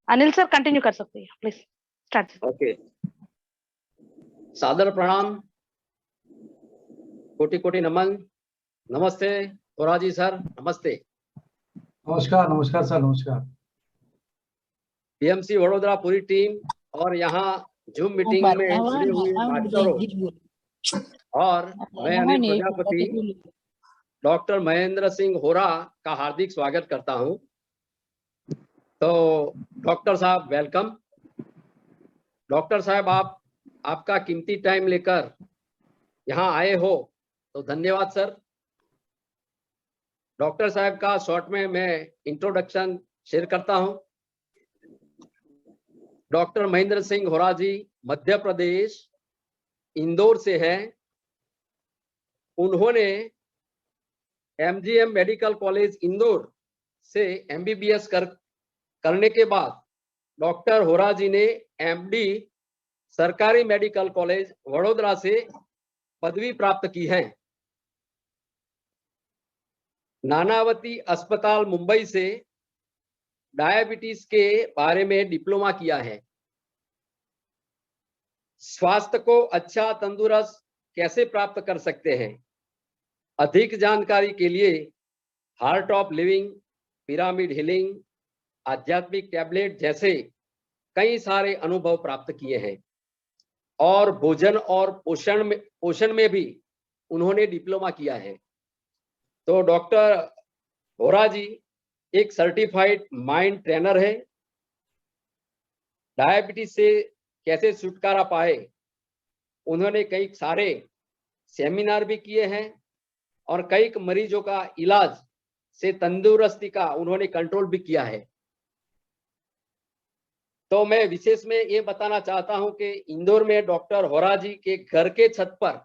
Anil sir continue कर सकते हैं, प्लीज स्टार्ट। ओके, सादर प्रणाम, कोटि कोटि नमन, नमस्ते होरा जी सर, नमस्ते। नमस्कार नमस्कार सर, नमस्कार। पीएमसी वडोदरा पूरी टीम और यहाँ जूम मीटिंग में जुड़े हुए मास्टरों और मैं अनिल प्रजापति डॉक्टर महेंद्र सिंह होरा का हार्दिक स्वागत करता हूँ। तो डॉक्टर साहब वेलकम। डॉक्टर साहब आपका कीमती टाइम लेकर यहाँ आए हो तो धन्यवाद सर। डॉक्टर साहब का शॉर्ट में मैं इंट्रोडक्शन शेयर करता हूँ। डॉक्टर महेंद्र सिंह होरा जी मध्य प्रदेश इंदौर से हैं। उन्होंने एमजीएम मेडिकल कॉलेज इंदौर से एमबीबीएस करने के बाद डॉक्टर होरा जी ने एमडी सरकारी मेडिकल कॉलेज वडोदरा से पदवी प्राप्त की है। नानावती अस्पताल मुंबई से डायबिटीज के बारे में डिप्लोमा किया है। स्वास्थ्य को अच्छा तंदुरुस्त कैसे प्राप्त कर सकते हैं, अधिक जानकारी के लिए heart of living, pyramid healing, आध्यात्मिक टैबलेट जैसे कई सारे अनुभव प्राप्त किए हैं। और भोजन और पोषण में भी उन्होंने डिप्लोमा किया है। तो डॉक्टर होरा जी एक सर्टिफाइड माइंड ट्रेनर है। डायबिटीज से कैसे छुटकारा पाए, उन्होंने कई सारे सेमिनार भी किए हैं और कई मरीजों का इलाज से तंदुरुस्ती का उन्होंने कंट्रोल भी किया है। तो मैं विशेष में ये बताना चाहता हूं कि इंदौर में डॉक्टर होरा जी के घर के छत पर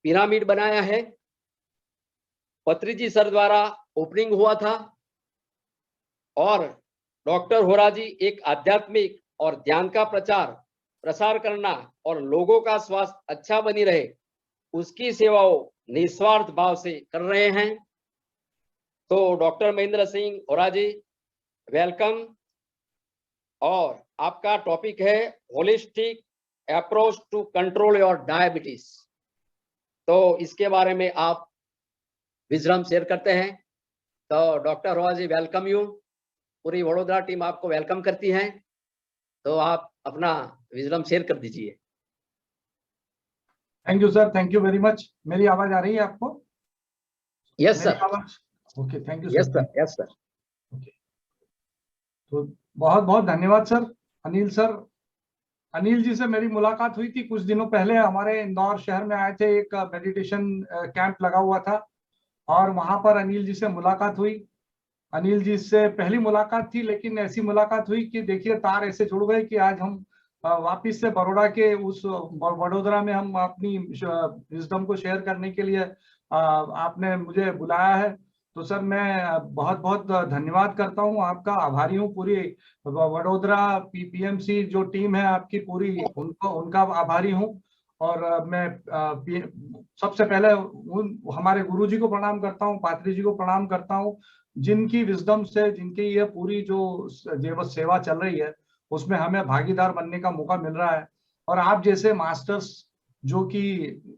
पिरामिड बनाया है। पत्री जी सर द्वारा ओपनिंग हुआ था और डॉक्टर होरा जी एक आध्यात्मिक और ध्यान का प्रसार करना और लोगों का स्वास्थ्य अच्छा बनी रहे उसकी सेवाओं निस्वार्थ भाव से कर रहे हैं। तो डॉक्टर महेंद्र सिंह होरा जी वेलकम। और आपका टॉपिक है holistic approach to control your diabetes. तो इसके बारे में आप विजडम शेयर करते हैं। तो डॉक्टर होरा जी वेलकम यू। पूरी वडोदरा टीम आपको वेलकम करती है। तो आप अपना विजडम शेयर कर दीजिए। Thank you sir, thank you very much. मेरी आवाज आ रही है आपको? Yes sir. Okay, thank you yes sir. Sir, yes sir. Okay, तो बहुत बहुत धन्यवाद सर। अनिल सर, अनिल जी से मेरी मुलाकात हुई थी कुछ दिनों पहले। हमारे इंदौर शहर में आए थे, एक मेडिटेशन कैंप लगा हुआ था और वहां पर अनिल जी से मुलाकात हुई। अनिल जी से पहली मुलाकात थी, लेकिन ऐसी मुलाकात हुई कि देखिए तार ऐसे जुड़ गए कि आज हम वापिस से बड़ौदा के उस वडोदरा में हम अपनी विजडम को शेयर करने के लिए आपने मुझे बुलाया है। तो सर मैं बहुत बहुत धन्यवाद करता हूँ, आपका आभारी हूँ। पूरी वडोदरा पीएमसी जो टीम है आपकी पूरी, उनका आभारी हूँ। और मैं सबसे पहले हमारे गुरुजी को प्रणाम करता हूँ, पात्री जी को प्रणाम करता हूँ, जिनकी विजडम से, जिनकी ये पूरी जो सेवा चल रही है उसमें हमें भागीदार बनने का मौका मिल रहा है। और आप जैसे मास्टर्स जो कि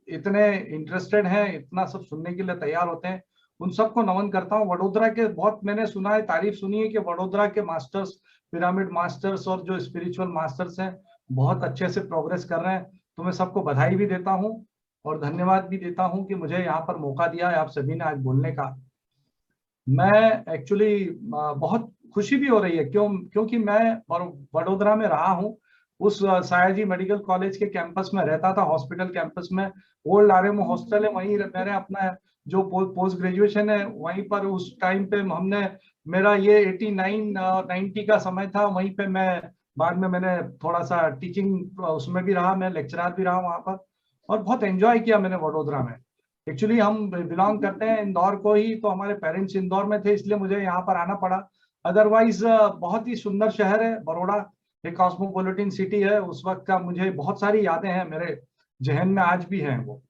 इतने इंटरेस्टेड हैं, इतना सब सुनने के लिए तैयार होते हैं, उन सबको नमन करता हूँ। वडोदरा के बहुत मैंने सुना है, तारीफ सुनी है कि वडोदरा के मास्टर्स, पिरामिड मास्टर्स और जो स्पिरिचुअल मास्टर्स हैं बहुत अच्छे से प्रोग्रेस कर रहे हैं। तो मैं सबको बधाई भी देता हूँ और धन्यवाद भी देता हूँ कि मुझे यहाँ पर मौका दिया है आप सभी ने आज बोलने का। मैं एक्चुअली बहुत खुशी भी हो रही है क्योंकि मैं वडोदरा में रहा हूँ। उस सायाजी मेडिकल कॉलेज के कैंपस में रहता था, हॉस्पिटल कैंपस में। ओल्ड आरएमओ हॉस्टल है, वहीं मैंने अपना जो पोस्ट ग्रेजुएशन है वहीं पर उस टाइम पे हमने, मेरा ये 89-90 का समय था। वहीं पे मैं बाद में मैंने थोड़ा सा टीचिंग उसमें भी रहा, मैं लेक्चरर भी रहा वहाँ पर और बहुत एंजॉय किया मैंने वडोदरा में। एक्चुअली हम बिलोंग करते हैं इंदौर को ही, तो हमारे पेरेंट्स इंदौर में थे, इसलिए मुझे यहाँ पर आना पड़ा। अदरवाइज बहुत ही सुंदर शहर है बड़ौदा, एक कॉस्मोपॉलिटन सिटी है। उस वक्त का मुझे बहुत सारी यादें हैं, मेरे जहन में आज भी हैं वो।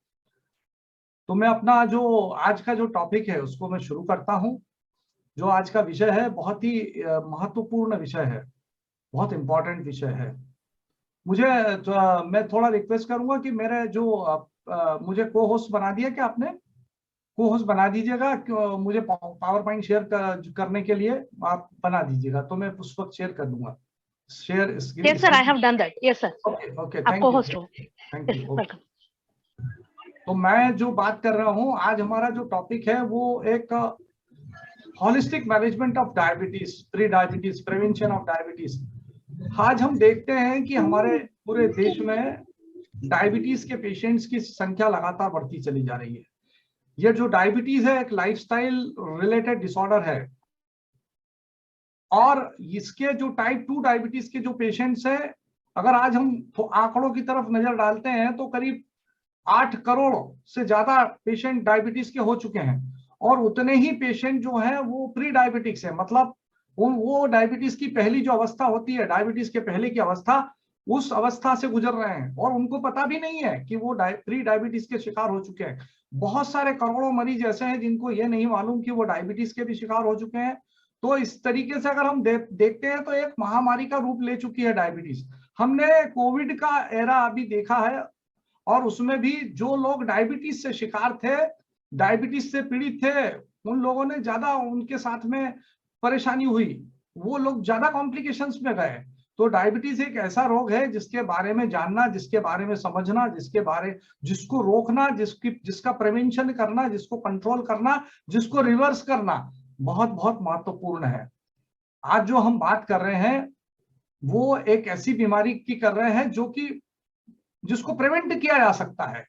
तो मैं अपना जो आज का जो टॉपिक है उसको मैं शुरू करता हूँ। जो आज का विषय है बहुत ही महत्वपूर्ण विषय है। बहुत इंपॉर्टेंट विषय है। मुझे मैं थोड़ा रिक्वेस्ट करूंगा कि मेरे जो मुझे को होस्ट बना दिया, क्या आपने को होस्ट बना दीजिएगा, मुझे पावर पॉइंट शेयर करने के लिए आप बना दीजिएगा, तो मैं उस वक्त शेयर कर दूंगा। Share screen. Yes, sir. I have done that. Yes, sir. Okay, आप थैंक यू, co-host हो। Thank Yes, you. welcome. तो मैं जो बात कर रहा हूं, आज हमारा जो टॉपिक है वो एक holistic management of diabetes, pre diabetes, prevention of diabetes. आज हम देखते हैं कि हमारे पूरे देश में डायबिटीज के पेशेंट्स की संख्या लगातार बढ़ती चली जा रही है। ये जो डायबिटीज है एक लाइफस्टाइल रिलेटेड डिसऑर्डर है, और इसके जो टाइप 2 डायबिटीज के जो पेशेंट्स हैं, अगर आज हम आंकड़ों की तरफ नजर डालते हैं तो करीब 8 करोड़ से ज्यादा पेशेंट डायबिटीज के हो चुके हैं, और उतने ही पेशेंट जो हैं वो प्री डायबिटिक्स है, मतलब वो डायबिटीज की पहली जो अवस्था होती है, डायबिटीज के पहले की अवस्था, उस अवस्था से गुजर रहे हैं और उनको पता भी नहीं है कि वो प्री डायबिटीज के शिकार हो चुके हैं। बहुत सारे करोड़ों मरीज ऐसे हैं जिनको ये नहीं मालूम कि वो डायबिटीज के भी शिकार हो चुके हैं। तो इस तरीके से अगर हम देखते हैं तो एक महामारी का रूप ले चुकी है डायबिटीज। हमने कोविड का एरा अभी देखा है, और उसमें भी जो लोग डायबिटीज से शिकार थे, डायबिटीज से पीड़ित थे, उन लोगों ने ज्यादा, उनके साथ में परेशानी हुई, वो लोग ज्यादा कॉम्प्लिकेशंस में गए। तो डायबिटीज एक ऐसा रोग है जिसके बारे में जानना, जिसके बारे में समझना, जिसको रोकना, जिसका प्रिवेंशन करना, जिसको कंट्रोल करना, जिसको रिवर्स करना बहुत बहुत महत्वपूर्ण है। आज जो हम बात कर रहे हैं वो एक ऐसी बीमारी की कर रहे हैं जिसको प्रिवेंट किया जा सकता है,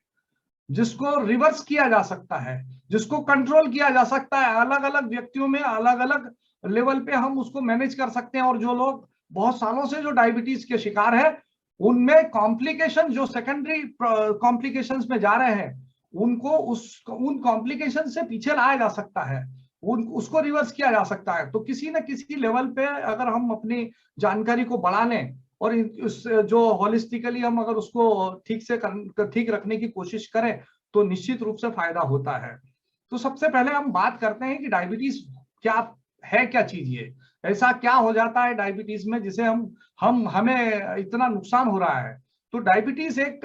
जिसको रिवर्स किया जा सकता है, जिसको कंट्रोल किया जा सकता है। अलग अलग व्यक्तियों में अलग अलग लेवल पे हम उसको मैनेज कर सकते हैं। और जो लोग बहुत सालों से जो डायबिटीज के शिकार है, उनमें कॉम्प्लिकेशन, जो सेकेंडरी कॉम्प्लिकेशंस में जा रहे हैं, उनको उन कॉम्प्लिकेशन से पीछे लाया जा सकता है, उसको रिवर्स किया जा सकता है। तो किसी न किसी लेवल पे अगर हम अपनी जानकारी को बढ़ा लें और उस जो होलिस्टिकली हम अगर उसको ठीक रखने की कोशिश करें तो निश्चित रूप से फायदा होता है। तो सबसे पहले हम बात करते हैं कि डायबिटीज क्या है, क्या चीज ये, ऐसा क्या हो जाता है डायबिटीज में जिसे हमें इतना नुकसान हो रहा है। तो डायबिटीज एक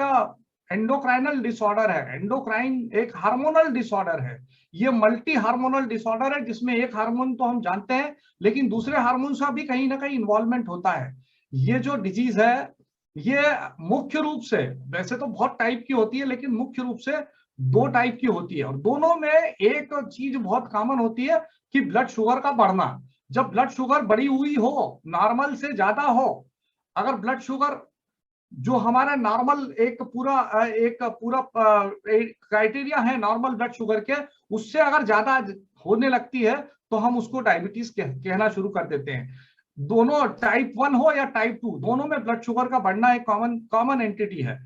एंडोक्राइनल डिसऑर्डर है। एंडोक्राइन एक हार्मोनल डिसऑर्डर है। ये मल्टी हार्मोनल डिसऑर्डर है जिसमें एक हार्मोन तो हम जानते हैं, लेकिन दूसरे हार्मोन का भी कहीं ना कहीं इन्वॉल्वमेंट होता है। ये जो डिजीज है ये मुख्य रूप से, वैसे तो बहुत टाइप की होती है, लेकिन मुख्य रूप से 2 टाइप की होती है, और दोनों में एक चीज बहुत कॉमन होती है कि ब्लड शुगर का बढ़ना। जब ब्लड शुगर बढ़ी हुई हो, नॉर्मल से ज्यादा हो, अगर ब्लड शुगर जो हमारा नॉर्मल एक पूरा क्राइटेरिया है नॉर्मल ब्लड शुगर के, उससे अगर ज्यादा होने लगती है तो हम उसको डायबिटीज कहना शुरू कर देते हैं। दोनों टाइप 1 हो या टाइप 2, दोनों में ब्लड शुगर का बढ़ना एक कॉमन एंटिटी है।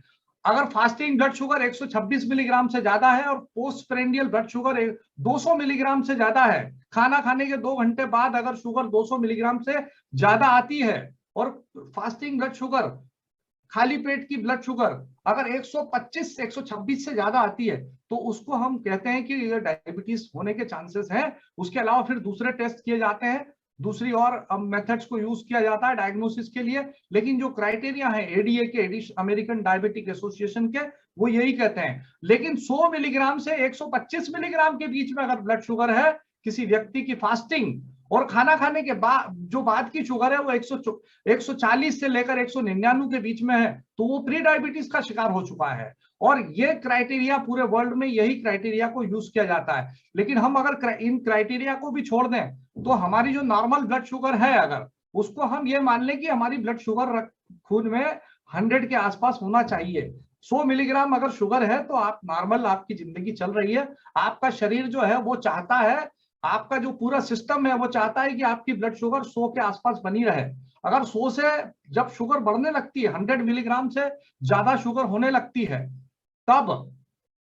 अगर फास्टिंग ब्लड शुगर 126 मिलीग्राम से ज्यादा है और post prandial blood sugar 200 milligram से ज्यादा है, खाना खाने के 2 घंटे बाद अगर शुगर 200 मिलीग्राम से ज्यादा आती है, और फास्टिंग ब्लड शुगर, खाली पेट की ब्लड शुगर अगर 125 126 से ज्यादा आती है, तो उसको हम कहते हैं कि ये डायबिटीज होने के चांसेस हैं। उसके अलावा फिर दूसरे टेस्ट किए जाते हैं, दूसरी और मेथड्स को यूज किया जाता है डायग्नोसिस के लिए, लेकिन जो क्राइटेरिया है एडीए के, अमेरिकन डायबिटिक एसोसिएशन के, वो यही कहते हैं। लेकिन 100 मिलीग्राम से 125 मिलीग्राम के बीच में अगर ब्लड शुगर है किसी व्यक्ति की फास्टिंग, और खाना खाने के बाद की शुगर है वो 140 से लेकर 199 के बीच में है, तो वो प्री डायबिटीज का शिकार हो चुका है। और ये क्राइटेरिया पूरे वर्ल्ड में यही क्राइटेरिया को यूज किया जाता है। लेकिन हम अगर इन क्राइटेरिया को भी छोड़ दें तो हमारी जो नॉर्मल ब्लड शुगर है, अगर उसको हम ये मान लें कि हमारी ब्लड शुगर खून में 100 के आसपास होना चाहिए, 100 मिलीग्राम अगर शुगर है तो आप नॉर्मल, आपकी जिंदगी चल रही है। आपका शरीर जो है वो चाहता है, आपका जो पूरा सिस्टम है वो चाहता है कि आपकी ब्लड शुगर 100 के आसपास बनी रहे। अगर 100 से जब शुगर बढ़ने लगती है, 100 मिलीग्राम से ज्यादा शुगर होने लगती है, तब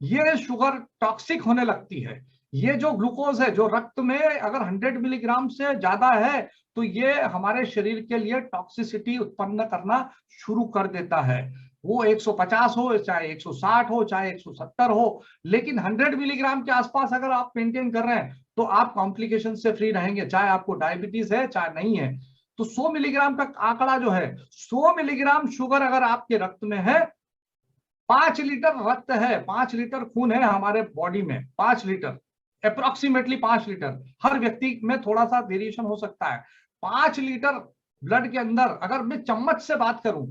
ये शुगर टॉक्सिक होने लगती है। ये जो ग्लूकोज है जो रक्त में अगर 100 मिलीग्राम से ज्यादा है, तो ये हमारे शरीर के लिए टॉक्सिसिटी उत्पन्न करना शुरू कर देता है। वो 150 हो, चाहे 160 हो, चाहे 170 हो, लेकिन 100 मिलीग्राम के आसपास अगर आप मेंटेन कर रहे हैं तो आप कॉम्प्लिकेशन से फ्री रहेंगे, चाहे आपको डायबिटीज है चाहे नहीं है। तो 100 मिलीग्राम का आंकड़ा जो है, 100 मिलीग्राम शुगर अगर आपके रक्त में है, 5 लीटर रक्त है, 5 लीटर खून है हमारे बॉडी में, 5 लीटर अप्रोक्सीमेटली 5 लीटर, हर व्यक्ति में थोड़ा सा वेरिएशन हो सकता है। 5 लीटर ब्लड के अंदर अगर मैं चम्मच से बात करूं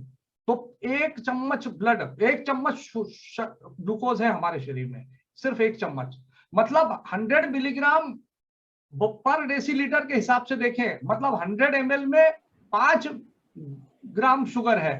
तो 1 चम्मच ब्लड, 1 चम्मच ग्लूकोज है हमारे शरीर में, सिर्फ 1 चम्मच, मतलब 100 मिलीग्राम पर डेसीलीटर के हिसाब से देखें, मतलब 100 ml में 5 ग्राम शुगर है,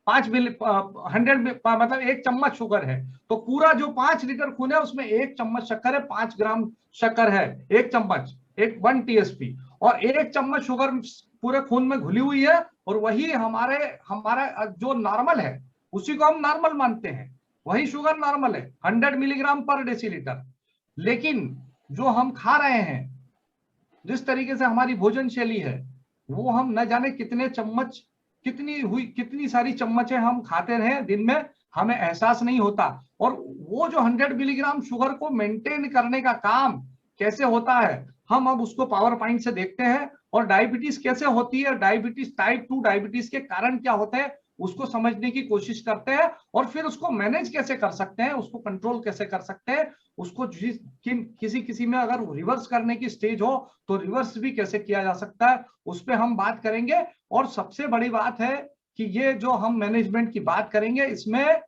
100 मतलब 1 चम्मच शुगर है, तो पूरा जो 5 लीटर खून है उसमें 1 चम्मच शक्कर है, 5 ग्राम शक्कर है, 1 चम्मच, 1 TSP, और 1 चम्मच शुगर पूरे खून में घुली हुई है, और वही हमारा जो नॉर्मल है उसी को हम नॉर्मल मानते हैं, वही शुगर नॉर्मल है 100 मिलीग्राम पर डेसीलीटर। लेकिन जो हम खा रहे हैं, जिस तरीके से हमारी भोजन शैली है, वो हम न जाने कितने चम्मच, कितनी सारी चम्मचें हम खाते रहे दिन में, हमें एहसास नहीं होता। और वो जो 100 मिलीग्राम शुगर को मेंटेन करने का काम कैसे होता है, हम अब उसको पावर पॉइंट से देखते हैं, और डायबिटीज कैसे होती है, डायबिटीज टाइप 2 डायबिटीज के कारण क्या होते हैं उसको समझने की कोशिश करते हैं, और फिर उसको मैनेज कैसे कर सकते हैं, उसको कंट्रोल कैसे कर सकते हैं, उसको किसी में अगर रिवर्स करने की स्टेज हो तो रिवर्स भी कैसे किया जा सकता है, उस पर हम बात करेंगे। और सबसे बड़ी बात है कि ये जो हम मैनेजमेंट की बात करेंगे, इसमें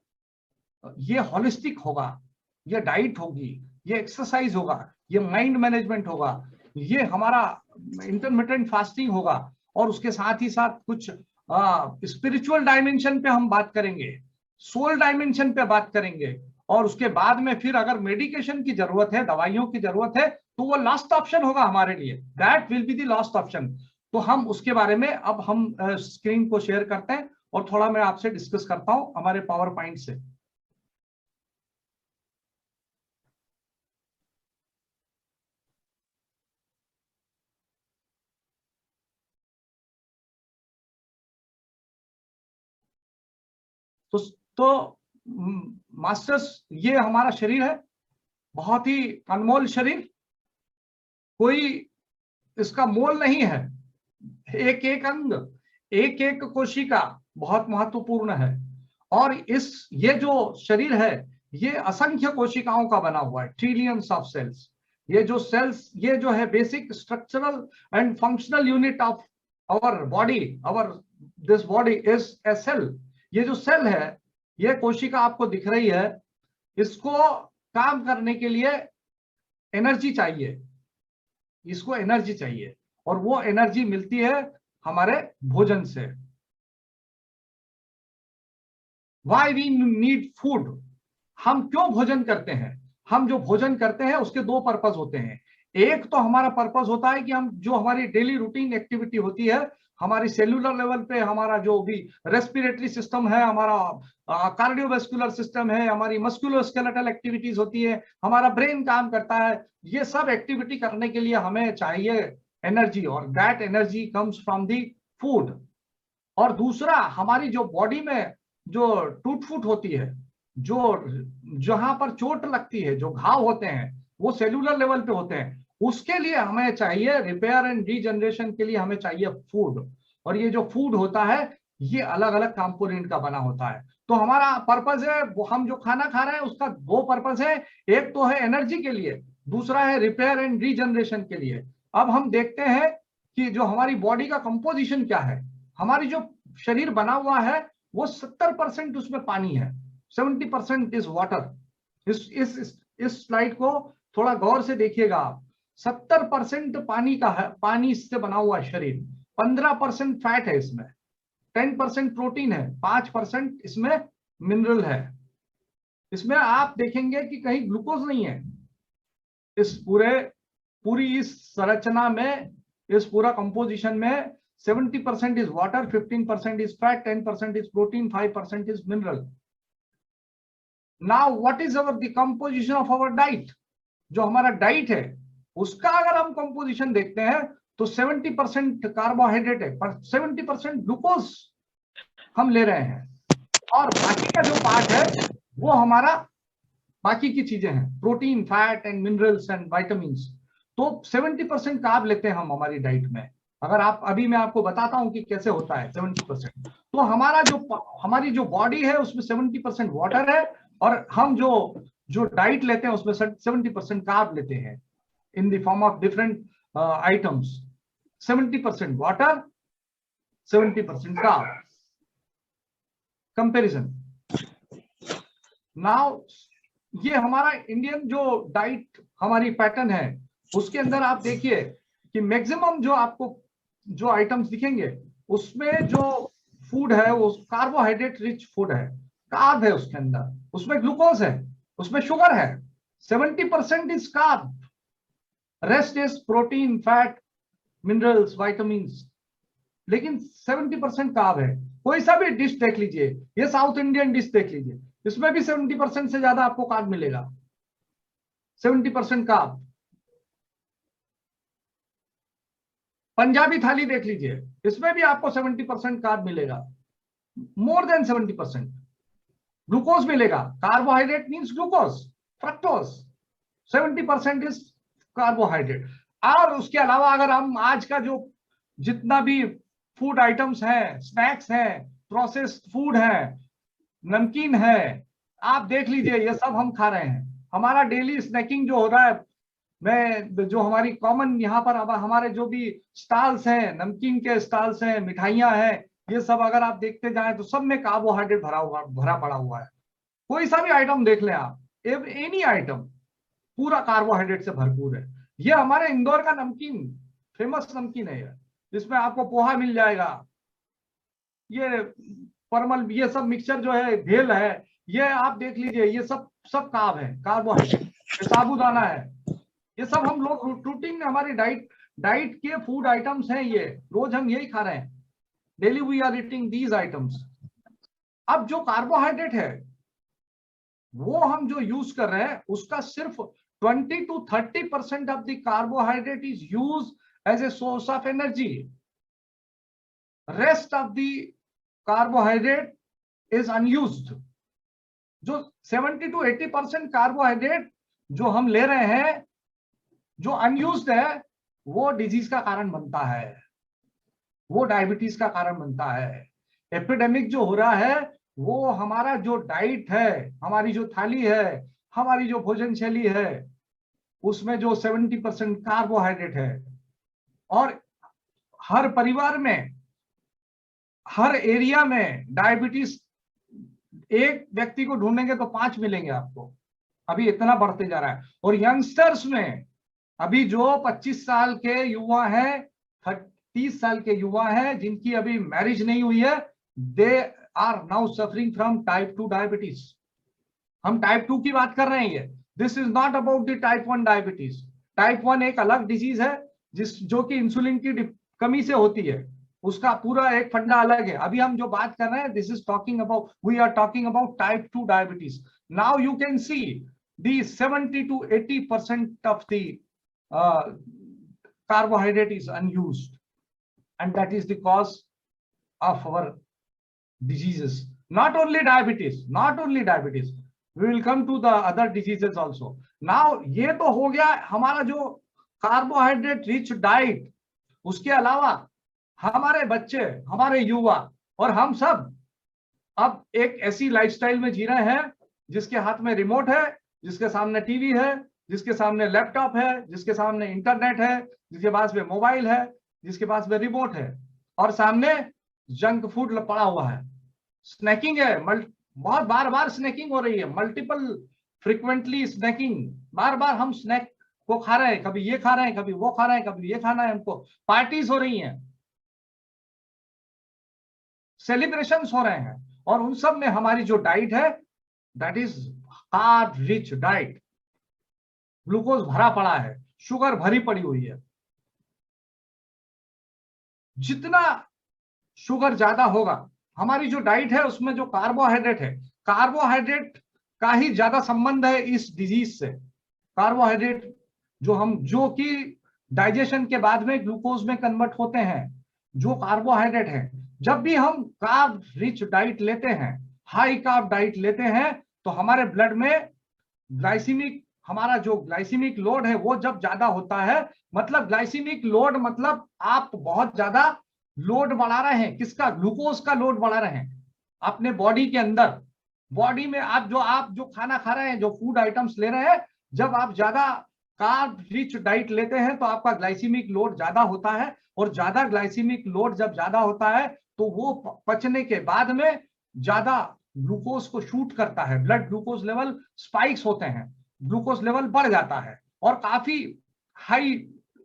ये होलिस्टिक होगा, ये डाइट होगी, ये एक्सरसाइज होगा, ये माइंड मैनेजमेंट होगा, ये हमारा इंटरमिटेंट फास्टिंग होगा, और उसके साथ ही साथ कुछ स्पिरिचुअल डायमेंशन पे हम बात करेंगे, सोल डायमेंशन पे बात करेंगे, और उसके बाद में फिर अगर मेडिकेशन की जरूरत है, दवाइयों की जरूरत है, तो वो लास्ट ऑप्शन होगा हमारे लिए, that will be the last option. तो हम उसके बारे में अब हम स्क्रीन को शेयर करते हैं, और थोड़ा मैं आपसे डिस्कस करता हूं हमारे पावर पॉइंट से। तो मास्टर्स, ये हमारा शरीर है, बहुत ही अनमोल शरीर, कोई इसका मोल नहीं है, एक एक अंग, एक एक कोशिका बहुत महत्वपूर्ण है, और ये जो शरीर है ये असंख्य कोशिकाओं का बना हुआ है, ट्रिलियंस ऑफ सेल्स। ये जो सेल्स, ये जो है basic structural and functional unit of our body, this body is a cell. ये जो सेल है, ये कोशिका आपको दिख रही है, इसको काम करने के लिए एनर्जी चाहिए, इसको एनर्जी चाहिए, और वो एनर्जी मिलती है हमारे भोजन से। Why we need food? हम क्यों भोजन करते हैं? हम जो भोजन करते हैं उसके 2 पर्पस होते हैं। एक तो हमारा पर्पस होता है कि हम जो हमारी डेली रूटीन एक्टिविटी होती है, हमारी सेल्यूलर लेवल पे हमारा जो भी रेस्पिरेटरी सिस्टम है, हमारा कार्डियोवैस्कुलर सिस्टम है, हमारी मस्कुलोस्केलेटल एक्टिविटीज होती है, हमारा ब्रेन काम करता है, ये सब एक्टिविटी करने के लिए हमें चाहिए एनर्जी, और that energy comes from the food. और दूसरा, हमारी जो बॉडी में जो टूट फूट होती है, जो जहां पर चोट लगती है, जो घाव होते हैं, वो सेल्यूलर लेवल पे होते हैं, उसके लिए हमें चाहिए रिपेयर एंड रीजनरेशन के लिए हमें चाहिए फूड। और ये जो फूड होता है ये अलग अलग कंपोनेंट का बना होता है। तो हमारा पर्पस है, वो हम जो खाना खा रहे हैं उसका 2 पर्पस है, एक तो है एनर्जी के लिए, दूसरा है रिपेयर एंड रीजनरेशन के लिए। अब हम देखते हैं कि जो हमारी बॉडी का कंपोजिशन क्या है, हमारी जो शरीर बना हुआ है वो 70% उसमें पानी है, 70% इज वाटर। इस स्लाइड को थोड़ा गौर से देखिएगा आप, 70% पानी का है, पानी से बना हुआ शरीर, 15% फैट है इसमें, 10% प्रोटीन है, 5% इसमें मिनरल है। इसमें आप देखेंगे कि कहीं ग्लूकोज नहीं है। इस पूरी इस संरचना में, इस पूरा कंपोजिशन में 70% is water, 15% is fat, 10% is protein, 5% is mineral. Now what is the composition of our diet? जो हमारा डाइट है उसका अगर हम कंपोजिशन देखते हैं तो 70% कार्बोहाइड्रेट है, पर 70% ग्लूकोज हम ले रहे हैं, और बाकी का जो पार्ट है वो हमारा बाकी की चीजें हैं, protein, fat and minerals and vitamins. तो 70% कार्ब लेते हैं हम हमारी डाइट में। अगर आप अभी मैं आपको बताता हूं कि कैसे होता है 70%। तो हमारी जो बॉडी है उसमें 70% वाटर है, और हम जो डाइट लेते हैं उसमें 70% कार्ब लेते हैं in the form of different items. 70% water, 70% carb. Comparison. Now ये हमारा इंडियन जो डाइट हमारी पैटर्न है उसके अंदर आप देखिए कि मैक्सिमम जो आपको जो आइटम्स दिखेंगे उसमें जो फूड है वो कार्बोहाइड्रेट रिच फूड है, कार्ब है उसके अंदर, उसमें ग्लूकोज है, उसमें शुगर है। 70% is carb, rest is protein, fat, minerals, vitamins, लेकिन 70% कार्ब है। कोई सा भी डिश देख लीजिए, ये साउथ इंडियन डिश देख लीजिए, इसमें भी 70% से ज्यादा आपको कार्ब मिलेगा। 70% कार्ब। पंजाबी थाली देख लीजिए, इसमें भी आपको 70% कार्ब मिलेगा, मोर देन 70%। ग्लूकोज मिलेगा, carbohydrate means glucose, fructose, 70% is carbohydrate. और उसके अलावा अगर हम आज का जो जितना भी फूड आइटम्स हैं, स्नैक्स हैं, प्रोसेस्ड फूड है, नमकीन है, आप देख लीजिए ये सब हम खा रहे हैं। हमारा डेली स्नैकिंग जो हो रहा है, मैं जो हमारी कॉमन यहाँ पर हमारे जो भी स्टॉल्स हैं, नमकीन के स्टॉल्स हैं, मिठाइयां हैं, ये सब अगर आप देखते जाएं तो सब में कार्बोहाइड्रेट भरा पड़ा हुआ है। कोई सा भी आइटम देख लें आप, एनी आइटम पूरा कार्बोहाइड्रेट से भरपूर है। ये हमारे इंदौर का नमकीन फेमस नमकीन है, जिसमें आपको पोहा मिल जाएगा, ये परमल, ये सब मिक्सचर जो है, भेल है, ये आप देख लीजिए, ये सब कार्ब है, कार्बोहाइड्रेट। साबूदाना है, ये सब हम लोग रूटीन में हमारी डाइट के फूड आइटम्स हैं, ये रोज हम यही खा रहे हैं। Daily we are eating these items. अब जो कार्बोहाइड्रेट है वो हम जो यूज कर रहे हैं उसका सिर्फ 20 to 30% of the carbohydrate is use as a source of energy. Rest of the carbohydrate is unused. जो 70 to 80% कार्बोहाइड्रेट जो हम ले रहे हैं, जो अनयूज्ड है, वो डिजीज का कारण बनता है, वो डायबिटीज का कारण बनता है। एपिडेमिक जो हो रहा है वो हमारा जो डाइट है, हमारी जो थाली है, हमारी जो भोजन शैली है, उसमें जो 70% कार्बोहाइड्रेट है। और हर परिवार में, हर एरिया में डायबिटीज एक व्यक्ति को ढूंढेंगे तो 5 मिलेंगे आपको। अभी इतना बढ़ते जा रहा है। और यंगस्टर्स में अभी जो 25 साल के युवा हैं, 30 साल के युवा हैं, जिनकी अभी मैरिज नहीं हुई है, they are now suffering from type 2 diabetes. हम टाइप 2 की बात कर रहे हैं। This is not about the type 1 diabetes. Type 1 एक अलग डिजीज है जो कि इंसुलिन की कमी से होती है, उसका पूरा एक फंडा अलग है। अभी हम जो बात कर रहे हैं, this is talking about, we are talking about type 2 diabetes. Now you can see the 70 to 80% of the carbohydrate is unused, and that is the cause of our diseases. Not only diabetes, we will come to the other diseases also. Now ये तो हो गया हमारा जो carbohydrate rich diet. उसके अलावा हमारे बच्चे, हमारे युवा और हम सब अब एक ऐसी लाइफस्टाइल में जी रहे हैं जिसके हाथ में रिमोट है, जिसके सामने टीवी है, जिसके सामने लैपटॉप है, जिसके सामने इंटरनेट है, जिसके पास में मोबाइल है, जिसके पास में रिमोट है, और सामने जंक फूड पड़ा हुआ है, स्नैकिंग है, बहुत बार स्नैकिंग हो रही है, मल्टीपल फ्रीक्वेंटली स्नैकिंग, बार हम स्नैक को खा रहे हैं, कभी ये खा रहे हैं, कभी वो खा रहे हैं, कभी ये खाना है हमको, पार्टीज हो रही हैं, सेलिब्रेशंस हो रहे हैं, और उन सब में हमारी जो डाइट है that is carb rich diet. Glucose भरा पड़ा है, शुगर भरी पड़ी हुई है। जितना शुगर ज्यादा होगा, हमारी जो डाइट है उसमें जो कार्बोहाइड्रेट है, कार्बोहाइड्रेट का ही ज्यादा संबंध है इस डिजीज से। कार्बोहाइड्रेट जो कि डाइजेशन के बाद में ग्लूकोज में कन्वर्ट होते हैं, जो कार्बोहाइड्रेट है, जब भी हम कार्ब रिच डाइट लेते हैं, हाई कार्ब डाइट लेते हैं, तो हमारे ब्लड में ग्लाइसेमिक हमारा जो ग्लाइसेमिक लोड है वो जब ज्यादा होता है, मतलब ग्लाइसेमिक लोड मतलब आप बहुत ज्यादा लोड बढ़ा रहे हैं, किसका, ग्लूकोज का लोड बढ़ा रहे हैं अपने बॉडी के अंदर। बॉडी में आप जो खाना खा रहे हैं, जो फूड आइटम्स ले रहे हैं, जब आप ज्यादा कार्ब रिच डाइट लेते हैं तो आपका ग्लाइसेमिक लोड ज्यादा होता है, और ज्यादा ग्लाइसेमिक लोड जब ज्यादा होता है तो वो पचने के बाद में ज्यादा ग्लूकोज को शूट करता है, ब्लड ग्लूकोज लेवल स्पाइक्स होते हैं, ग्लूकोज लेवल बढ़ जाता है और काफी हाई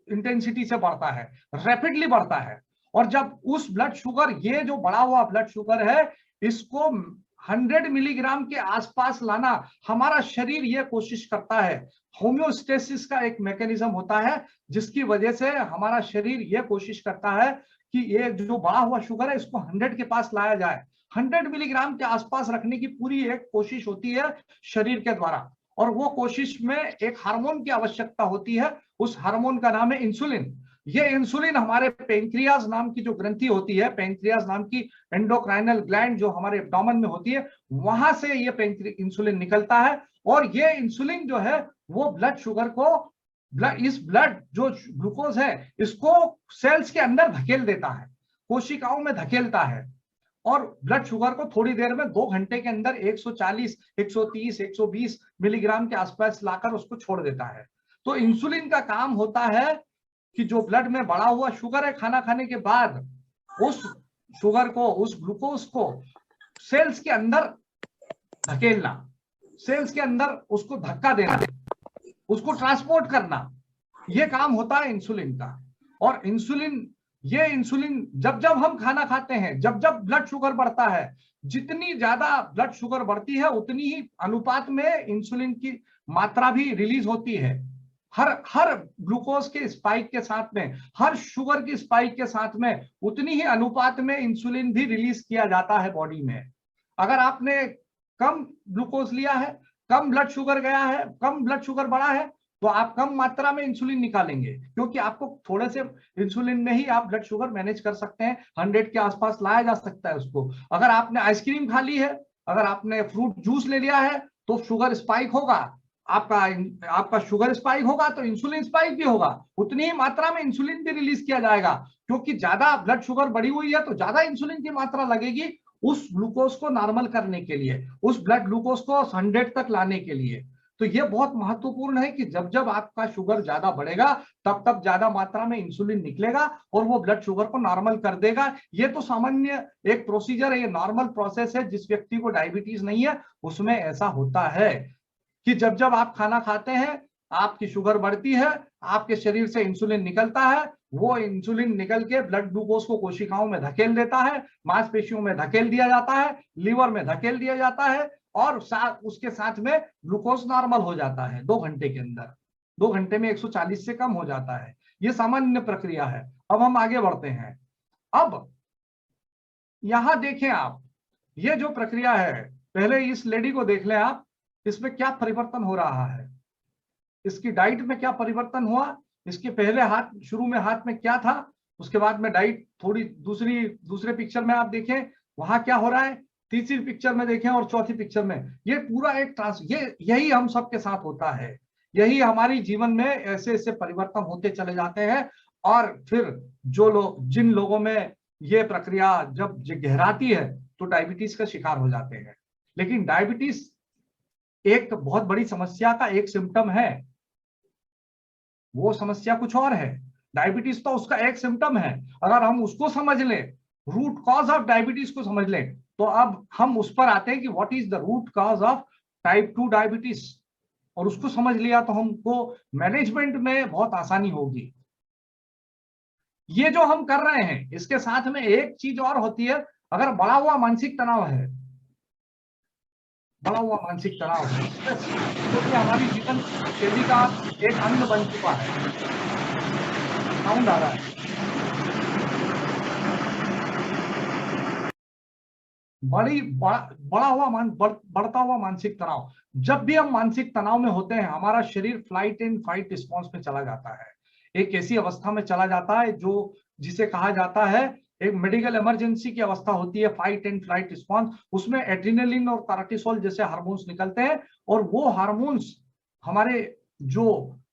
इंटेंसिटी से बढ़ता है, रैपिडली बढ़ता है। और जब उस ब्लड शुगर, ये जो बढ़ा हुआ ब्लड शुगर है, इसको 100 मिलीग्राम के आसपास लाना, हमारा शरीर ये कोशिश करता है, होम्योस्टेसिस का एक मैकेनिज्म होता है जिसकी वजह से हमारा शरीर ये कोशिश करता है कि ये जो बढ़ा हुआ शुगर है इसको 100 के पास लाया जाए, 100 मिलीग्राम के आसपास रखने की पूरी एक कोशिश होती है शरीर के द्वारा। और वो कोशिश में एक हार्मोन की आवश्यकता होती है, उस हार्मोन का नाम है इंसुलिन। ये इंसुलिन हमारे पेंक्रियाज नाम की जो ग्रंथि होती है, पेंक्रियाज नाम की एंडोक्राइनल ग्लैंड जो हमारे एब्डोमेन में होती है, वहां से ये इंसुलिन निकलता है। और ये इंसुलिन जो है वो ब्लड शुगर को, इस ब्लड जो ग्लूकोज है इसको सेल्स के अंदर धकेल देता है, कोशिकाओं में धकेलता है, और ब्लड शुगर को थोड़ी देर में 2 घंटे के अंदर 140, 130, 120 मिलीग्राम के आसपास लाकर उसको छोड़ देता है। तो इंसुलिन का काम होता है कि जो ब्लड में बढ़ा हुआ शुगर है, खाना खाने के बाद उस शुगर को, उस ग्लूकोज को सेल्स के अंदर धकेलना, सेल्स के अंदर उसको धक्का देना, उसको ट्रांसपोर्ट करना, यह काम होता है इंसुलिन का। और ये इंसुलिन जब हम खाना खाते हैं, जब ब्लड शुगर बढ़ता है, जितनी ज्यादा ब्लड शुगर बढ़ती है उतनी ही अनुपात में इंसुलिन की मात्रा भी रिलीज होती है। हर ग्लूकोज के स्पाइक के साथ में, हर शुगर की स्पाइक के साथ में उतनी ही अनुपात में इंसुलिन भी रिलीज किया जाता है बॉडी में। अगर आपने कम ग्लूकोज लिया है, कम ब्लड शुगर गया है, कम ब्लड शुगर बढ़ा है, तो आप कम मात्रा में इंसुलिन निकालेंगे, क्योंकि आपको थोड़े से इंसुलिन में ही आप ब्लड शुगर मैनेज कर सकते हैं, 100 के आसपास लाया जा सकता है उसको। अगर आपने आइसक्रीम खा ली है, अगर आपने फ्रूट जूस ले लिया है, तो शुगर स्पाइक होगा, आपका शुगर स्पाइक होगा तो इंसुलिन स्पाइक भी होगा, उतनी ही मात्रा में इंसुलिन भी रिलीज किया जाएगा, क्योंकि ज्यादा ब्लड शुगर बढ़ी हुई है तो ज्यादा इंसुलिन की मात्रा लगेगी उस ग्लूकोज को नॉर्मल करने के लिए, उस ब्लड ग्लूकोज को 100 तक लाने के लिए। तो ये बहुत महत्वपूर्ण है कि जब आपका शुगर ज्यादा बढ़ेगा तब ज्यादा मात्रा में इंसुलिन निकलेगा और वो ब्लड शुगर को नॉर्मल कर देगा। ये तो सामान्य एक प्रोसीजर है, ये नॉर्मल प्रोसेस है। जिस व्यक्ति को डायबिटीज नहीं है उसमें ऐसा होता है कि जब आप खाना खाते हैं आपकी शुगर बढ़ती है, आपके शरीर से इंसुलिन निकलता है, वो इंसुलिन निकल के ब्लड ग्लूकोज को कोशिकाओं में धकेल देता है, मांसपेशियों में धकेल दिया जाता है, लीवर में धकेल दिया जाता है, और उसके साथ में ग्लूकोज नॉर्मल हो जाता है 2 घंटे के अंदर। 2 घंटे में 140 से कम हो जाता है। ये सामान्य प्रक्रिया है। अब हम आगे बढ़ते हैं। अब यहां देखें आप, ये जो प्रक्रिया है, पहले इस लेडी को देख लें आप, इसमें क्या परिवर्तन हो रहा है, इसकी डाइट में क्या परिवर्तन हुआ। इसके पहले शुरू में हाथ में क्या था, उसके बाद में डाइट थोड़ी दूसरे पिक्चर में आप देखें वहां क्या हो रहा है, तीसरी पिक्चर में देखें और चौथी पिक्चर में। ये पूरा एक यही हम सबके साथ होता है, यही हमारी जीवन में ऐसे ऐसे परिवर्तन होते चले जाते हैं। और फिर जिन लोगों में ये प्रक्रिया जब गहराती है तो डायबिटीज का शिकार हो जाते हैं। लेकिन डायबिटीज एक बहुत बड़ी समस्या का एक सिम्टम है, वो समस्या कुछ और है। डायबिटीज तो उसका एक सिम्टम है। अगर हम उसको समझ लें, रूट कॉज ऑफ डायबिटीज को समझ लें, तो अब हम उस पर आते हैं कि what is the root cause of type 2 diabetes, और उसको समझ लिया तो हमको मैनेजमेंट में बहुत आसानी होगी। ये जो हम कर रहे हैं इसके साथ में एक चीज और होती है। अगर बढ़ा हुआ मानसिक तनाव है, बढ़ा हुआ मानसिक तनाव है, तो ये हमारी जीवन शैली का एक अंग बन चुका है। साउंड आ रहा है। बढ़ता हुआ मानसिक तनाव, जब भी हम मानसिक तनाव में होते हैं हमारा शरीर फ्लाइट एंड फाइट रिस्पॉन्स में चला जाता है, एक ऐसी अवस्था में चला जाता है जिसे कहा जाता है, एक मेडिकल इमरजेंसी की अवस्था होती है, फाइट एंड फ्लाइट रिस्पॉन्स। उसमें एड्रेनलिन और कोर्टिसोल जैसे हार्मोन्स निकलते हैं, और वो हार्मोन्स हमारे जो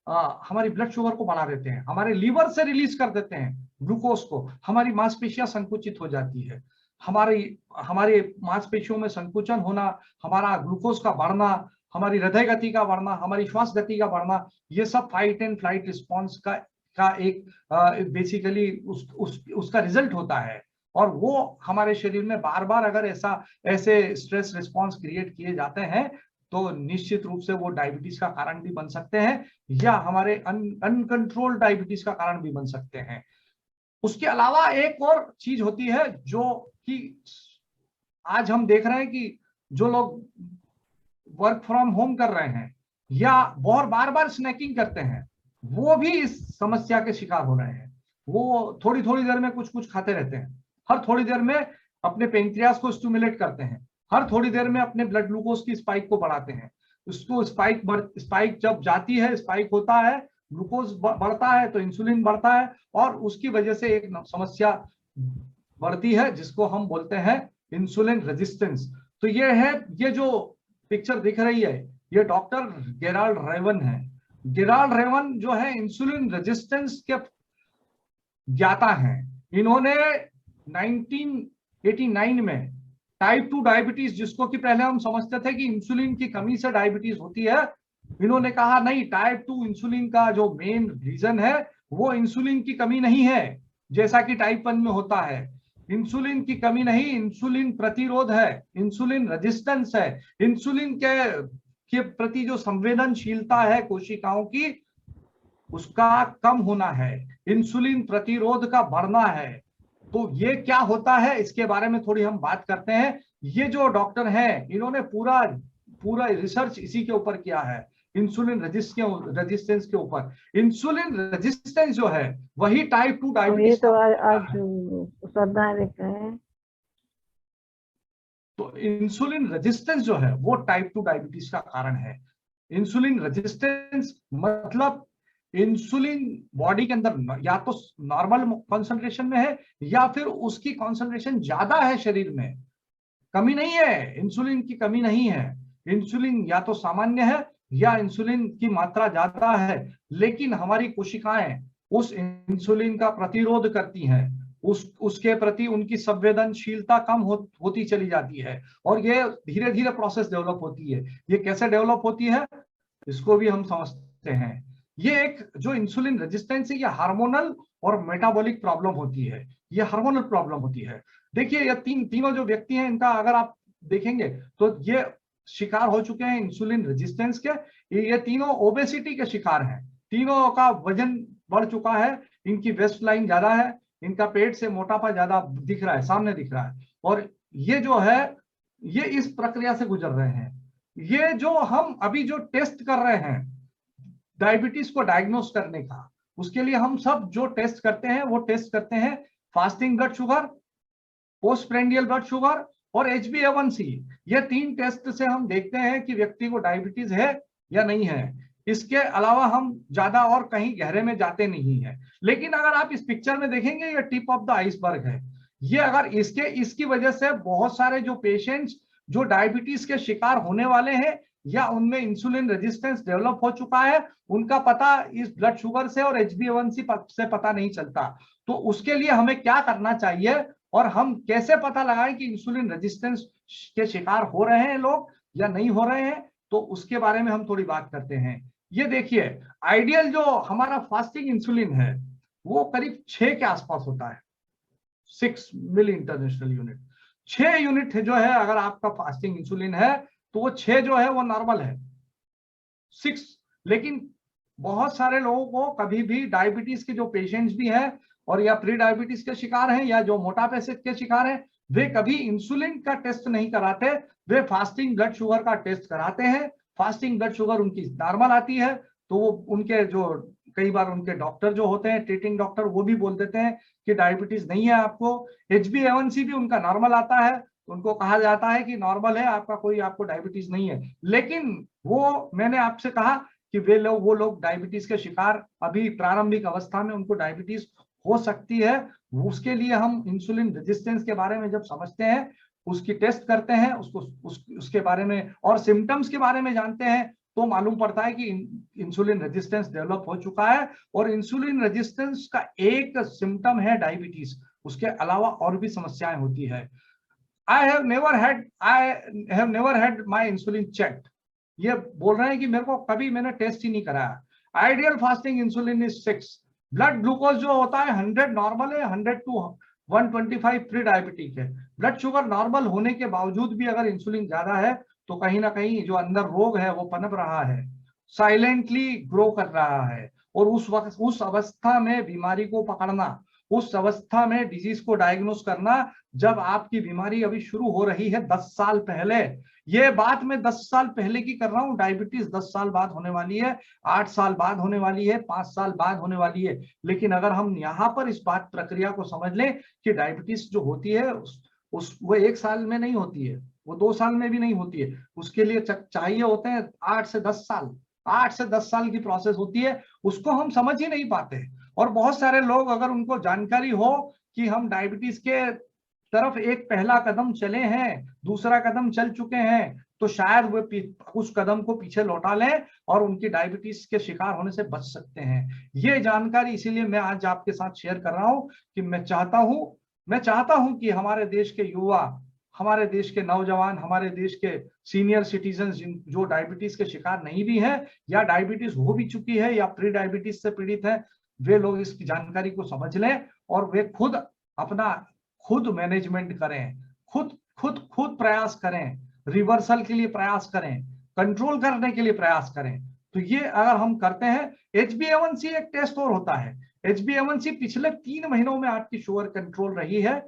हमारी ब्लड शुगर को बढ़ा देते हैं, हमारे लीवर से रिलीज कर देते हैं ग्लूकोज को, हमारी मांसपेशियां संकुचित हो जाती है, हमारे मांसपेशियों में संकुचन होना, हमारा ग्लूकोज का बढ़ना, हमारी हृदय गति का बढ़ना, हमारी श्वास गति का बढ़ना, ये सब फाइट एंड फ्लाइट रिस्पॉन्स का एक बेसिकली उसका रिजल्ट होता है। और वो हमारे शरीर में बार बार अगर ऐसे स्ट्रेस रिस्पॉन्स क्रिएट किए जाते हैं तो निश्चित रूप से वो डायबिटीज का कारण भी बन सकते हैं, या हमारे अनकंट्रोल्ड डायबिटीज का कारण भी बन सकते हैं। उसके अलावा एक और चीज होती है जो कि आज हम देख रहे हैं कि जो लोग वर्क फ्रॉम होम कर रहे हैं या बहुत बार बार स्नैकिंग करते हैं, वो भी इस समस्या के शिकार हो रहे हैं। वो थोड़ी थोड़ी देर में कुछ कुछ खाते रहते हैं, हर थोड़ी देर में अपने पेंक्रियास को स्टिमुलेट करते हैं, हर थोड़ी देर में अपने ब्लड ग्लूकोज की स्पाइक को बढ़ाते हैं। उसको स्पाइक जब जाती है, स्पाइक होता है, ग्लूकोज बढ़ता है तो इंसुलिन बढ़ता है, और उसकी वजह से एक समस्या बढ़ती है जिसको हम बोलते हैं इंसुलिन रेजिस्टेंस। तो ये जो पिक्चर दिख रही है, ये डॉक्टर गेराल्ड रेवन है। गेराल्ड रेवन जो है इंसुलिन रेजिस्टेंस के ज्ञाता हैं। इन्होंने 1989 में टाइप 2 डायबिटीज, जिसको कि पहले हम समझते थे कि इंसुलिन की कमी से डायबिटीज होती है, इन्होंने कहा नहीं, टाइप 2 इंसुलिन का जो मेन रीजन है वो इंसुलिन की कमी नहीं है जैसा कि टाइप 1 में होता है। इंसुलिन की कमी नहीं, इंसुलिन प्रतिरोध है, इंसुलिन रेजिस्टेंस है। इंसुलिन के प्रति जो संवेदनशीलता है कोशिकाओं की, उसका कम होना है, इंसुलिन प्रतिरोध का बढ़ना है। तो ये क्या होता है इसके बारे में थोड़ी हम बात करते हैं। ये जो डॉक्टर हैं इन्होंने पूरा रिसर्च इसी के ऊपर किया है, इंसुलिन रेजिस्टेंस के ऊपर। इंसुलिन रेजिस्टेंस जो है वही टाइप 2 डायबिटीज। ये तो आज श्रद्धा लिख रहे हैं। तो इंसुलिन रेजिस्टेंस जो है वो टाइप 2 डायबिटीज का कारण है। इंसुलिन रेजिस्टेंस मतलब इंसुलिन बॉडी के अंदर या तो नॉर्मल कंसंट्रेशन में है या फिर उसकी कंसंट्रेशन ज्यादा है शरीर में। कमी नहीं है, इंसुलिन की कमी नहीं है, इंसुलिन या तो सामान्य है या इंसुलिन की मात्रा ज्यादा है, लेकिन हमारी कोशिकाएं उस इंसुलिन का प्रतिरोध करती हैं, उसके प्रति उनकी संवेदनशीलता कम होती चली जाती है, और ये धीरे धीरे प्रोसेस डेवलप होती है। ये कैसे डेवलप होती है इसको भी हम समझते हैं। ये एक जो इंसुलिन रेजिस्टेंस है, ये हार्मोनल और मेटाबॉलिक प्रॉब्लम होती है, ये हार्मोनल प्रॉब्लम होती है। देखिए ये तीनों जो व्यक्ति हैं, इनका अगर आप देखेंगे तो ये शिकार हो चुके हैं इंसुलिन रेजिस्टेंस के। ये तीनों ओबेसिटी के शिकार हैं, तीनों का वजन बढ़ चुका है, इनकी वेस्ट लाइन ज्यादा है, इनका पेट से मोटापा ज्यादा दिख रहा है, सामने दिख रहा है, और ये जो है ये इस प्रक्रिया से गुजर रहे हैं। ये जो हम अभी जो टेस्ट कर रहे हैं डायबिटीज को डायग्नोस करने का, उसके लिए हम सब जो टेस्ट करते हैं वो टेस्ट करते हैं fasting blood sugar, post prandial blood sugar और HbA1c। ये 3 टेस्ट से हम देखते हैं कि व्यक्ति को डायबिटीज है या नहीं है। इसके अलावा हम ज्यादा और कहीं गहरे में जाते नहीं है। लेकिन अगर आप इस पिक्चर में देखेंगे, ये टिप ऑफ द आइसबर्ग है। ये अगर इसकी वजह से बहुत सारे जो पेशेंट्स जो डायबिटीज के शिकार होने वाले हैं या उनमें इंसुलिन रेजिस्टेंस डेवलप हो चुका है, उनका पता इस ब्लड शुगर से और HbA1c से पता नहीं चलता। तो उसके लिए हमें क्या करना चाहिए और हम कैसे पता लगाएं कि इंसुलिन रेजिस्टेंस के शिकार हो रहे हैं लोग या नहीं हो रहे हैं, तो उसके बारे में हम थोड़ी बात करते हैं। ये देखिए, आइडियल जो हमारा फास्टिंग इंसुलिन है वो करीब 6 के आसपास होता है, 6 मिली इंटरनेशनल यूनिट। 6 यूनिट जो है अगर आपका फास्टिंग इंसुलिन है तो वो 6 जो है वो नॉर्मल है, 6। लेकिन बहुत सारे लोगों को कभी भी डायबिटीज के जो पेशेंट्स भी हैं और या प्री डायबिटीज के शिकार हैं या जो मोटापे से के शिकार हैं, वे कभी इंसुलिन का टेस्ट नहीं कराते, वे फास्टिंग ब्लड शुगर का टेस्ट कराते हैं। फास्टिंग ब्लड शुगर उनकी नॉर्मल आती है तो वो उनके जो कई बार उनके डॉक्टर जो होते हैं, ट्रीटिंग डॉक्टर, वो भी बोल देते हैं कि डायबिटीज नहीं है आपको। HbA1c भी उनका नॉर्मल आता है, उनको कहा जाता है कि नॉर्मल है आपका, कोई आपको डायबिटीज नहीं है। लेकिन वो मैंने आपसे कहा कि वो लोग डायबिटीज के शिकार अभी प्रारंभिक अवस्था में उनको डायबिटीज हो सकती है। उसके लिए हम इंसुलिन रेजिस्टेंस के बारे में जब समझते हैं, उसकी टेस्ट करते हैं, उसके बारे में और सिम्टम्स के बारे में जानते हैं, तो मालूम पड़ता है कि इंसुलिन रेजिस्टेंस डेवलप हो चुका है। और इंसुलिन रेजिस्टेंस का एक सिम्टम है डायबिटीज, उसके अलावा और भी समस्याएं होती है। I have never had my insulin checked, ये बोल रहे हैं कि मेरे को कभी मैंने टेस्ट ही नहीं कराया। Ideal fasting insulin is 6। Blood glucose जो होता है 100 नॉर्मल है, 100 टू 125 प्री डायबिटिक है। ब्लड शुगर नॉर्मल होने के बावजूद भी अगर इंसुलिन ज्यादा है तो कहीं ना कहीं जो अंदर रोग है वो पनप रहा है, साइलेंटली ग्रो कर रहा है। और उस अवस्था में बीमारी को पकड़ना, उस अवस्था में डिजीज को डायग्नोस करना, जब आपकी बीमारी अभी शुरू हो रही है 10 साल पहले। ये बात मैं 10 साल पहले की कर रहा हूँ, डायबिटीज 10 साल बाद होने वाली है, 8 साल बाद होने वाली है, 5 साल बाद होने वाली है। लेकिन अगर हम यहाँ पर इस बात प्रक्रिया को समझ लें कि डायबिटीज जो होती है वो 1 साल में नहीं होती है, वो 2 साल में भी नहीं होती है, उसके लिए चाहिए होते हैं 8 से 10 साल। 8 से 10 साल की प्रोसेस होती है, उसको हम समझ ही नहीं पाते। और बहुत सारे लोग, अगर उनको जानकारी हो कि हम डायबिटीज के तरफ एक पहला कदम चले हैं, दूसरा कदम चल चुके हैं, तो शायद वे उस कदम को पीछे लौटा लें और उनकी डायबिटीज के शिकार होने से बच सकते हैं। ये जानकारी इसीलिए मैं आज आपके साथ शेयर कर रहा हूं कि मैं चाहता हूं कि हमारे देश के युवा, हमारे देश के नौजवान, हमारे देश के सीनियर सिटीजन जो डायबिटीज के शिकार नहीं भी हैं या डायबिटीज हो भी चुकी है या प्री डायबिटीज से पीड़ित है, वे लोग इसकी जानकारी को समझ लें और वे खुद मैनेजमेंट करें, खुद प्रयास करें, रिवर्सल के लिए प्रयास करें, कंट्रोल करने के लिए प्रयास करें। तो ये अगर हम करते हैं, HbA1c एक टेस्ट और होता है। HbA1c पिछले 3 महीनों में आपकी शुगर कंट्रोल रही है।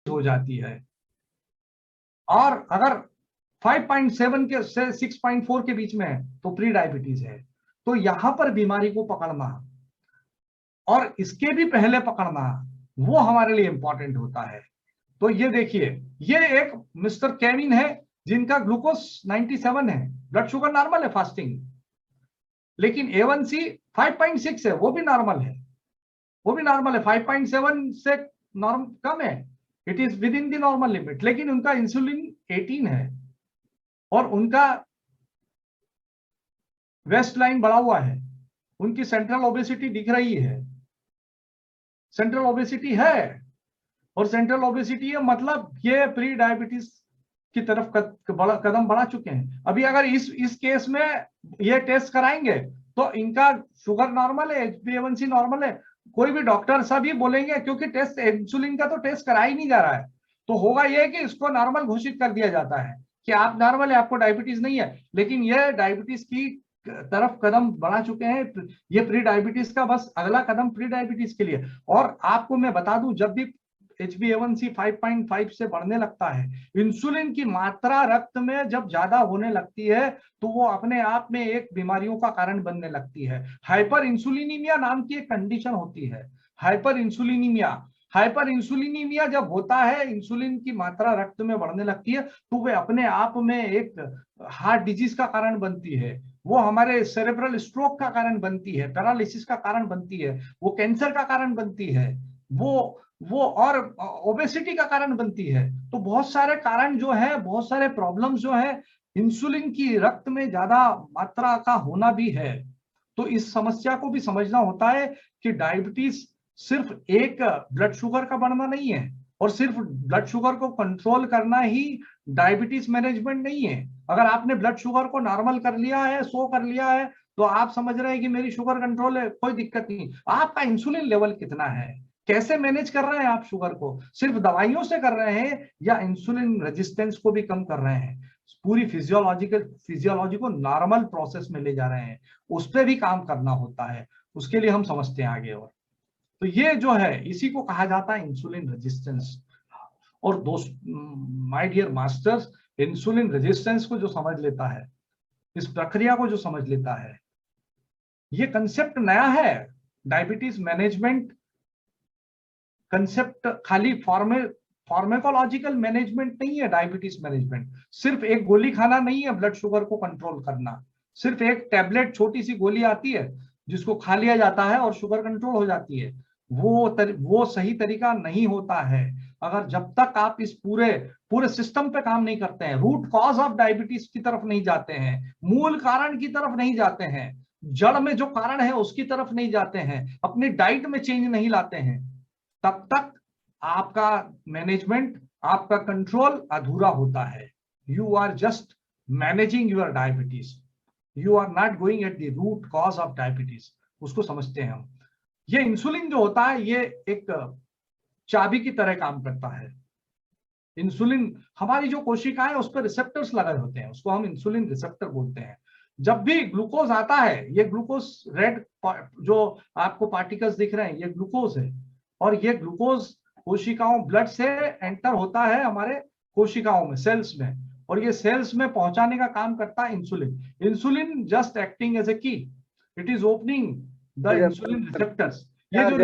हो जाती है। और अगर 5.7 के से 6.4 के बीच में है तो प्री डायबिटीज है। तो यहां पर बीमारी को पकड़ना और इसके भी पहले पकड़ना वो हमारे लिए इंपॉर्टेंट होता है। तो ये देखिए, ये एक मिस्टर केविन है जिनका ग्लूकोज 97 है, ब्लड शुगर नॉर्मल है फास्टिंग, लेकिन A1C 5.6 है, वो भी नॉर्मल है, 5.7 से नॉर्म कम है, it is with in the normal limit. लेकिन उनका इंसुलिन 18 है और उनका वेस्ट लाइन बढ़ा हुआ है, उनकी सेंट्रल ओबेसिटी दिख रही है, सेंट्रल ओबेसिटी है। और सेंट्रल ओबेसिटी है मतलब ये प्री डायबिटीज की तरफ कदम बढ़ा चुके हैं। अभी अगर इस केस में ये टेस्ट कराएंगे तो इनका शुगर नॉर्मल है, HbA1c नॉर्मल है, कोई भी डॉक्टर सभी बोलेंगे, क्योंकि टेस्ट इंसुलिन का तो टेस्ट कराया ही नहीं जा रहा है, तो होगा ये कि इसको नॉर्मल घोषित कर दिया जाता है कि आप नॉर्मल है, आपको डायबिटीज नहीं है। लेकिन ये डायबिटीज की तरफ कदम बढ़ा चुके हैं, ये प्री डायबिटीज का बस अगला कदम प्री डायबिटीज के लिए। और आपको मैं बता दूं, जब भी HbA1c 5.5 से बढ़ने लगता है, इंसुलिन की मात्रा रक्त में जब ज्यादा होने लगती है तो वो अपने आप में एक बीमारियों का कारण बनने लगती है। हाइपर इंसुलिनीमिया नाम की एक कंडीशन होती है, हाइपर इंसुलिनीमिया जब होता है, इंसुलिन की मात्रा रक्त में बढ़ने लगती है, तो वे अपने आप में एक हार्ट डिजीज का कारण बनती है, वो हमारे सेरेब्रल स्ट्रोक का कारण बनती है, पैरालिसिस का कारण बनती है, वो कैंसर का कारण बनती है, वो और ओबेसिटी का कारण बनती है। तो बहुत सारे कारण जो है, बहुत सारे प्रॉब्लम्स जो है, इंसुलिन की रक्त में ज्यादा मात्रा का होना भी है। तो इस समस्या को भी समझना होता है कि डायबिटीज सिर्फ एक ब्लड शुगर का बढ़ना नहीं है, और सिर्फ ब्लड शुगर को कंट्रोल करना ही डायबिटीज मैनेजमेंट नहीं है। अगर आपने ब्लड शुगर को नॉर्मल कर लिया है, 100 कर लिया है, तो आप समझ रहे हैं कि मेरी शुगर कंट्रोल है, कोई दिक्कत नहीं। आपका इंसुलिन लेवल कितना है, कैसे मैनेज कर रहे हैं आप शुगर को, सिर्फ दवाइयों से कर रहे हैं या इंसुलिन रेजिस्टेंस को भी कम कर रहे हैं, पूरी फिजियोलॉजी को नॉर्मल प्रोसेस में ले जा रहे हैं, उस पर भी काम करना होता है। उसके लिए हम समझते हैं आगे। और तो ये जो है, इसी को कहा जाता है इंसुलिन रेजिस्टेंस। और दोस्त, my dear masters, insulin resistance को जो समझ लेता है, इस प्रक्रिया को जो समझ लेता है, ये कंसेप्ट नया है। डायबिटीज मैनेजमेंट कंसेप्ट खाली फार्मेकोलॉजिकल मैनेजमेंट नहीं है। डायबिटीज मैनेजमेंट सिर्फ एक गोली खाना नहीं है ब्लड शुगर को कंट्रोल करना, सिर्फ एक टैबलेट छोटी सी गोली आती है जिसको खा लिया जाता है और शुगर कंट्रोल हो जाती है, वो सही तरीका नहीं होता है। अगर जब तक आप इस पूरे सिस्टम पे काम नहीं करते हैं, रूट कॉज ऑफ डायबिटीज की तरफ नहीं जाते हैं, मूल कारण की तरफ नहीं जाते हैं, जड़ में जो कारण है उसकी तरफ नहीं जाते हैं, अपनी डाइट में चेंज नहीं लाते हैं, तब तक आपका मैनेजमेंट, आपका कंट्रोल अधूरा होता है। You are just managing your diabetes, you are not going at the root cause of diabetes. उसको समझते हैं हम। ये इंसुलिन जो होता है ये एक चाबी की तरह काम करता है। इंसुलिन, हमारी जो कोशिकाएं उस पर रिसेप्टर्स लगे होते हैं, उसको हम इंसुलिन रिसेप्टर बोलते हैं। जब भी ग्लूकोज आता है, ये ग्लूकोज रेड जो आपको पार्टिकल्स दिख रहे हैं, ये ग्लूकोज है, और ये ग्लूकोज कोशिकाओं ब्लड से एंटर होता है हमारे कोशिकाओं में, सेल्स में, और ये सेल्स में पहुंचाने का काम करता है insulin. Insulin just acting as a key, it is opening the insulin receptors. ये जो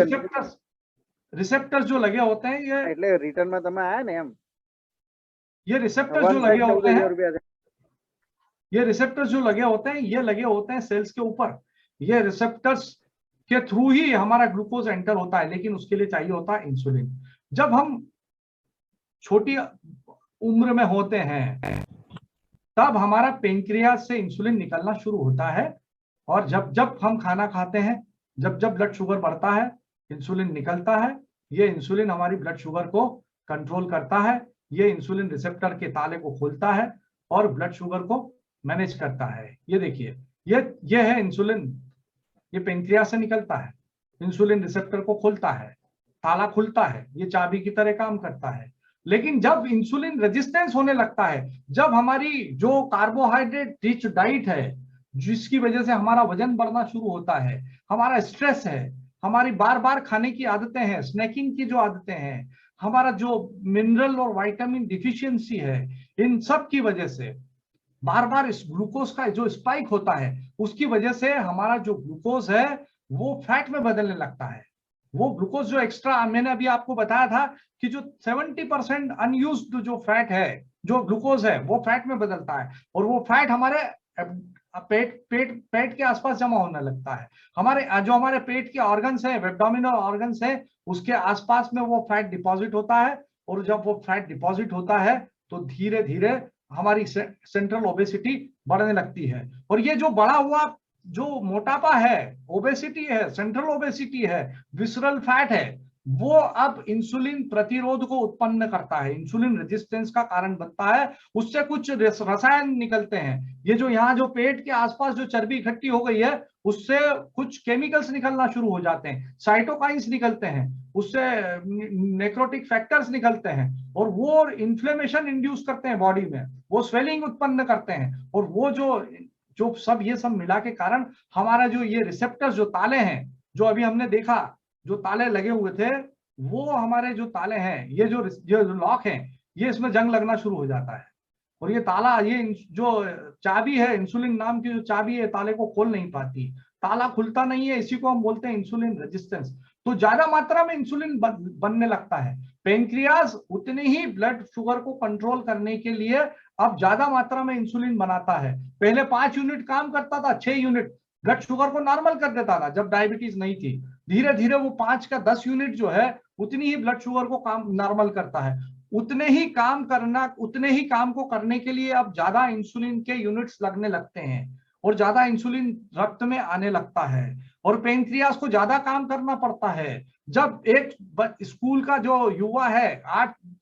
रिसेप्टर्स जो लगे होते हैं, ये એટલે रिटर्न में તમે આયા ને એમ, ये रिसेप्टर्स जो लगे होते हैं, ये रिसेप्टर्स जो लगे होते हैं, ये लगे होते हैं सेल्स के ऊपर। ये रिसेप्टर्स के थ्रू ही हमारा ग्लूकोज एंटर होता है, लेकिन उसके लिए चाहिए होता है इंसुलिन। जब हम छोटी उम्र में होते हैं तब हमारा पेनक्रियास से इंसुलिन निकलना शुरू होता है, और जब जब हम खाना खाते हैं, जब जब ब्लड शुगर बढ़ता है, इंसुलिन निकलता है। ये इंसुलिन हमारी ब्लड शुगर को कंट्रोल करता है, ये इंसुलिन रिसेप्टर के ताले को खोलता है और ब्लड शुगर को मैनेज करता है। ये देखिए, ये है इंसुलिन, ये पेनक्रियास से निकलता है, इंसुलिन रिसेप्टर को खोलता है, ताला खुलता है, ये चाबी की तरह काम करता है। लेकिन जब इंसुलिन रेजिस्टेंस होने लगता है, जब हमारी जो कार्बोहाइड्रेट रिच डाइट है, जिसकी वजह से हमारा वजन बढ़ना शुरू होता है, हमारा स्ट्रेस है, हमारी बार बार खाने की आदतें हैं, स्नैकिंग की जो आदतें हैं, हमारा जो मिनरल और विटामिन डिफिशियंसी है, इन सब की वजह से बार बार इस ग्लूकोज का जो स्पाइक होता है, उसकी वजह से हमारा जो ग्लूकोज है वो फैट में बदलने लगता है। वो ग्लूकोज जो एक्स्ट्रा, मैंने अभी आपको बताया था कि जो 70% अनयूज्ड जो फैट है, जो ग्लूकोज है, वो फैट में बदलता है, और वो फैट हमारे पेट के आसपास जमा होने लगता है। हमारे पेट के ऑर्गन्स है, एब्डोमिनल ऑर्गन्स है, उसके आसपास में वो फैट डिपॉजिट होता है, और जब वो फैट डिपॉजिट होता है तो धीरे धीरे हमारी सेंट्रल ओबेसिटी बढ़ने लगती है। और ये जो बढ़ा हुआ जो मोटापा है, ओबेसिटी है, सेंट्रल ओबेसिटी है, विसरल फैट है, वो अब इंसुलिन प्रतिरोध को उत्पन्न करता है, इंसुलिन रेजिस्टेंस का कारण बनता है। उससे कुछ रसायन निकलते हैं, ये जो यहाँ जो पेट के आसपास जो चर्बी इकट्ठी हो गई है, उससे कुछ केमिकल्स निकलना शुरू हो जाते हैं, साइटोकाइंस निकलते हैं, उससे नेक्रोटिक फैक्टर्स निकलते हैं, और वो इन्फ्लेमेशन इंड्यूस करते हैं बॉडी में, वो स्वेलिंग उत्पन्न करते हैं, और वो जो सब ये सब मिला के कारण हमारा जो ये रिसेप्टर्स जो ताले हैं, जो अभी हमने देखा जो ताले लगे हुए थे, वो हमारे जो ताले हैं, ये जो लॉक हैं, ये इसमें जंग लगना शुरू हो जाता है, और ये ताला, ये जो चाबी है, इंसुलिन नाम की जो चाबी है, ताले को खोल नहीं पाती, ताला खुलता नहीं है, इसी को हम बोलते हैं इंसुलिन रेजिस्टेंस। तो ज्यादा मात्रा में इंसुलिन बनने लगता है। पेनक्रियास उतने ही ब्लड शुगर को कंट्रोल करने के लिए अब ज्यादा मात्रा में इंसुलिन बनाता है। पहले 5 यूनिट काम करता था, 6 यूनिट ब्लड शुगर को नॉर्मल कर देता था जब डायबिटीज नहीं थी। धीरे धीरे वो 5 का 10 यूनिट जो है, उतनी ही ब्लड शुगर को काम नॉर्मल करता है। उतने ही काम को करने के लिए अब ज्यादा इंसुलिन के यूनिट्स लगने लगते हैं, और ज्यादा इंसुलिन रक्त में आने लगता है, और पेनक्रियास को ज्यादा काम करना पड़ता है। जब एक स्कूल का जो युवा है,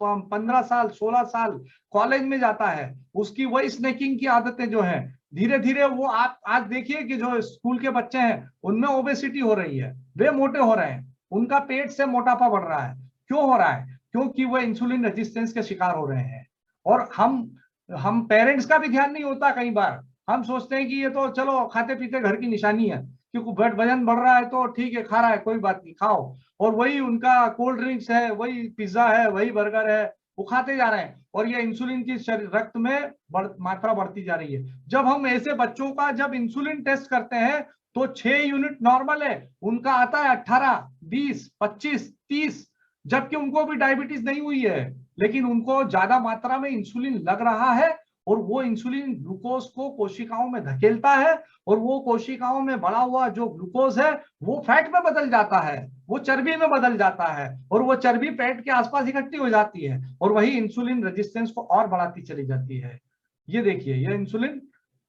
15 साल 16 साल कॉलेज में जाता है, उसकी वही स्नैकिंग की आदतें जो है, धीरे धीरे वो आप आज देखिए कि जो स्कूल के बच्चे हैं उनमें ओबेसिटी हो रही है, वे मोटे हो रहे हैं, उनका पेट से मोटापा बढ़ रहा है। क्यों हो रहा है? क्योंकि वो इंसुलिन रेजिस्टेंस के शिकार हो रहे हैं। और हम पेरेंट्स का भी ध्यान नहीं होता, कई बार हम सोचते हैं कि ये तो चलो खाते पीते घर की निशानी है, क्योंकि वजन बढ़ रहा है तो ठीक है, खा रहा है, कोई बात नहीं, खाओ। और वही उनका कोल्ड ड्रिंक्स है, वही पिज्जा है, वही बर्गर है, वो खाते जा रहे हैं और ये इंसुलिन की रक्त में मात्रा बढ़ती जा रही है। जब हम ऐसे बच्चों का जब इंसुलिन टेस्ट करते हैं तो 6 यूनिट नॉर्मल है, उनका आता है 18, 20, 25, 30, जबकि उनको भी डायबिटीज नहीं हुई है, लेकिन उनको ज्यादा मात्रा में इंसुलिन लग रहा है और वो इंसुलिन ग्लूकोज को कोशिकाओं में धकेलता है और वो कोशिकाओं में बढ़ा हुआ जो ग्लूकोज है वो फैट में बदल जाता है, वो चर्बी में बदल जाता है और वो चर्बी पेट के आसपास इकट्ठी हो जाती है और वही इंसुलिन रेजिस्टेंस को और बढ़ाती चली जाती है। ये देखिए, ये इंसुलिन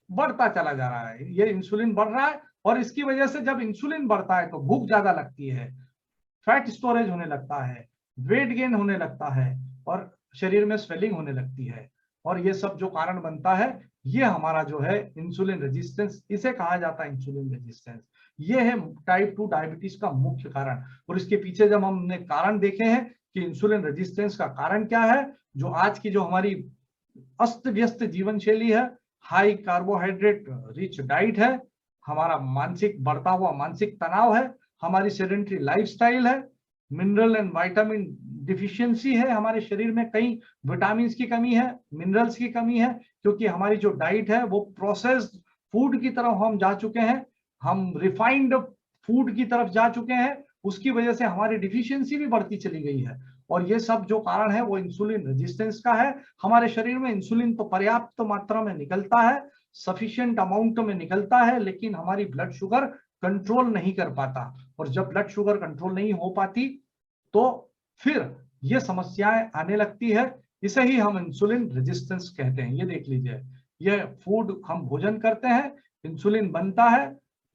बढ़ता चला जा रहा है, ये इंसुलिन बढ़ रहा है और इसकी वजह से जब इंसुलिन बढ़ता है तो भूख ज्यादा लगती है, फैट स्टोरेज होने लगता है, वेट गेन होने लगता है और शरीर में स्वेलिंग होने लगती है। और ये सब जो कारण बनता है ये हमारा जो है इंसुलिन रेजिस्टेंस, इसे कहा जाता है इंसुलिन रेजिस्टेंस। ये है टाइप 2 डायबिटीज का मुख्य कारण। और इसके पीछे जब हमने कारण देखे हैं कि इंसुलिन रेजिस्टेंस का कारण क्या है, जो आज की जो हमारी अस्त व्यस्त जीवन शैली है, हाई कार्बोहाइड्रेट रिच डाइट है, हमारा मानसिक बढ़ता हुआ मानसिक तनाव है, हमारी सेडेंटरी लाइफस्टाइल है, मिनरल एंड विटामिन डिफिशियंसी है, हमारे शरीर में कई विटामिन की कमी है, मिनरल्स की कमी है, क्योंकि हमारी जो डाइट है वो प्रोसेस्ड फूड की तरफ हम जा चुके हैं, हम रिफाइंड फूड की तरफ जा चुके हैं, उसकी वजह से हमारी डिफिशियंसी भी बढ़ती चली गई है। और ये सब जो कारण है वो इंसुलिन रेजिस्टेंस का है। हमारे शरीर में इंसुलिन तो पर्याप्त मात्रा में निकलता है, सफिशिएंट अमाउंट में निकलता है, लेकिन हमारी ब्लड शुगर कंट्रोल नहीं कर पाता और जब ब्लड शुगर कंट्रोल नहीं हो पाती तो फिर ये समस्याएं आने लगती है। इसे ही हम इंसुलिन रेजिस्टेंस कहते हैं। ये देख लीजिए, ये फूड हम भोजन करते हैं, इंसुलिन बनता है,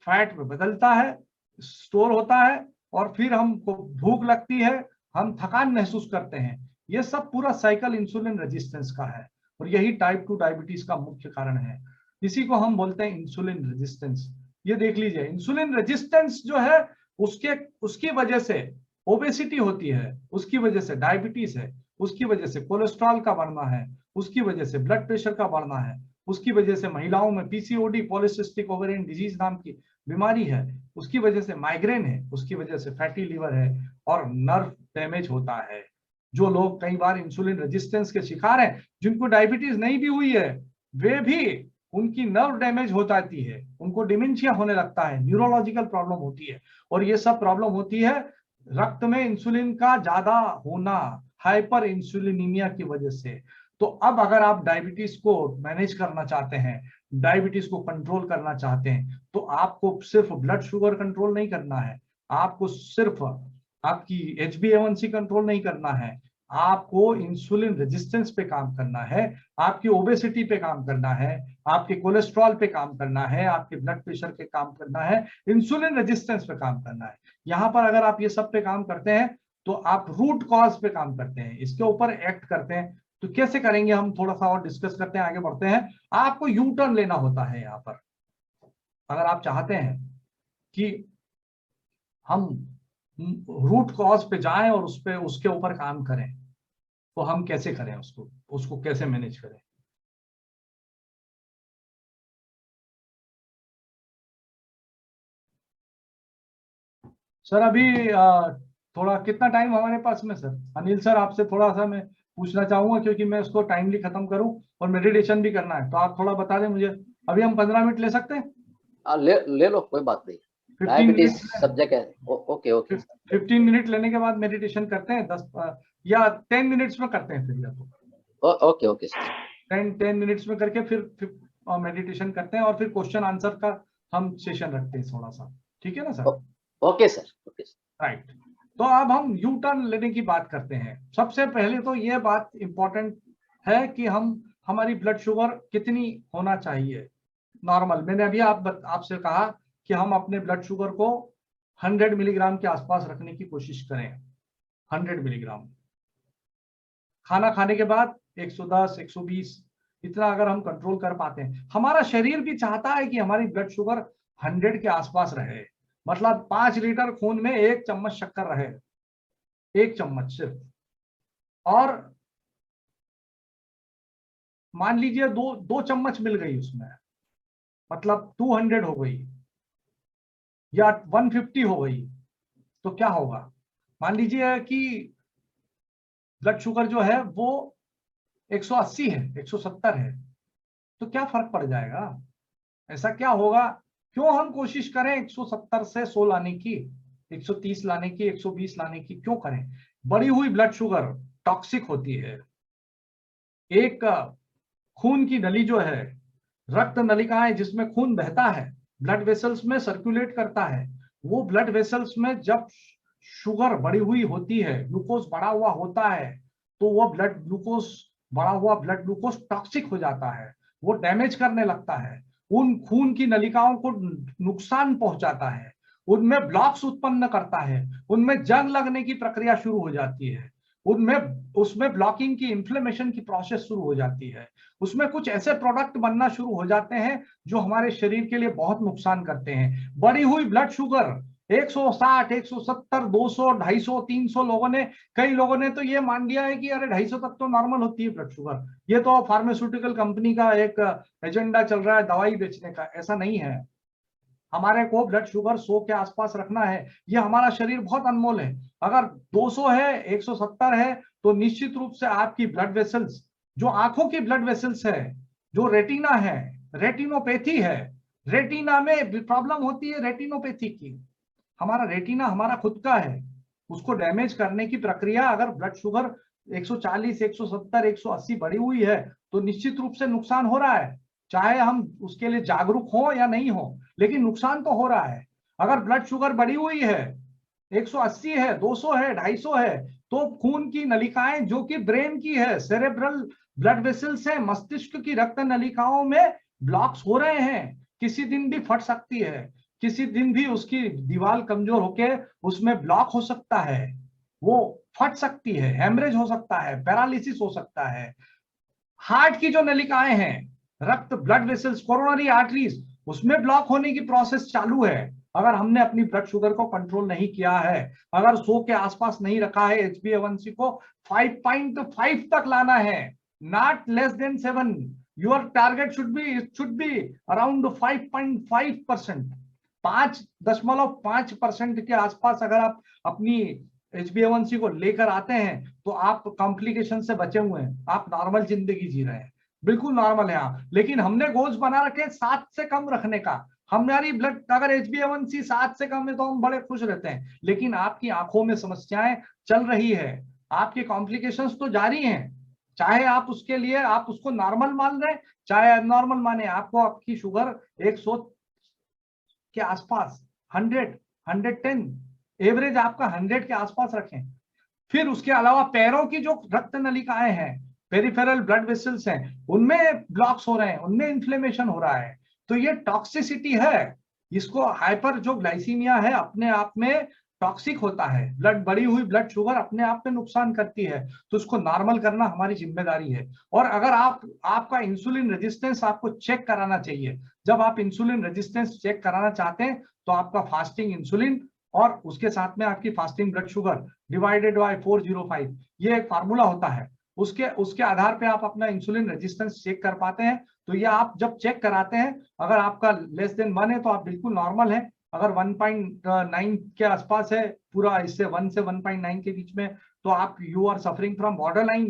फैट में बदलता है, स्टोर होता है और फिर हमको भूख लगती है, हम थकान महसूस करते हैं। ये सब पूरा साइकिल इंसुलिन रेजिस्टेंस का है और यही टाइप 2 डायबिटीज का मुख्य कारण है। इसी को हम बोलते हैं इंसुलिन रेजिस्टेंस। ये देख लीजिए, इंसुलिन रेजिस्टेंस जो है उसकी वजह से ओबेसिटी होती है, उसकी वजह से डायबिटीज है, उसकी वजह से कोलेस्ट्रॉल का बढ़ना है, उसकी वजह से ब्लड प्रेशर का बढ़ना है, उसकी वजह से महिलाओं में पीसीओडी पॉलिसिस्टिक ओवेरियन डिजीज नाम की बीमारी है, उसकी वजह से माइग्रेन है, उसकी वजह से फैटी लिवर है और नर्व डैमेज होता है। जो लोग कई बार इंसुलिन रेजिस्टेंस के शिकार हैं, जिनको डायबिटीज नहीं भी हुई है, वे भी उनकी नर्व डैमेज हो जाती है, उनको डिमेंशिया होने लगता है, न्यूरोलॉजिकल प्रॉब्लम होती है और ये सब प्रॉब्लम होती है रक्त में इंसुलिन का ज्यादा होना, हाइपर इंसुलिनीमिया की वजह से। तो अब अगर आप डायबिटीज को मैनेज करना चाहते हैं, डायबिटीज को कंट्रोल करना चाहते हैं, तो आपको सिर्फ ब्लड शुगर कंट्रोल नहीं करना है, आपको सिर्फ आपकी HbA1c कंट्रोल नहीं करना है, आपको इंसुलिन रेजिस्टेंस पे काम करना है, आपकी ओबेसिटी पे काम करना है, आपके कोलेस्ट्रॉल पे काम करना है, आपके ब्लड प्रेशर पे काम करना है, इंसुलिन रेजिस्टेंस पे काम करना है। यहाँ पर अगर आप ये सब पे काम करते हैं तो आप रूट कॉज पे काम करते हैं, इसके ऊपर एक्ट करते हैं। तो कैसे करेंगे हम थोड़ा सा और डिस्कस करते हैं, आगे बढ़ते हैं। आपको यू टर्न लेना होता है यहाँ पर। अगर आप चाहते हैं कि हम रूट कॉज पे जाएं और उसके ऊपर काम करें, तो हम कैसे करें, उसको कैसे मैनेज करें। सर अभी थोड़ा कितना टाइम हमारे पास में सर? अनिल सर, आपसे थोड़ा सा मैं पूछना चाहूंगा क्योंकि मैं उसको टाइमली खत्म करूं और मेडिटेशन भी करना है, तो आप थोड़ा बता दें मुझे। अभी हम 15 मिनट ले सकते हैं? ले लो, कोई बात नहीं, 15 मिनट सब्जेक्ट है। ओके ओके 15 मिनट लेने के बाद मेडिटेशन करते हैं, 10 या 10 मिनट्स में करते हैं फिर, या तो ओके ओके 10 मिनट्स में करके फिर मेडिटेशन करते हैं और फिर क्वेश्चन आंसर का हम सेशन रखते हैं थोड़ा सा, ठीक है ना sir? Okay sir, okay right. तो अब हम यू टर्न लेने की बात करते हैं। सबसे पहले तो ये बात इंपॉर्टेंट है कि हमारी ब्लड शुगर कितनी होना चाहिए नॉर्मल। मैंने अभी आपसे कहा कि हम अपने ब्लड शुगर को 100 मिलीग्राम के आसपास रखने की कोशिश करें, 100 मिलीग्राम। खाना खाने के बाद 110, 120, इतना अगर हम कंट्रोल कर पाते हैं। हमारा शरीर भी चाहता है कि हमारी ब्लड शुगर 100 के आसपास रहे, मतलब 5 लीटर खून में 1 चम्मच शक्कर रहे, 1 चम्मच सिर्फ। और मान लीजिए 2 चम्मच मिल गई उसमें, मतलब 200 हो गई या 150 हो गई, तो क्या होगा? मान लीजिए कि ब्लड शुगर जो है वो 180 है, 170 है, तो क्या फर्क पड़ जाएगा? ऐसा क्या होगा? क्यों हम कोशिश करें 170 से 100 लाने की, 130 लाने की, 120 लाने की क्यों करें? बढ़ी हुई ब्लड शुगर टॉक्सिक होती है। एक खून की नली जो है, रक्त नलिकाएं जिसमें खून बहता है, ब्लड वेसल्स में सर्कुलेट करता है, वो ब्लड वेसल्स में जब शुगर बढ़ी हुई होती है, ग्लूकोज बढ़ा हुआ होता है, तो वो बढ़ा हुआ ब्लड ग्लूकोज टॉक्सिक हो जाता है, वो डैमेज करने लगता है, उन खून की नलिकाओं को नुकसान पहुंचाता है, उनमें ब्लॉक्स उत्पन्न करता है, उनमें जंग लगने की प्रक्रिया शुरू हो जाती है, उसमें ब्लॉकिंग की, इन्फ्लेमेशन की प्रोसेस शुरू हो जाती है, उसमें कुछ ऐसे प्रोडक्ट बनना शुरू हो जाते हैं जो हमारे शरीर के लिए बहुत नुकसान करते हैं। बढ़ी हुई ब्लड शुगर 160, 170, 200, 250, 300 लोगों ने, कई लोगों ने तो ये मान लिया है कि अरे 250 तक तो नॉर्मल होती है ब्लड शुगर, ये तो फार्मास्यूटिकल कंपनी का एक एजेंडा चल रहा है दवाई बेचने का। ऐसा नहीं है, हमारे को ब्लड शुगर 100 के आसपास रखना है। ये हमारा शरीर बहुत अनमोल है। अगर 200 है, 170 है, तो निश्चित रूप से आपकी ब्लड वेसल्स, जो आंखों की ब्लड वेसल्स है, जो रेटिना है, रेटिनोपैथी है, रेटिना में प्रॉब्लम होती है रेटिनोपैथी की, हमारा रेटिना हमारा खुद का है, उसको डैमेज करने की प्रक्रिया, अगर ब्लड शुगर 140, 170, 180 बढ़ी हुई है तो निश्चित रूप से नुकसान हो रहा है, चाहे हम उसके लिए जागरूक हो या नहीं हो, लेकिन नुकसान तो हो रहा है। अगर ब्लड शुगर बढ़ी हुई है, 180 है, 200 है, 250 है, तो खून की नलिकाएं जो कि ब्रेन की है, सेरेब्रल ब्लड वेसल्स है, मस्तिष्क की रक्त नलिकाओं में ब्लॉक्स हो रहे हैं, किसी दिन भी फट सकती है, किसी दिन भी उसकी दीवार कमजोर होके उसमें ब्लॉक हो सकता है, वो फट सकती है, हेमरेज हो सकता है, पैरालिसिस हो सकता है। हार्ट की जो नलिकाएं हैं, रक्त ब्लड वेसल्स, कोरोनरी आर्टरीज, उसमें ब्लॉक होने की प्रोसेस चालू है। अगर हमने अपनी ब्लड शुगर को कंट्रोल नहीं किया है, अगर 100 के आसपास नहीं रखा है, HbA1c को 5.5 तक लाना है, not less than 7, your target should be around 5.5%, 5.5% के आसपास अगर आप अपनी HbA1c को लेकर आते हैं तो आप कॉम्प्लिकेशन से बचे हुए हैं, आप नॉर्मल जिंदगी जी रहे हैं, बिल्कुल नॉर्मल है आप। लेकिन हमने गोल्स बना रखे 7 से कम रखने का। हमारी ब्लड अगर HbA1c 7 से कम है तो हम बड़े खुश रहते हैं, लेकिन आपकी आंखों में समस्याएं चल रही है, आपके कॉम्प्लिकेशंस तो जारी हैं, चाहे आप उसके लिए आप उसको नॉर्मल मान रहे, चाहे एबनॉर्मल माने, आपको आपकी शुगर 100 के आसपास, 100, 110, एवरेज आपका 100 के आसपास रखें। फिर उसके अलावा पैरों की जो रक्त नलिकाएं हैं, पेरिफेरल ब्लड वेसल्स हैं, उनमें ब्लॉक्स हो रहे हैं, उनमें इन्फ्लेमेशन हो रहा है, तो ये टॉक्सिसिटी है। इसको हाइपर जो ग्लाइसीमिया है अपने आप में टॉक्सिक होता है, ब्लड बढ़ी हुई ब्लड शुगर अपने आप में नुकसान करती है, तो उसको नॉर्मल करना हमारी जिम्मेदारी है। और अगर आपका इंसुलिन रेजिस्टेंस आपको चेक कराना चाहिए, जब आप इंसुलिन रेजिस्टेंस चेक कराना चाहते हैं तो आपका फास्टिंग इंसुलिन और उसके साथ में आपकी fasting blood sugar divided by 405, ये एक फार्मूला होता है, उसके आधार पे आप अपना इंसुलिन रेजिस्टेंस चेक कर पाते हैं। तो ये आप जब चेक कराते हैं, अगर आपका लेस देन 1 है तो आप बिल्कुल नॉर्मल है, अगर 1.9 के आसपास है, पूरा इससे 1 से 1.9 के बीच में, तो आप you are suffering from borderline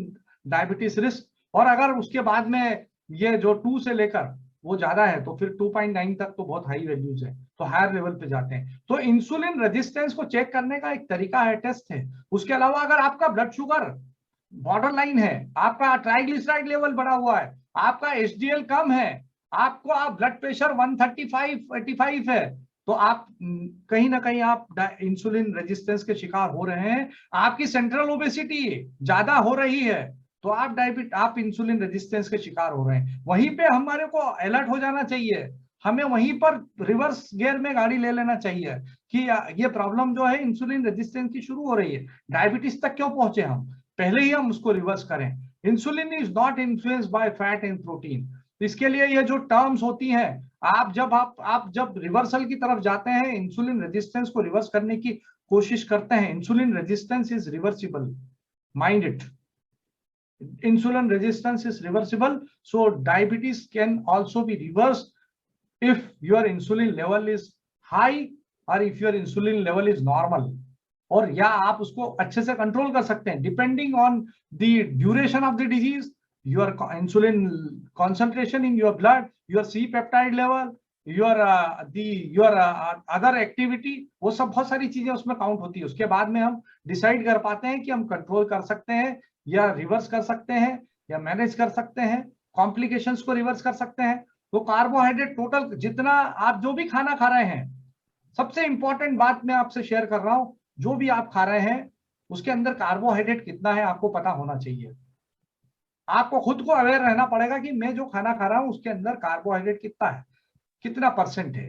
diabetes risk. और अगर उसके बाद में ये जो 2 से लेकर वो ज्यादा है तो फिर 2.9 तक तो बहुत हाई वैल्यूज है, तो हायर लेवल पे जाते हैं। तो इंसुलिन रेजिस्टेंस को चेक करने का एक तरीका है, टेस्ट है। उसके अलावा अगर आपका ब्लड शुगर बॉर्डर लाइन है, आपका ट्राइग्लिसराइड लेवल बढ़ा हुआ है, आपका HDL कम है, आपको ब्लड प्रेशर 135, 85 है, तो आप कहीं ना कहीं आप इंसुलिन रेजिस्टेंस के शिकार हो रहे हैं, आपकी सेंट्रल ओबेसिटी ज्यादा हो रही है, तो आप इंसुलिन रेजिस्टेंस के शिकार हो रहे हैं। वहीं पे हमारे को अलर्ट हो जाना चाहिए, हमें वहीं पर रिवर्स गियर में गाड़ी ले लेना चाहिए कि ये प्रॉब्लम जो है इंसुलिन रेजिस्टेंस की शुरू हो रही है, डायबिटीज तक क्यों पहुंचे हम, पहले ही हम उसको रिवर्स करें। Insulin is not influenced by fat and protein. इसके लिए ये जो टर्म्स होती हैं, आप जब रिवर्सल की तरफ जाते हैं, इंसुलिन रेजिस्टेंस को रिवर्स करने की कोशिश करते हैं, insulin resistance is reversible, mind it, insulin resistance is reversible, so diabetes can also be reversed if your insulin level is high or if your insulin level is normal. और या आप उसको अच्छे से कंट्रोल कर सकते हैं depending on the duration of the disease, your insulin concentration in your blood, your C peptide level, your other activity, वो सब बहुत सारी चीजें उसमें काउंट होती है। उसके बाद में हम डिसाइड कर पाते हैं कि हम कंट्रोल कर सकते हैं या रिवर्स कर सकते हैं या मैनेज कर सकते हैं, कॉम्प्लिकेशंस को रिवर्स कर सकते हैं। तो कार्बोहाइड्रेट टोटल जितना आप जो भी खाना खा रहे हैं, सबसे इंपॉर्टेंट बात मैं आपसे शेयर कर रहा हूं, जो भी आप खा रहे हैं उसके अंदर कार्बोहाइड्रेट कितना है आपको पता होना चाहिए। आपको खुद को अवेयर रहना पड़ेगा कि मैं जो खाना खा रहा हूं उसके अंदर कार्बोहाइड्रेट कितना है, कितना परसेंट है,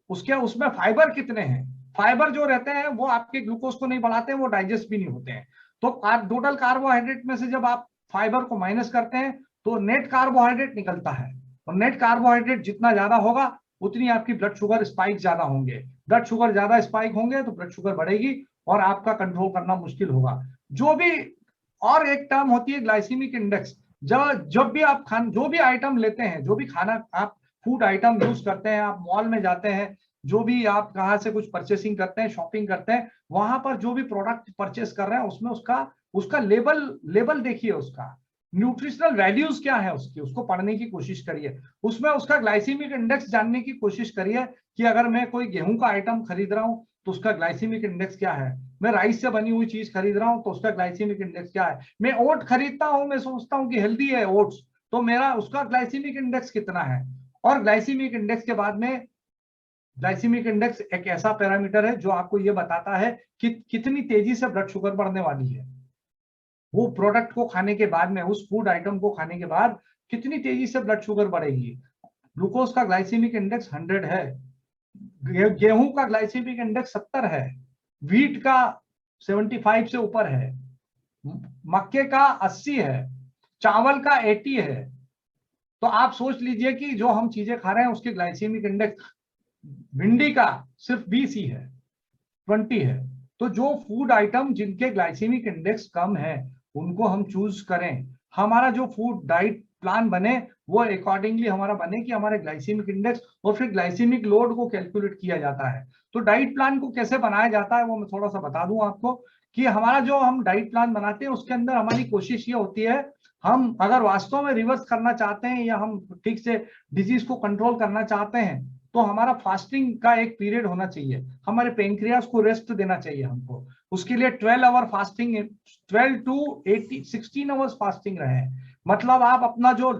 उसमें फाइबर कितने हैं। फाइबर जो रहते हैं वो आपके ग्लूकोज को नहीं बढ़ाते हैं, वो डाइजेस्ट भी नहीं होते हैं। तो टोटल कार्बोहाइड्रेट में से जब आप फाइबर को माइनस करते हैं तो नेट कार्बोहाइड्रेट निकलता है, और नेट कार्बोहाइड्रेट जितना ज्यादा होगा उतनी आपकी ब्लड शुगर स्पाइक ज्यादा होंगे। ब्लड शुगर ज्यादा स्पाइक होंगे तो ब्लड शुगर बढ़ेगी और आपका कंट्रोल करना मुश्किल होगा। जो भी और एक टर्म होती है ग्लाइसीमिक इंडेक्स। जब भी आप जो भी आइटम लेते हैं, जो भी खाना आप फूड आइटम यूज करते हैं, आप मॉल में जाते हैं, जो भी आप कहाँ से कुछ परचेसिंग करते हैं, शॉपिंग करते हैं, वहां पर जो भी प्रोडक्ट परचेस कर रहे हैं उसमें उसका लेबल देखिए, उसका न्यूट्रिशनल वैल्यूज क्या है उसकी, उसको पढ़ने की कोशिश करिए। उसमें उसका ग्लाइसीमिक इंडेक्स जानने की कोशिश करिए कि अगर मैं कोई गेहूं का आइटम खरीद रहा हूं तो उसका ग्लाइसीमिक इंडेक्स क्या है, मैं राइस से बनी हुई चीज खरीद रहा हूं तो उसका ग्लाइसीमिक इंडेक्स क्या है, मैं ओट खरीदता हूं, मैं सोचता हूं कि हेल्दी है ओट्स, तो मेरा उसका ग्लाइसीमिक इंडेक्स कितना है। और ग्लाइसीमिक इंडेक्स के बाद में ग्लाइसीमिक इंडेक्स एक ऐसा पैरामीटर है जो आपको ये बताता है कि कितनी तेजी से ब्लड शुगर बढ़ने वाली है। वो प्रोडक्ट को खाने के बाद में, उस फूड आइटम को खाने के बाद कितनी तेजी से ब्लड शुगर बढ़ेगी। ग्लूकोज का ग्लाइसीमिक इंडेक्स 100 है, गेहूं का ग्लाइसीमिक इंडेक्स 70 है, व्हीट का 75 से ऊपर है, मक्के का 80 है, चावल का 80 है। तो आप सोच लीजिए कि जो हम चीजें खा रहे हैं उसके ग्लाइसीमिक इंडेक्स, भिंडी का सिर्फ 20 ही है, 20 है। तो जो फूड आइटम जिनके ग्लाइसीमिक इंडेक्स कम है उनको हम चूज करें। हमारा जो फूड डाइट प्लान बने वो अकॉर्डिंगली हमारा बने कि हमारे ग्लाइसीमिक इंडेक्स और फिर ग्लाइसीमिक लोड को कैलकुलेट किया जाता है। तो डाइट प्लान को कैसे बनाया जाता है वो मैं थोड़ा सा बता दूं आपको कि हमारा जो हम डाइट प्लान बनाते हैं उसके अंदर हमारी कोशिश ये होती है, हम अगर वास्तव में रिवर्स करना चाहते हैं या हम ठीक से डिजीज को कंट्रोल करना चाहते हैं तो हमारा फास्टिंग का एक पीरियड होना चाहिए, हमारे पेंक्रियास को रेस्ट देना चाहिए हमको। उसके लिए 12 hour fasting, 12 to 16 hours fasting रहे। मतलब आप अपना जो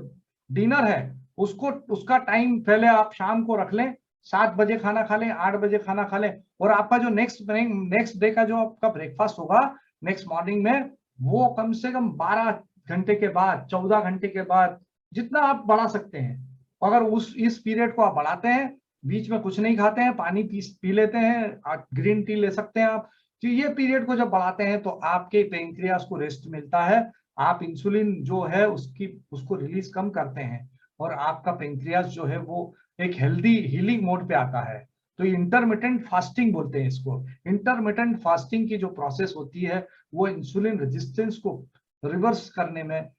डिनर है उसका टाइम पहले आप शाम को रख लें, 7 बजे खाना खा लें, 8 बजे खाना खा लें, और आपका जो नेक्स्ट डे का जो आपका ब्रेकफास्ट होगा नेक्स्ट मॉर्निंग में, वो कम से कम 12 घंटे के बाद, 14 घंटे के बाद, जितना आप बढ़ा सकते हैं। अगर इस पीरियड को आप बढ़ाते हैं, बीच में कुछ नहीं खाते हैं, पानी पी लेते हैं, ग्रीन टी ले सकते हैं आप, तो ये पीरियड को जब बढ़ाते हैं तो आपके पेंक्रियास को रेस्ट मिलता है, आप इंसुलिन जो है उसको रिलीज कम करते हैं और आपका पेंक्रियास जो है वो एक हेल्दी हीलिंग मोड पे आता है। तो इंटरमिटेंट फास्टिंग बोलते हैं इसको। इंटरमिटेंट फास्टिंग की जो प्रोसेस होती है वो इंसुलिन रेजिस्टेंस को रिवर्स करने में,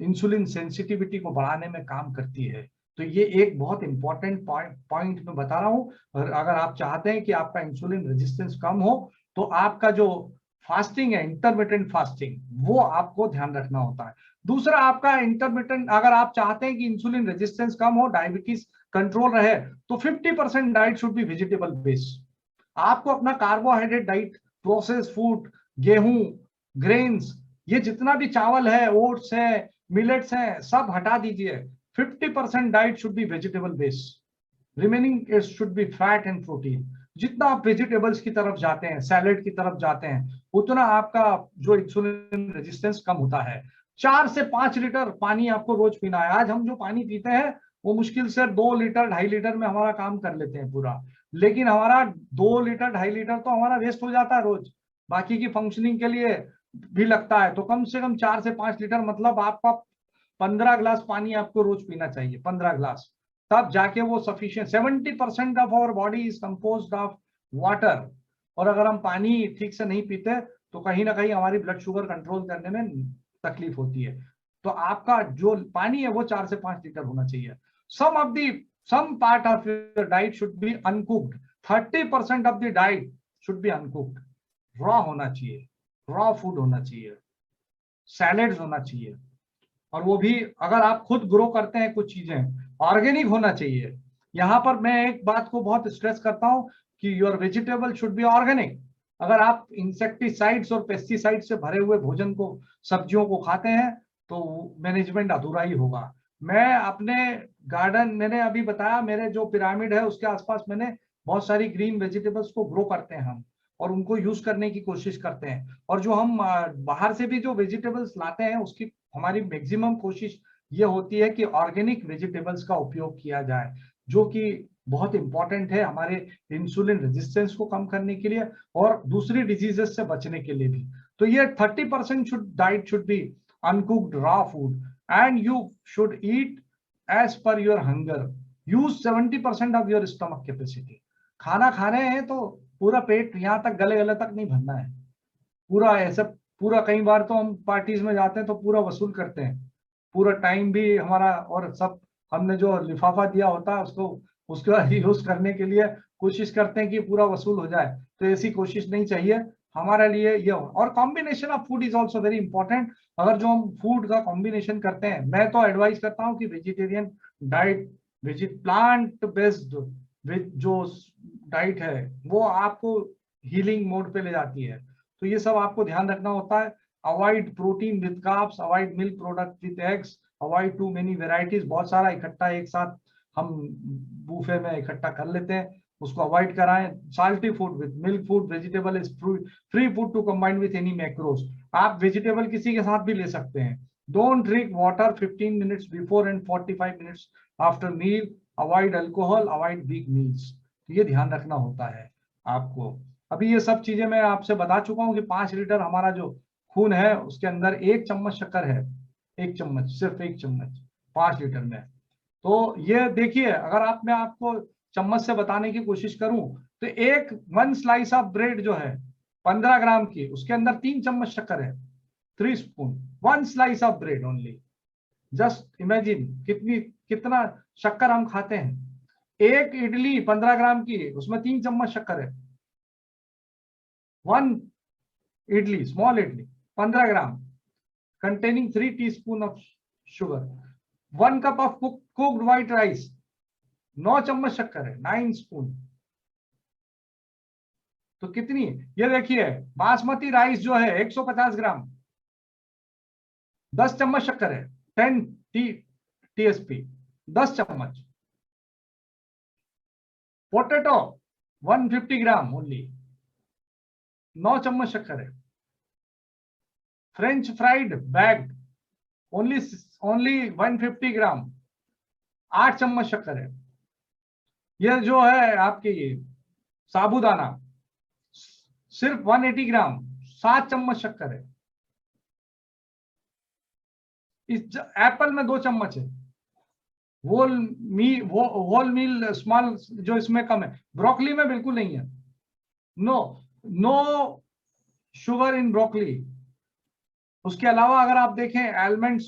इंसुलिन सेंसिटिविटी को बढ़ाने में काम करती है। तो ये एक बहुत इंपॉर्टेंट पॉइंट मैं बता रहा हूं। और अगर आप चाहते हैं कि आपका इंसुलिन रेजिस्टेंस कम हो तो आपका जो फास्टिंग है, इंटरमिटेंट फास्टिंग, वो आपको ध्यान रखना होता है। दूसरा आपका इंटरमिटेंट, अगर आप चाहते हैं कि इंसुलिन रेजिस्टेंस कम हो, डायबिटीज कंट्रोल रहे, तो 50% diet should B vegetable based. आपको अपना कार्बोहाइड्रेट डाइट, प्रोसेस फूड, गेहूं, ग्रेन्स, ये जितना भी चावल है, ओट्स है, मिलेट्स है, सब हटा दीजिए। 50% diet should B vegetable based, remaining it should B fat and protein. जितना आप वेजिटेबल्स की तरफ जाते हैं, सैलेड की तरफ जाते हैं, उतना आपका जो इंसुलिन रेजिस्टेंस कम होता है। 4 से 5 लीटर पानी आपको रोज पीना है। आज हम जो पानी पीते हैं वो मुश्किल से 2 लीटर 2.5 लीटर में हमारा काम कर लेते हैं पूरा, लेकिन हमारा 2 लीटर 2.5 लीटर तो हमारा वेस्ट हो जाता है रोज, बाकी की फंक्शनिंग के लिए भी लगता है। तो कम से कम 4 से 5 लीटर, मतलब आपका 15 ग्लास पानी आपको रोज पीना चाहिए, 15 ग्लास, तब जाके वो sufficient. 70% of our body is composed of water, और अगर हम पानी ठीक से नहीं पीते तो कहीं ना कहीं हमारी ब्लड शुगर कंट्रोल करने में तकलीफ होती है। तो आपका जो पानी है वो 4 से 5 लीटर होना चाहिए। some part of your diet should be uncooked. 30% of the diet should be uncooked. Raw होना चाहिए, रॉ फूड होना चाहिए, सैलेड्स होना चाहिए, और वो भी अगर आप खुद ग्रो करते हैं कुछ चीजें ऑर्गेनिक होना चाहिए। यहाँ पर मैं एक बात को बहुत स्ट्रेस करता हूँ कि your vegetable should be organic. अगर आप इंसेक्टिसाइड्स और पेस्टिसाइड से भरे हुए भोजन को, सब्जियों को खाते हैं तो मैनेजमेंट अधूरा ही होगा। मैं अपने गार्डन, मैंने अभी बताया मेरे जो पिरामिड है उसके आसपास मैंने बहुत सारी ग्रीन वेजिटेबल्स को ग्रो करते हैं हम, और उनको यूज करने की कोशिश करते हैं। और जो हम बाहर से भी जो वेजिटेबल्स लाते हैं उसकी हमारी मैक्सिमम कोशिश ये होती है कि ऑर्गेनिक वेजिटेबल्स का उपयोग किया जाए, जो कि बहुत इंपॉर्टेंट है हमारे इंसुलिन रेजिस्टेंस को कम करने के लिए और दूसरी डिजीजेस से बचने के लिए भी। तो ये 30% diet should be uncooked raw food and you should eat as per your hunger. Use 70% of your stomach capacity. खाना खा रहे हैं तो पूरा पेट यहाँ तक गले गले तक नहीं भरना है, पूरा ऐसे पूरा। कई बार तो हम पार्टीज में जाते हैं तो पूरा वसूल करते हैं, पूरा टाइम भी हमारा और सब, हमने जो लिफाफा दिया होता है उसको यूज करने के लिए कोशिश करते हैं कि पूरा वसूल हो जाए। तो ऐसी कोशिश नहीं चाहिए हमारे लिए ये। और combination of food is also very important. अगर जो हम फूड का कॉम्बिनेशन करते हैं, मैं तो एडवाइस करता हूँ कि वेजिटेरियन डाइट, प्लांट बेस्ड जो डाइट है वो आपको हीलिंग मोड पे ले जाती है। तो ये सब आपको ध्यान रखना होता है। Avoid protein with carbs, avoid milk product with eggs, avoid too many varieties. बहुत सारा इकट्ठा एक साथ हम बूफे में इकट्ठा कर लेते हैं, उसको अवॉइड कराएं। Salty food with milk food, vegetable is free food to combine with any macros. आप वेजिटेबल किसी के साथ भी ले सकते हैं। Don't drink water 15 minutes before and 45 minutes after meal. Avoid alcohol, avoid big meals. ये ध्यान रखना होता है आपको। अभी ये सब चीजें मैं आपसे बता चुका हूँ कि 5 लीटर हमारा जो खून है उसके अंदर 1 चम्मच शक्कर है, 1 चम्मच, सिर्फ 1 चम्मच 5 लीटर में। तो ये देखिए, अगर मैं आपको चम्मच से बताने की कोशिश करूं तो 1 स्लाइस ऑफ ब्रेड जो है 15 ग्राम की, उसके अंदर 3 चम्मच शक्कर है, 3 spoon, 1 slice of bread only. Just imagine कितना शक्कर हम खाते हैं। 1 इडली 15 ग्राम की, उसमें 3 चम्मच शक्कर है। 1 idli, small idli 15 gram containing 3 teaspoon of sugar। 1 cup of cooked white rice, 9 चम्मच शक्कर है, 9 स्पून। तो कितनी, ये देखिए बासमती राइस जो है 150 ग्राम, 10 चम्मच शक्कर है, 10 TSP, 10 चम्मच। पोटैटो 150 ग्राम ओनली, 9 चम्मच शक्कर है। फ्रेंच फ्राइड बैग्ड ओनली 150 ग्राम, 8 चम्मच शक्कर है। यह जो है आपकी साबूदाना सिर्फ 180 ग्राम, 7 चम्मच शक्कर है। इस एप्पल में 2 चम्मच है। होल मील स्मॉल जो इसमें कम है। ब्रोकली में बिल्कुल नहीं है, नो शुगर इन ब्रोकली। उसके अलावा अगर आप देखें एलमंड्स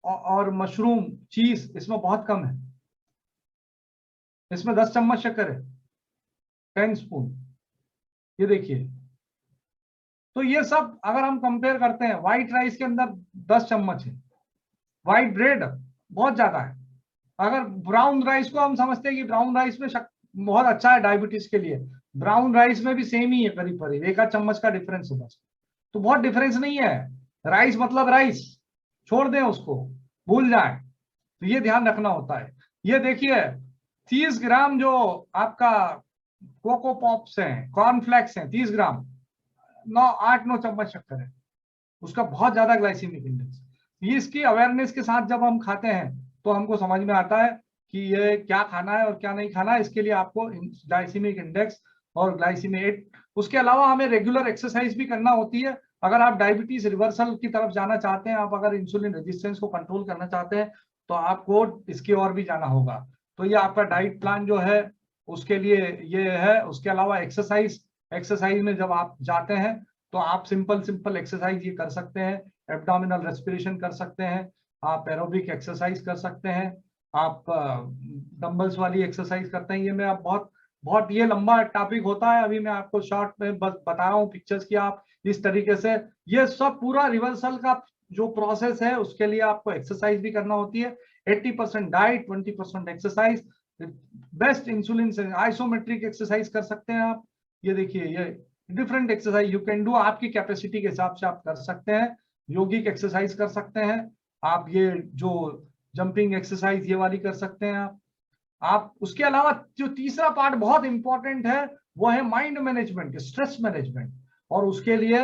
और मशरूम, चीज, इसमें बहुत कम है। इसमें 10 चम्मच शक्कर है, 10 स्पून। ये देखिए, तो ये सब अगर हम कंपेयर करते हैं, व्हाइट राइस के अंदर 10 चम्मच है, व्हाइट ब्रेड बहुत ज्यादा है। अगर ब्राउन राइस को हम समझते हैं कि ब्राउन राइस में बहुत अच्छा है डायबिटीज के लिए, ब्राउन राइस में भी सेम ही है, करीब करीब 1 चम्मच का डिफरेंस है बस। तो बहुत डिफरेंस नहीं है। राइस मतलब राइस, छोड़ दें उसको, भूल जाएं। तो ये ध्यान रखना होता है। ये देखिए 30 ग्राम जो आपका कोको पॉप्स हैं, कॉर्नफ्लेक्स हैं, 30 ग्राम, 8-9 चम्मच शक्कर है, उसका बहुत ज्यादा ग्लाइसीमिक इंडेक्स। ये इसकी अवेयरनेस के साथ जब हम खाते हैं तो हमको समझ में आता है कि ये क्या खाना है और क्या नहीं खाना है। इसके लिए आपको ग्लाइसीमिक इंडेक्स और ग्लाइसीमेट, उसके अलावा हमें रेगुलर एक्सरसाइज भी करना होती है। अगर आप डायबिटीज रिवर्सल की तरफ जाना चाहते हैं, आप अगर इंसुलिन रेजिस्टेंस को कंट्रोल करना चाहते हैं, तो आपको इसकी ओर भी जाना होगा। तो ये आपका डाइट प्लान जो है उसके लिए ये है। उसके अलावा एक्सरसाइज में जब आप जाते हैं तो आप सिंपल एक्सरसाइज ये कर सकते हैं। एब्डोमिनल रेस्पिरेशन कर सकते हैं, आप एरोबिक एक्सरसाइज कर सकते हैं, आप डंबल्स वाली एक्सरसाइज करते हैं। ये मैं आप बहुत बहुत ये लंबा टॉपिक होता है, अभी मैं आपको शॉर्ट में बस बता रहा हूँ पिक्चर्स की। आप इस तरीके से ये सब पूरा रिवर्सल का जो प्रोसेस है उसके लिए आपको एक्सरसाइज भी करना होती है। 80% डाइट, 20% एक्सरसाइज। बेस्ट इंसुलिन से आइसोमेट्रिक एक्सरसाइज कर सकते हैं आप। ये देखिए, ये different exercise you can do, आपकी कैपेसिटी के हिसाब से आप कर सकते हैं। योगिक एक्सरसाइज कर सकते हैं आप, ये जो जंपिंग एक्सरसाइज ये वाली कर सकते हैं आप। उसके अलावा जो तीसरा पार्ट बहुत इंपॉर्टेंट है वो है माइंड मैनेजमेंट, स्ट्रेस मैनेजमेंट। और उसके लिए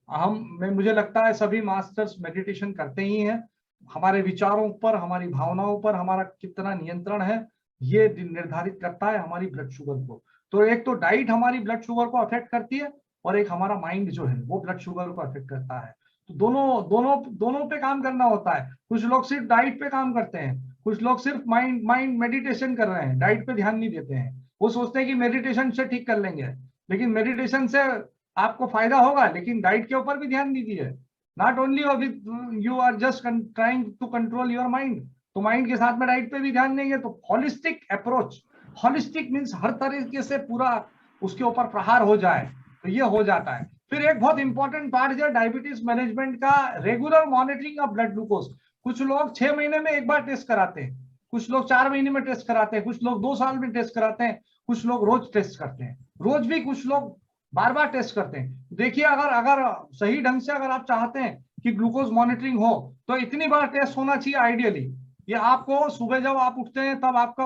मुझे लगता है सभी मास्टर्स मेडिटेशन करते ही हैं। हमारे विचारों पर, हमारी भावनाओं पर हमारा कितना नियंत्रण है ये निर्धारित करता है हमारी ब्लड शुगर को। तो एक तो डाइट हमारी ब्लड शुगर को अफेक्ट करती है, और एक हमारा माइंड जो है वो ब्लड शुगर को अफेक्ट करता है। तो दोनों पे काम करना होता है। कुछ लोग सिर्फ डाइट पे काम करते हैं, कुछ लोग सिर्फ माइंड मेडिटेशन कर रहे हैं, डाइट पे ध्यान नहीं देते हैं। वो सोचते हैं कि मेडिटेशन से ठीक कर लेंगे, लेकिन मेडिटेशन से आपको फायदा होगा, लेकिन डाइट के ऊपर भी ध्यान दीजिए। Not only you are just trying to control your mind, तो माइंड के साथ में डाइट पे भी ध्यान देंगे तो हॉलिस्टिक अप्रोच। हॉलिस्टिक मीन्स हर तरीके से पूरा उसके ऊपर प्रहार हो जाए, तो ये हो जाता है। फिर एक बहुत इंपॉर्टेंट पार्ट जो डायबिटीज मैनेजमेंट का, regular monitoring of blood glucose. कुछ लोग 6 महीने में एक बार टेस्ट कराते हैं, कुछ लोग 4 महीने में टेस्ट कराते हैं, कुछ लोग 2 साल में टेस्ट कराते हैं, कुछ लोग रोज टेस्ट करते हैं, रोज भी कुछ लोग बार बार टेस्ट करते हैं। देखिए, अगर सही ढंग से अगर आप चाहते हैं कि ग्लूकोज मॉनिटरिंग हो तो इतनी बार टेस्ट होना चाहिए आइडियली। ये आपको सुबह जब आप उठते हैं तब आपका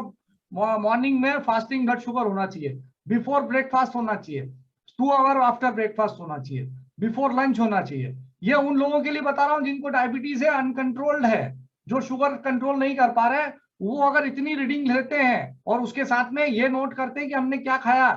मॉर्निंग में फास्टिंग ब्लड शुगर होना चाहिए, बिफोर ब्रेकफास्ट होना चाहिए, 2 आवर आफ्टर ब्रेकफास्ट होना चाहिए, बिफोर लंच होना चाहिए। ये उन लोगों के लिए बता रहा हूं जिनको डायबिटीज है, अनकंट्रोल्ड है, जो शुगर कंट्रोल नहीं कर पा रहे, वो अगर इतनी रीडिंग लेते हैं और उसके साथ में ये नोट करते हैं कि हमने क्या खाया,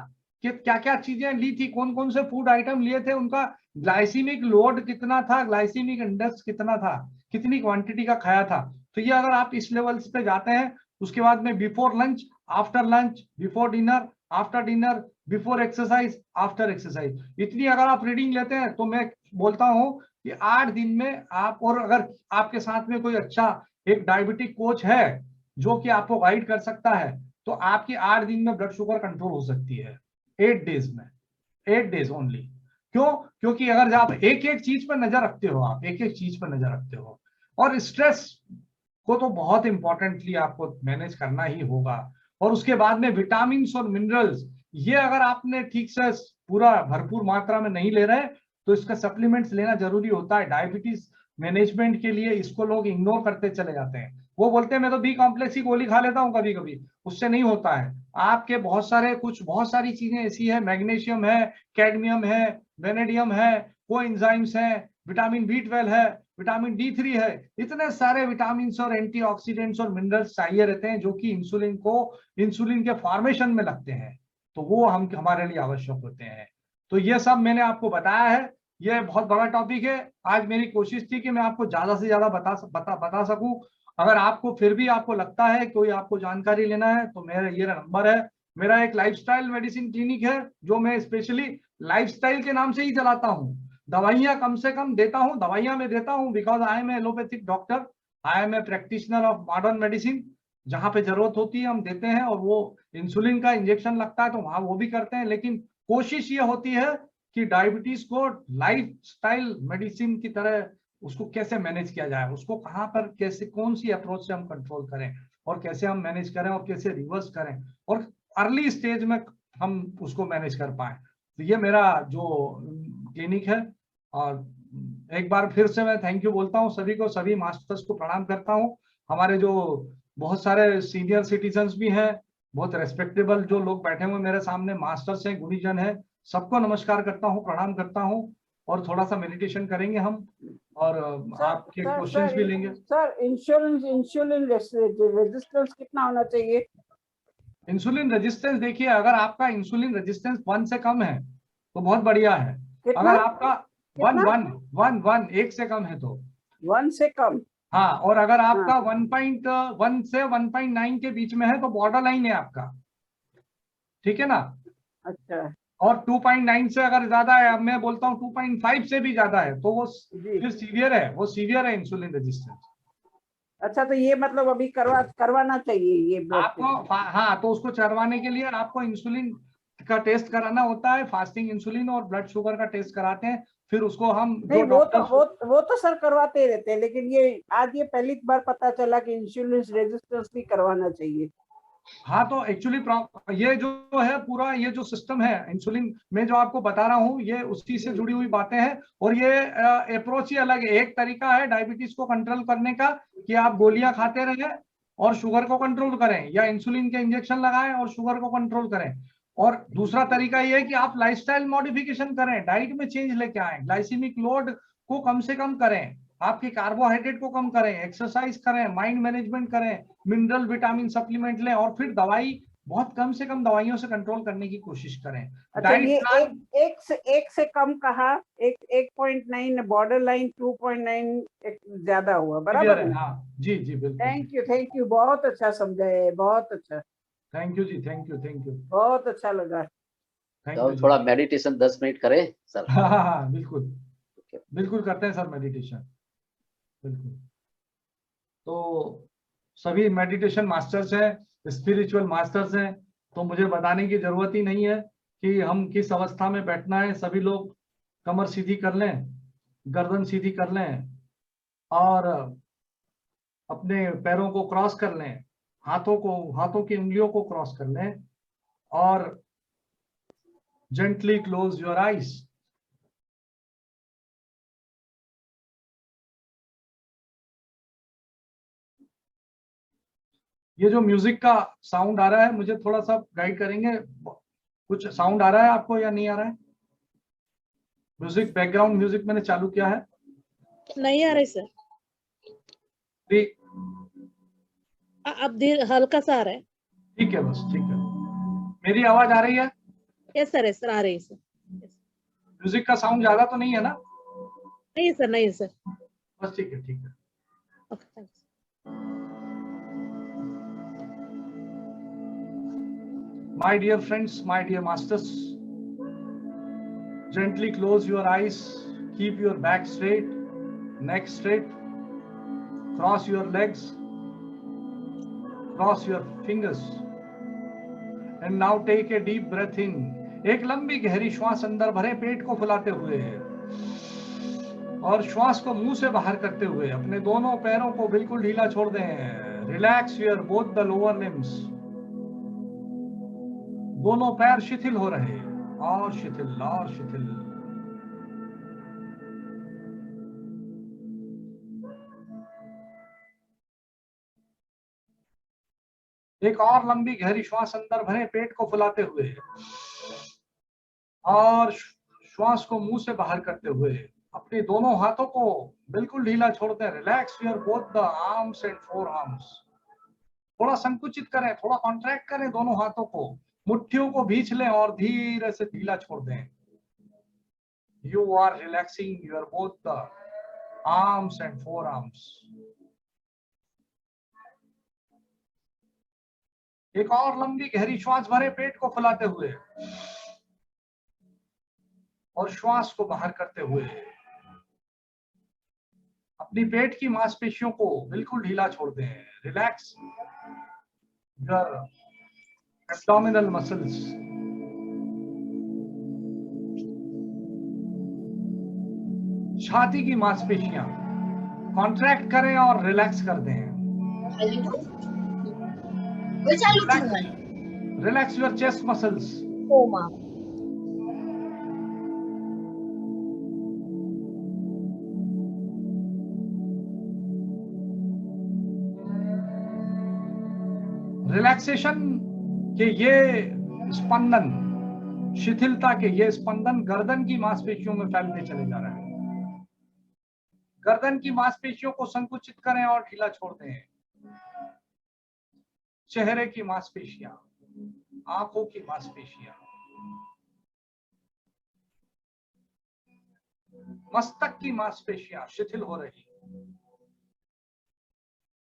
कि क्या क्या चीजें ली थी, कौन कौन से फूड आइटम लिए थे, उनका ग्लाइसीमिक लोड कितना था, ग्लाइसीमिक इंडेक्स कितना था, कितनी क्वांटिटी का खाया था। तो ये अगर आप इस लेवल्स पे जाते हैं, उसके बाद में before lunch, after lunch, before dinner, after dinner, before exercise, after exercise, इतनी अगर आप रीडिंग लेते हैं तो मैं बोलता हूं कि 8 दिन में आप, और अगर आपके साथ में कोई अच्छा एक डायबिटिक कोच है जो कि आपको गाइड कर सकता है, तो आपकी 8 दिन में ब्लड शुगर कंट्रोल हो सकती है, 8 डेज में, 8 डेज ओनली। क्यों? क्योंकि अगर आप एक एक चीज पर नजर रखते हो, आप एक एक चीज पर नजर रखते हो, और स्ट्रेस को तो बहुत इंपॉर्टेंटली आपको मैनेज करना ही होगा। और उसके बाद में विटामिन और मिनरल्स, ये अगर आपने ठीक से पूरा भरपूर मात्रा में नहीं ले रहे तो इसका सप्लीमेंट्स लेना जरूरी होता है। डायबिटीज मैनेजमेंट के लिए इसको लोग इग्नोर करते चले जाते हैं, वो बोलते हैं मैं तो बी कॉम्प्लेक्स की गोली खा लेता हूँ कभी कभी, उससे नहीं होता है। आपके बहुत सारी चीजें ऐसी है, मैग्नीशियम है, कैडमियम है, वेनेडियम है, कोएंजाइम्स है, विटामिन B12 है, विटामिन D3 है, इतने सारे विटामिन और एंटीऑक्सीडेंट्स और मिनरल्स चाहिए रहते हैं जो कि इंसुलिन के फॉर्मेशन में लगते हैं, तो वो हमारे लिए आवश्यक होते हैं। तो ये सब मैंने आपको बताया है। ये बहुत बड़ा टॉपिक है। आज मेरी कोशिश थी कि मैं आपको ज्यादा से ज्यादा बता सकूं। अगर आपको फिर भी आपको लगता है कोई आपको जानकारी लेना है तो मेरा ये नंबर है। मेरा एक लाइफस्टाइल मेडिसिन क्लिनिक है जो मैं स्पेशली लाइफस्टाइल के नाम से ही चलाता हूँ। दवाइयां कम से कम देता हूँ, दवाइयां मैं देता हूँ because I am allopathic doctor, I am a practitioner of modern medicine. जहां पे जरूरत होती है हम देते हैं, और वो इंसुलिन का इंजेक्शन लगता है तो वहां वो भी करते हैं। लेकिन कोशिश ये होती है कि डायबिटीज को लाइफस्टाइल मेडिसिन की तरह उसको कैसे मैनेज किया जाए, उसको कहाँ पर कैसे, कौन सी अप्रोच से हम कंट्रोल करें, और कैसे हम मैनेज करें, और कैसे रिवर्स करें, और अर्ली स्टेज में हम उसको मैनेज कर पाए। तो ये मेरा जो क्लिनिक है। और एक बार फिर से मैं थैंक यू बोलता हूँ सभी को, सभी मास्टर्स को प्रणाम करता हूँ। हमारे जो बहुत सारे सीनियर सिटीजन्स भी हैं, बहुत रेस्पेक्टेबल जो लोग बैठे हुए मेरे सामने, मास्टर्स हैं, गुणीजन है, सबको नमस्कार करता हूँ, प्रणाम करता हूँ। और थोड़ा सा मेडिटेशन करेंगे हम, और आपके क्वेश्चंस भी लेंगे। सर, इंसुलिन रेजिस्टेंस कितना होना चाहिए? इंसुलिन रेजिस्टेंस देखिए, अगर आपका इंसुलिन रेजिस्टेंस 1 से कम है तो बहुत बढ़िया है। कितना? अगर आपका 1 से कम है तो 1 से कम, हाँ। और अगर आपका 1.1 से 1.9 के बीच में है तो बॉर्डर लाइन है आपका, ठीक है ना। अच्छा। और 2.9 से अगर ज्यादा है, अब मैं बोलता हूँ 2.5 से भी ज्यादा है, तो वो फिर सीवियर है, वो सीवियर है इंसुलिन रेजिस्टेंस। अच्छा, तो ये मतलब अभी करवाना चाहिए ये ब्लड आपको हाँ, तो उसको चढ़वाने के लिए आपको इंसुलिन का टेस्ट कराना होता है, फास्टिंग इंसुलिन और ब्लड शुगर का टेस्ट कराते हैं, फिर उसको हम नहीं, जो वो तो डॉक्टर वो तो सर करवाते रहते हैं, लेकिन ये आज ये पहली बार पता चला कि इंसुलिन रेजिस्टेंस भी करवाना चाहिए। हाँ, तो एक्चुअली ये जो है पूरा ये जो सिस्टम है इंसुलिन में जो आपको बता रहा हूँ, ये उसी से जुड़ी हुई बातें हैं। और ये अप्रोच ही अलग है। एक तरीका है डायबिटीज को कंट्रोल करने का कि आप गोलियां खाते रहें और शुगर को कंट्रोल करें, या इंसुलिन के इंजेक्शन लगाएं और शुगर को कंट्रोल करें। और दूसरा तरीका ये है कि आप लाइफस्टाइल मॉडिफिकेशन करें, डाइट में चेंज लेके आए, ग्लाइसीमिक लोड को कम से कम करें, आपके कार्बोहाइड्रेट को कम करें, एक्सरसाइज करें, माइंड मैनेजमेंट करें, मिनरल विटामिन सप्लीमेंट लें, और फिर दवाई बहुत कम से कम दवाइयों से कंट्रोल करने की कोशिश करें। अच्छा, डाइट ये प्लान एक से कम कहा, 1.9 बॉर्डर लाइन 2.9 ज्यादा हुआ, बराबर है। है? हाँ जी जी, बिल्कुल। थैंक यू, बहुत अच्छा समझाया है, बहुत अच्छा, थैंक यू जी, थैंक यू। बहुत अच्छा लगा। थैंक तो यू जी। थोड़ा मेडिटेशन 10 मिनट करें सर। हाँ, बिल्कुल बिल्कुल करते हैं सर मेडिटेशन, बिल्कुल। तो सभी मेडिटेशन मास्टर्स हैं, स्पिरिचुअल मास्टर्स हैं, तो मुझे बताने की जरूरत ही नहीं है कि हम किस अवस्था में बैठना है। सभी लोग कमर सीधी कर लें, गर्दन सीधी कर लें, और अपने पैरों को क्रॉस कर लें, हाथों की उंगलियों को क्रॉस कर लें, और जेंटली क्लोज योर आईज। ये जो म्यूजिक का साउंड आ रहा है, मुझे थोड़ा सा गाइड करेंगे? कुछ साउंड आ रहा है आपको या नहीं आ रहा है? म्यूजिक, बैकग्राउंड म्यूजिक मैंने चालू किया है। नहीं आ रही सर, ठीक अब धीरे हल्का सा आ रहा है। है, बस ठीक है। मेरी आवाज आ रही है? यस सर आ रही है सर। म्यूजिक का साउंड ज्यादा तो नहीं है ना? नहीं है सर। बस ठीक है, ठीक है। Okay, thanks. My dear friends, my dear masters, gently close your eyes, keep your back straight, neck straight, cross your legs, cross your fingers, and now take a deep breath in. एक लंबी गहरी श्वास अंदर भरे पेट को फुलाते हुए, और श्वास को मुंह से बाहर करते हुए अपने दोनों पैरों को बिल्कुल ढीला छोड़ दें। Relax your both the lower limbs. दोनों पैर शिथिल हो रहे, और शिथिल और शिथिल। एक और लंबी गहरी श्वास अंदर भरे पेट को फुलाते हुए, और श्वास को मुंह से बाहर करते हुए अपने दोनों हाथों को बिल्कुल ढीला छोड़ दें। Relax your both the arms and four arms. थोड़ा संकुचित करें, थोड़ा कॉन्ट्रैक्ट करें दोनों हाथों को, मुट्ठियों को भींच लें और धीरे से ढीला छोड़ दें। You are relaxing your both the arms and forearms. एक और लंबी गहरी श्वास भरे पेट को फुलाते हुए, और श्वास को बाहर करते हुए अपनी पेट की मांसपेशियों को बिल्कुल ढीला छोड़ दें। Relax your abdominal muscles. छाती की मांसपेशियां कॉन्ट्रैक्ट करें और रिलैक्स कर दें। Relax your chest muscles. Relaxation के ये स्पंदन, शिथिलता के ये स्पंदन गर्दन की मांसपेशियों में फैलते चले जा रहे हैं। गर्दन की मांसपेशियों को संकुचित करें और ढीला छोड़ दें। चेहरे की मांसपेशियां, आंखों की मांसपेशियां, मस्तक की मांसपेशियां शिथिल हो रही।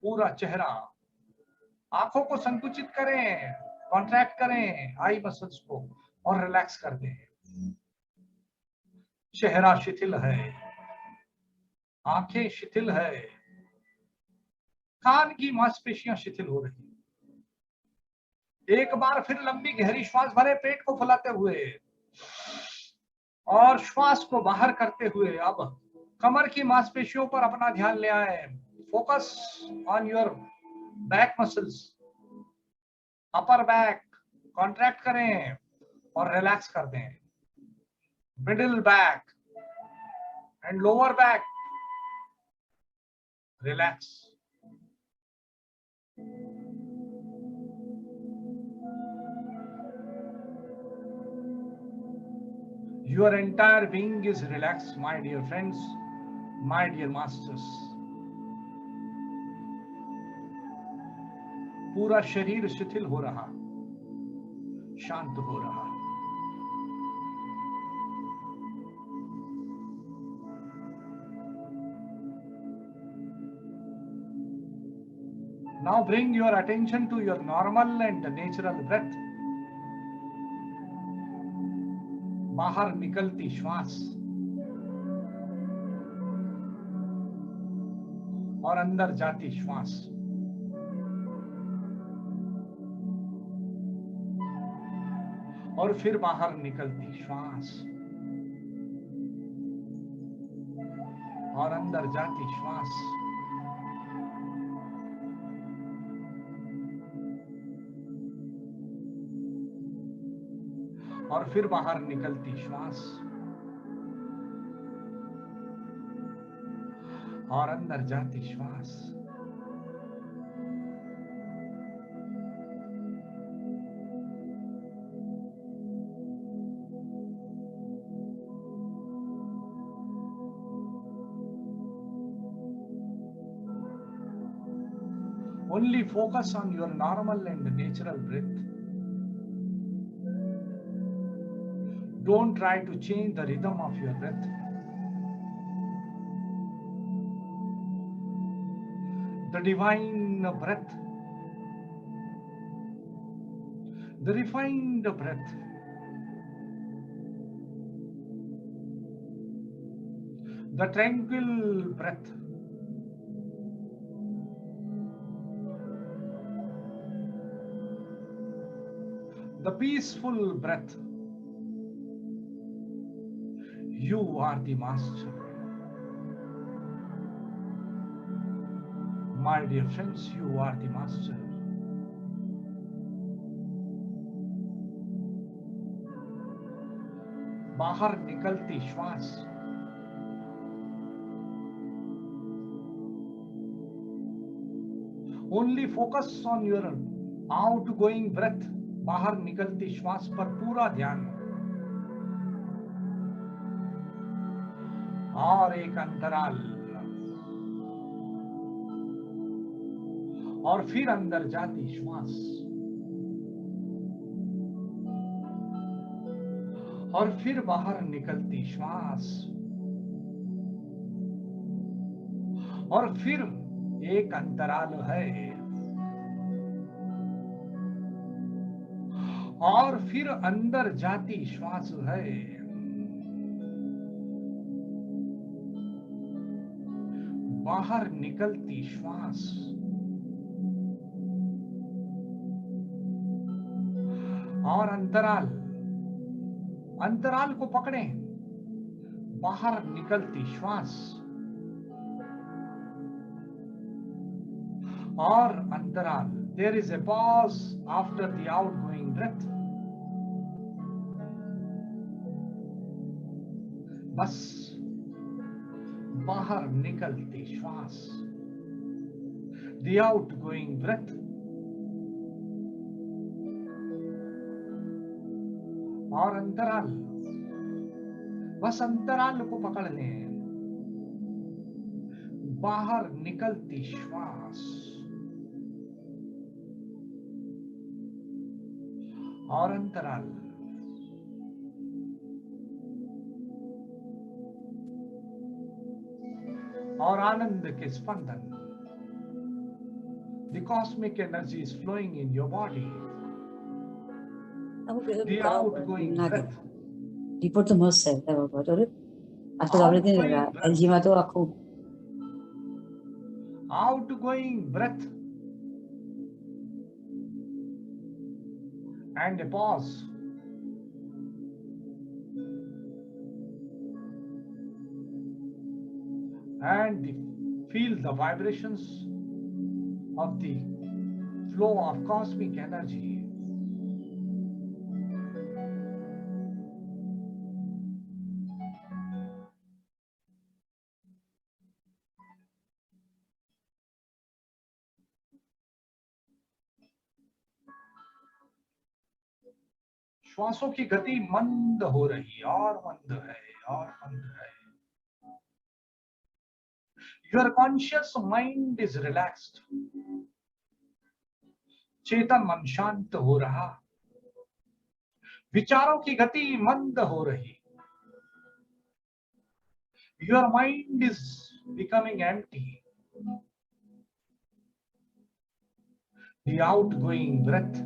पूरा चेहरा, आंखों को संकुचित करें, कॉन्ट्रैक्ट करें आई मसल्स को, और रिलैक्स कर दें। चेहरा शिथिल है, आंखें शिथिल है, कान की मांसपेशियां शिथिल हो रही हैं। एक बार फिर लंबी गहरी श्वास भरे, पेट को फुलाते हुए और श्वास को बाहर करते हुए अब कमर की मांसपेशियों पर अपना ध्यान ले आए। Focus on your back muscles, upper back contract करें और रिलैक्स कर दें। Middle back and lower back relax. Your entire being is relaxed, my dear friends, my dear masters. पूरा शरीर शिथिल हो रहा, शांत हो रहा। Now bring your attention to your normal and natural breath. बाहर निकलती श्वास और अंदर जाती श्वास। और फिर बाहर निकलती श्वास और अंदर जाती श्वास। और फिर बाहर निकलती श्वास और अंदर जाती श्वास। Only focus on your normal and natural breath. Don't try to change the rhythm of your breath. The divine breath, the refined breath, the tranquil breath, the peaceful breath. You are the master. My dear friends, you are the master. बाहर निकलती श्वास Only focus on your outgoing breath. बाहर निकलती श्वास पर पूरा ध्यान और एक अंतराल और फिर अंदर जाती श्वास और फिर बाहर निकलती श्वास और फिर एक अंतराल है और फिर अंदर जाती श्वास है बाहर निकलती श्वास और अंतराल अंतराल को पकड़ें बाहर निकलती श्वास और अंतराल there is a pause after the outgoing breath बस बाहर निकलती श्वास the outgoing breath और अंतराल बस अंतराल को पकड़ लें बाहर निकलती श्वास और अंतराल और आनंद के स्पंदन the cosmic energy is flowing in your body the outgoing breath 리포트 못했어요. 내가 그거를 아까 아무래도 LG마도 갖고 outgoing breath, and a pause. And feel the vibrations of the flow of cosmic energy. श्वासों की गति मंद हो रही और मंद है और मंद है. Your conscious mind is relaxed. चेतन मन शांत हो रहा. विचारों की गति मंद हो रही. Your mind is becoming empty. The outgoing breath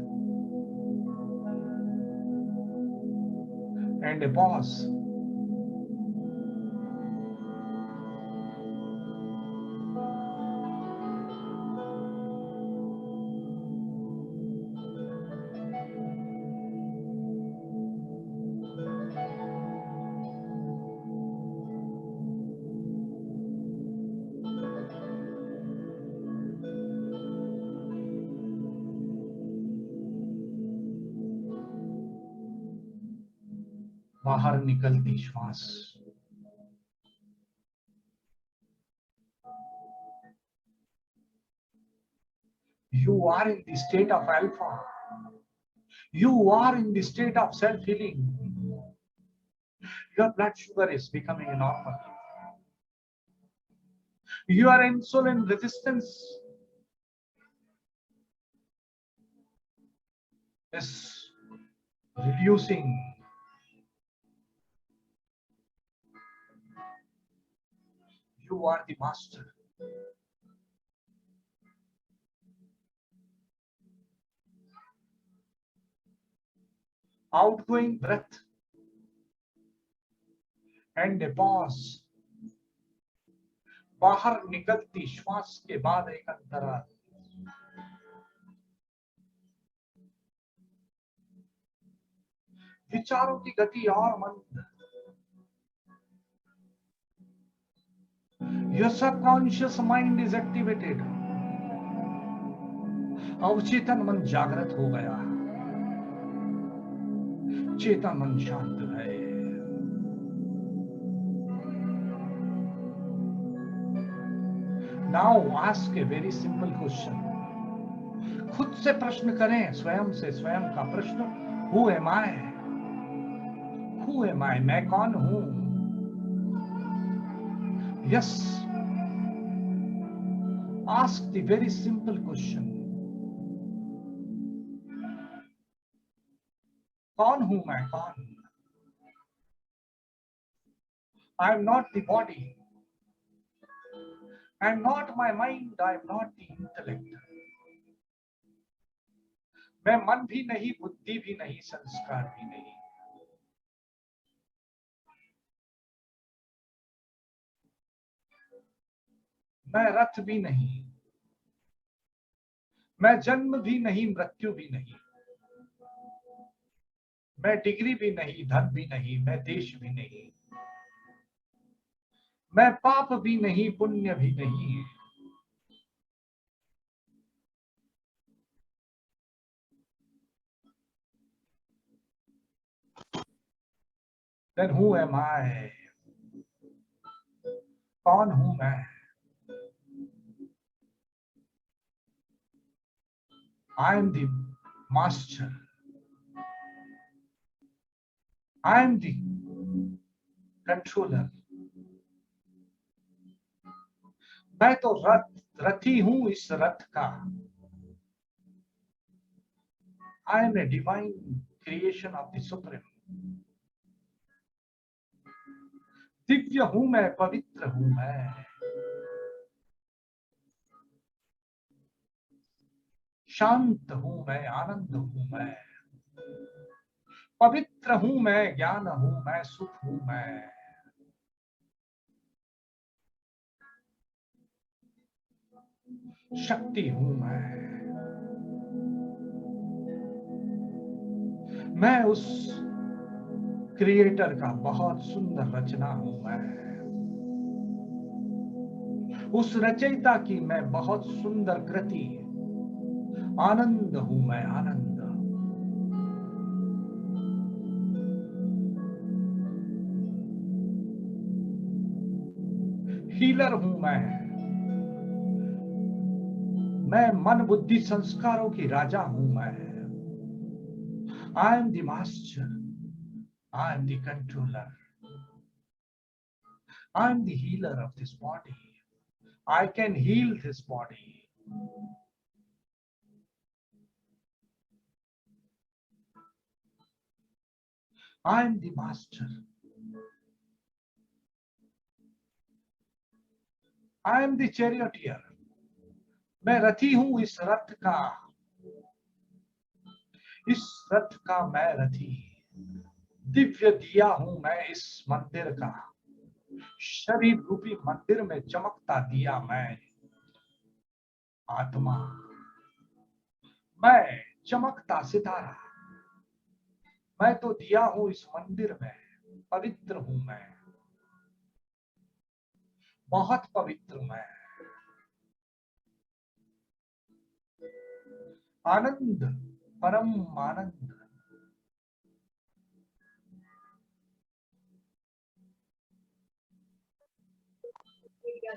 and a pause. बाहर निकलती श्वास. You are in the state of alpha. You are in the state of self-healing. Your blood sugar is becoming normal. Your insulin resistance is reducing. You are the master. Outgoing breath and a pause. बाहर निकलती श्वास के बाद एक अंतराल. विचारों की गति और मंद. Your subconscious mind is activated. अवचेतन मन जागृत हो गया. चेतन मन शांत है. Now ask a very simple question. खुद से प्रश्न करें, स्वयं से स्वयं का प्रश्न. Who am I? Who am I? मैं कौन हूं? Yes. Ask the very simple question. कौन हूं मैं? कौन? I am not the body. I am not my mind. I am not the intellect. मैं मन भी नहीं, बुद्धि भी नहीं, संस्कार भी नहीं. मैं रथ भी नहीं. मैं जन्म भी नहीं, मृत्यु भी नहीं. मैं डिग्री भी नहीं, धन भी नहीं, मैं देश भी नहीं. मैं पाप भी नहीं, पुण्य भी नहीं. Then who am I? कौन हूं मैं? I am the master. I am the controller. मैं तो रथी हूं इस रथ का. I am a divine creation of the Supreme. Divya हूं मैं, पवित्र हूं मैं. शांत हूं मैं, आनंद हूं मैं. पवित्र हूं मैं, ज्ञान हूं मैं, सुख हूं मैं. शक्ति हूं मैं उस क्रिएटर का बहुत सुंदर रचना हूं मैं, उस रचयिता की मैं बहुत सुंदर कृति, आनंद हूं मैं, आनंद। हीलर हूं मैं मन बुद्धि संस्कारों की राजा हूं मैं। I am the master, I am the controller, I am the healer of this body, I can heal this body. I am the master, I am the charioteer, मैं रथी हूं इस रथ का, इस रथ का मैं रथी। दिव्य दिया हूं मैं इस मंदिर का, शरीर रूपी मंदिर में चमकता दिया मैं, आत्मा। मैं चमकता सितारा, मैं तो दिया हूं इस मंदिर में, पवित्र हूं मैं, बहुत पवित्र मैं। आनंद, परम आनंद।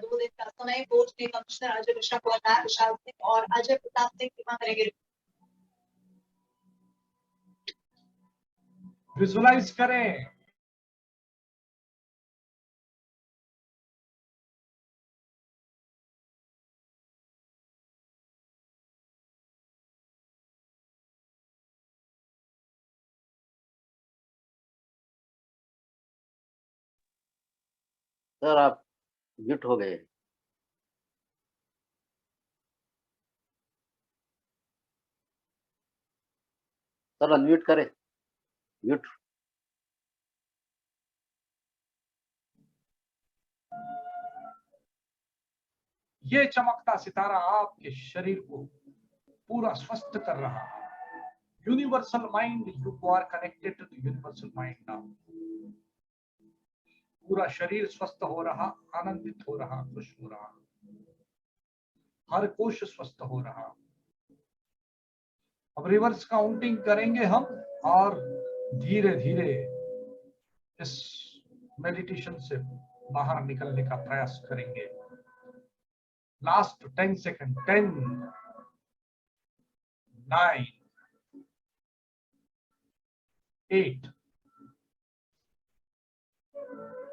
दो दिन का समय कोर्ट में कमिश्नर अजय मिश्रा को हटाया, विशाल सिंह और अजय प्रताप सिंह की मांग करेंगे। विजुअलाइज करें, सर आप म्यूट हो गए। सर अनम्यूट करें, म्यूट। ये चमकता सितारा आपके शरीर को पूरा स्वस्थ कर रहा है। Universal mind, you are connected to the universal mind now. पूरा शरीर स्वस्थ हो रहा, आनंदित हो रहा, खुश हो रहा, हर कोश स्वस्थ हो रहा। अब रिवर्स काउंटिंग करेंगे हम और धीरे धीरे इस मेडिटेशन से बाहर निकलने का प्रयास करेंगे। Last 10 second. 10, 9, 8,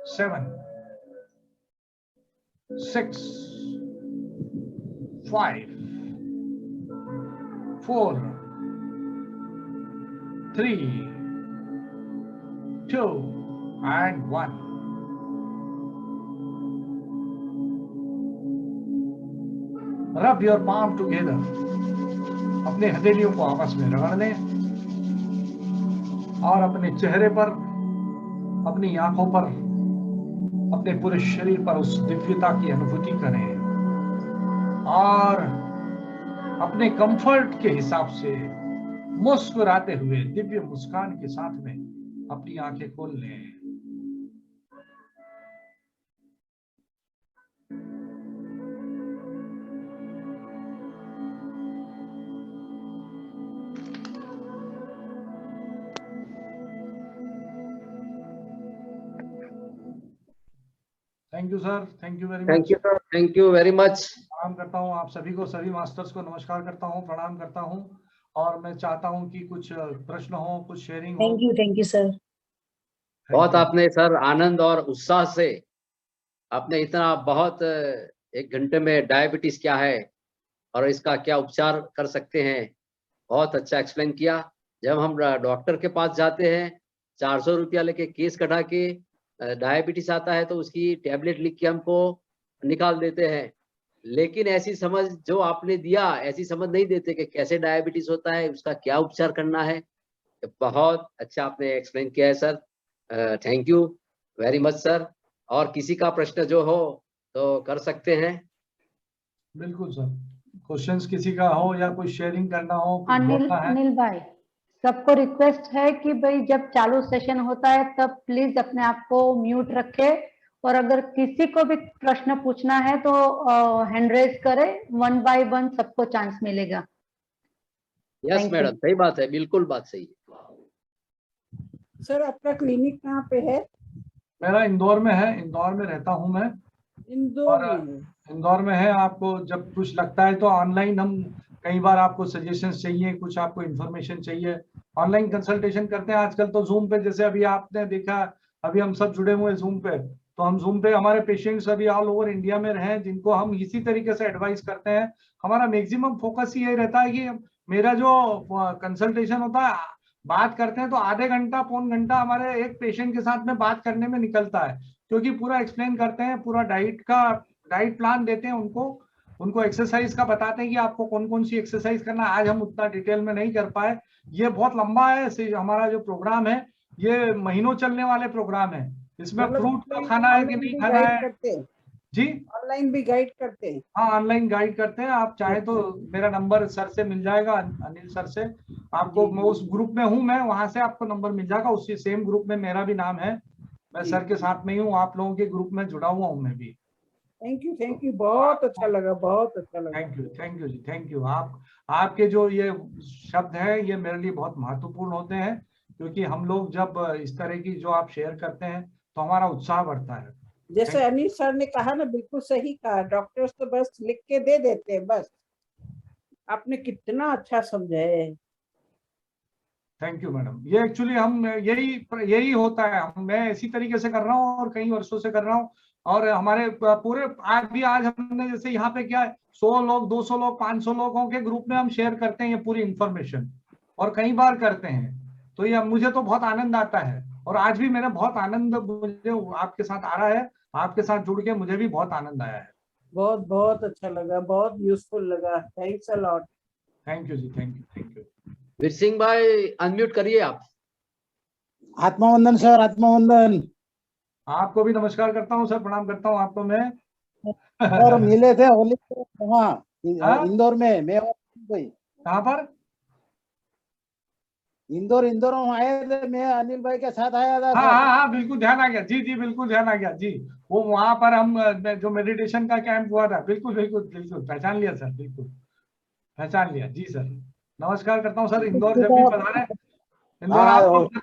7, 6, 5, 4, 3, 2 and 1. Rub your palm together. अपने हथेलियों को आपस में रगड़ लें और अपने चेहरे पर, अपनी आंखों पर, अपने पूरे शरीर पर उस दिव्यता की अनुभूति करें और अपने कंफर्ट के हिसाब से मुस्कुराते हुए दिव्य मुस्कान के साथ में अपनी आंखें खोल लें। Thank you sir, thank you very much. Thank you sir, thank you very much. प्रणाम करता हूँ आप सभी को, सभी मास्टर्स को नमस्कार करता हूँ, प्रणाम करता हूँ और मैं चाहता हूँ कि कुछ प्रश्न हो, कुछ शेयरिंग हो। Thank you, sir. बहुत आपने सर आनंद और उत्साह से आपने इतना बहुत 1 घंटे में डायबिटीज क्या है और इसका क्या उपचार कर सकते हैं, बहुत अच्छा एक्सप्लेन किया। जब हम डॉक्टर के पास जाते हैं 400 रुपया लेके केस कटा के डायबिटीज आता है तो उसकी टैबलेट लिख के हमको निकाल देते हैं, लेकिन ऐसी समझ जो आपने दिया, ऐसी समझ नहीं देते कि कैसे डायबिटीज होता है, उसका क्या उपचार करना है। बहुत अच्छा आपने एक्सप्लेन किया है sir, thank you very much sir. और किसी का प्रश्न जो हो तो कर सकते हैं। बिल्कुल सर। क्वेश्चंस किसी का हो या कोई शेयरिंग करना हो, कुछ बोलना है? अनिल भाई, सबको रिक्वेस्ट है कि भाई जब चालू सेशन होता है तब प्लीज अपने आप को म्यूट रखे, और अगर किसी को भी प्रश्न पूछना है तो हैंड रेज करे, 1 by 1 सबको चांस मिलेगा। Yes Thank you. मैडम, सही बात है, बिल्कुल बात सही है। सर आपका क्लिनिक कहाँ पे है? मेरा इंदौर में है, इंदौर में रहता हूँ मैं। इंदौर और में? इंदौर में है। आपको जब कुछ लगता है तो ऑनलाइन हम कई बार आपको सजेशंस चाहिए, कुछ आपको इन्फॉर्मेशन चाहिए, ऑनलाइन कंसल्टेशन करते हैं। आजकल तो जूम पे, जैसे अभी आपने देखा, अभी हम सब जुड़े हुए हैं जूम पे, तो हम जूम पे हमारे पेशेंट्स अभी ऑल ओवर इंडिया में रहे, जिनको हम इसी तरीके से एडवाइस करते हैं। हमारा मैक्सिमम फोकस ये रहता है कि मेरा जो कंसल्टेशन होता है, बात करते हैं तो आधे घंटा पौन घंटा हमारे एक पेशेंट के साथ में बात करने में निकलता है, क्योंकि पूरा एक्सप्लेन करते हैं, पूरा डाइट प्लान देते हैं उनको एक्सरसाइज का बताते हैं कि आपको कौन कौन सी एक्सरसाइज करना है। आज हम उतना डिटेल में नहीं कर पाए, ये बहुत लंबा है। हमारा जो प्रोग्राम है ये महीनों चलने वाले प्रोग्राम है। इसमें फ्रूट का खाना है कि नहीं खाना है जी, ऑनलाइन भी गाइड करते हैं। हाँ ऑनलाइन गाइड करते हैं। आप चाहे तो मेरा नंबर सर से मिल जाएगा, अनिल सर से आपको। मैं उस ग्रुप में हूँ, मैं वहां से आपको नंबर मिल जाएगा। उसी सेम ग्रुप में मेरा भी नाम है, मैं सर के साथ में ही हूँ, आप लोगों के ग्रुप में जुड़ा हुआ हूँ मैं भी। थैंक यू, बहुत अच्छा लगा, बहुत अच्छा लगा। थैंक यू जी, थैंक यू। आपके जो ये शब्द हैं ये मेरे लिए बहुत महत्वपूर्ण होते हैं, क्योंकि हम लोग जब इस तरह की जो आप शेयर करते हैं तो हमारा उत्साह बढ़ता है। जैसे अनिल सर ने कहा ना, बिल्कुल सही कहा। डॉक्टर्स तो बस लिख के दे देते हैं, बस। आपने कितना अच्छा समझाया। Thank you madam. ये एक्चुअली हम यही होता है। मैं इसी तरीके से कर रहा हूँ और कई वर्षों से कर रहा हूँ। और हमारे पूरे आज हमने जैसे यहाँ पे क्या 100 लोग, 200 लोग, 500 लोगों के ग्रुप में हम शेयर करते हैं ये पूरी इंफॉर्मेशन, और कई बार करते हैं। तो ये मुझे तो बहुत आनंद आता है, और आज भी मेरा बहुत आनंद मुझे आपके साथ आ रहा है। आपके साथ जुड़ के मुझे भी बहुत आनंद आया है। बहुत बहुत अच्छा लगा, बहुत यूजफुल लगा। Thanks a lot. Thank you जी, थैंक यू। वीर सिंह भाई अनम्यूट करिए आप। आत्मवंदन सर, आत्मवंदन। आपको भी नमस्कार करता हूँ सर, प्रणाम करता हूँ आपको मैं। सर मिले थे होली पे वहाँ हाँ? इंदौर में। मैं भाई कहाँ पर? इंदौर में आए थे, मैं अनिल भाई के साथ आया था हाँ सर। हाँ हाँ, बिल्कुल ध्यान आ गया जी, बिल्कुल ध्यान आ गया जी। वो वहां पर हम जो मेडिटेशन का कैंप हुआ था, बिल्कुल पहचान लिया सर, बिल्कुल पहचान लिया जी सर। नमस्कार करता हूँ सर। इंदौर जब भी पधारे, इंदौर आप लोग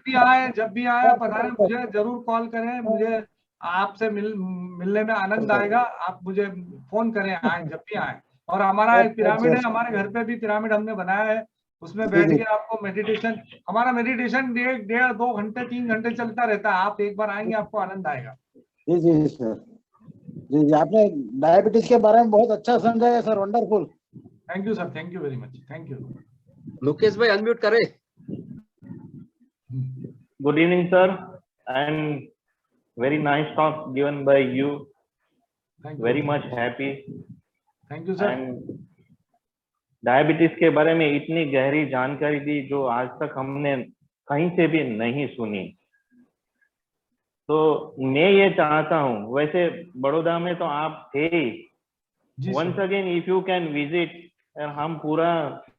जब भी आए पधारे, मुझे जरूर कॉल करें। मुझे आपसे मिलने में आनंद आएगा। आप मुझे फोन करें, आए जब भी आए। और हमारा एक पिरामिड है, हमारे घर पे भी पिरामिड हमने बनाया है, उसमें बैठ के आपको मेडिटेशन, हमारा मेडिटेशन 1.5, 2 घंटे, 3 घंटे चलता रहता है। आप एक बार आएंगे, आपको आनंद आएगा। जी जी सर, जी आपने डायबिटीज के बारे में बहुत अच्छा समझाया sir, wonderful. Thank you sir, thank you very much, thank you. Mukesh भाई अनम्यूट करें। Good evening, sir, and very nice talk given by you. Very much happy. Thank you sir. And diabetes के बारे में इतनी गहरी जानकारी दी जो आज तक हमने कहीं से भी नहीं सुनी। तो मैं ये चाहता हूँ, वैसे बड़ौदा में तो आप थे ही, once again if you can visit, हम पूरा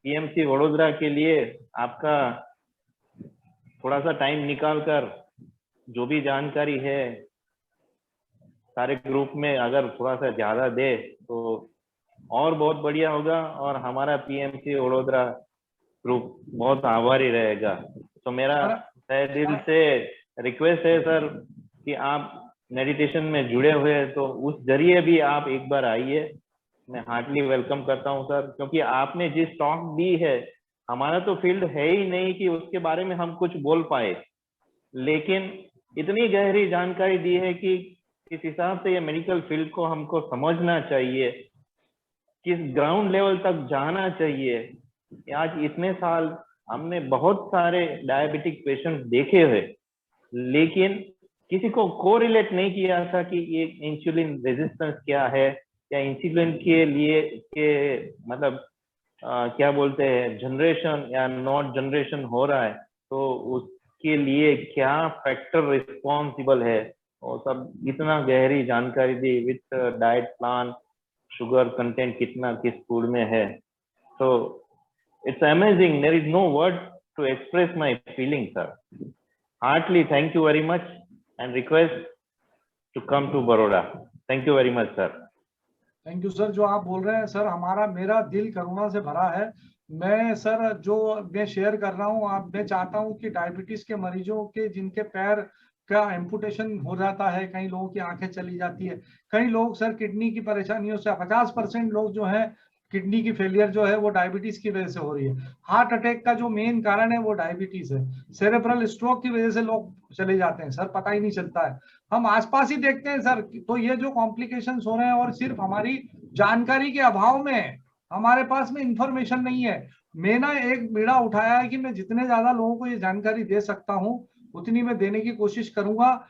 पीएमसी वडोदरा के लिए आपका थोड़ा सा टाइम निकाल कर जो भी जानकारी है सारे ग्रुप में अगर थोड़ा सा ज्यादा दे तो और बहुत बढ़िया होगा, और हमारा पीएमसी वडोदरा ग्रुप बहुत आभारी रहेगा। तो मेरा तहे दिल से रिक्वेस्ट है सर कि आप मेडिटेशन में जुड़े हुए हैं तो उस जरिए भी आप एक बार आइए। मैं हार्टली वेलकम करता हूं सर, क्योंकि आपने जिस टॉक दी है, हमारा तो फील्ड है ही नहीं कि उसके बारे में हम कुछ बोल पाए, लेकिन इतनी गहरी जानकारी दी है कि किस हिसाब से ये मेडिकल फील्ड को हमको समझना चाहिए, किस ग्राउंड लेवल तक जाना चाहिए। आज इतने साल हमने बहुत सारे डायबिटिक पेशेंट देखे हुए, लेकिन किसी को कोरिलेट नहीं किया था कि ये इंसुलिन रेजिस्टेंस क्या है, या इंसुलिन के लिए के मतलब क्या बोलते हैं जनरेशन या नॉट जनरेशन हो रहा है तो उसके लिए क्या फैक्टर रिस्पॉन्सिबल है, और सब इतना गहरी जानकारी दी with diet plan, sugar content कितना किस फूड में है. So it's amazing. There is no word to express my feelings, sir. Heartily thank you very much and request to come to Baroda. Thank you very much, sir. Thank you sir. जो आप बोल रहे हैं sir, मेरा दिल करुणा से भरा है. मैं सर जो मैं शेयर कर रहा हूँ, मैं चाहता हूँ कि डायबिटीज के मरीजों के जिनके पैर का एम्पुटेशन हो जाता है, कई लोगों की आंखें चली जाती है, कई लोग सर किडनी की परेशानियों से 50% लोग जो है किडनी की फेलियर जो है वो डायबिटीज की वजह से हो रही है. हार्ट अटैक का जो मेन कारण है वो डायबिटीज है. सेरेब्रल स्ट्रोक की वजह से लोग चले जाते हैं सर, पता ही नहीं चलता है. हम आसपास ही देखते हैं सर. तो ये जो कॉम्प्लिकेशंस हो रहे हैं, और सिर्फ हमारी जानकारी के अभाव में, हमारे पास में इंफॉर्मेशन नहीं है. मैंने एक बीड़ा उठाया है कि मैं जितने ज्यादा लोगों को ये जानकारी दे सकता हूँ उतनी मैं देने की कोशिश करूंगा.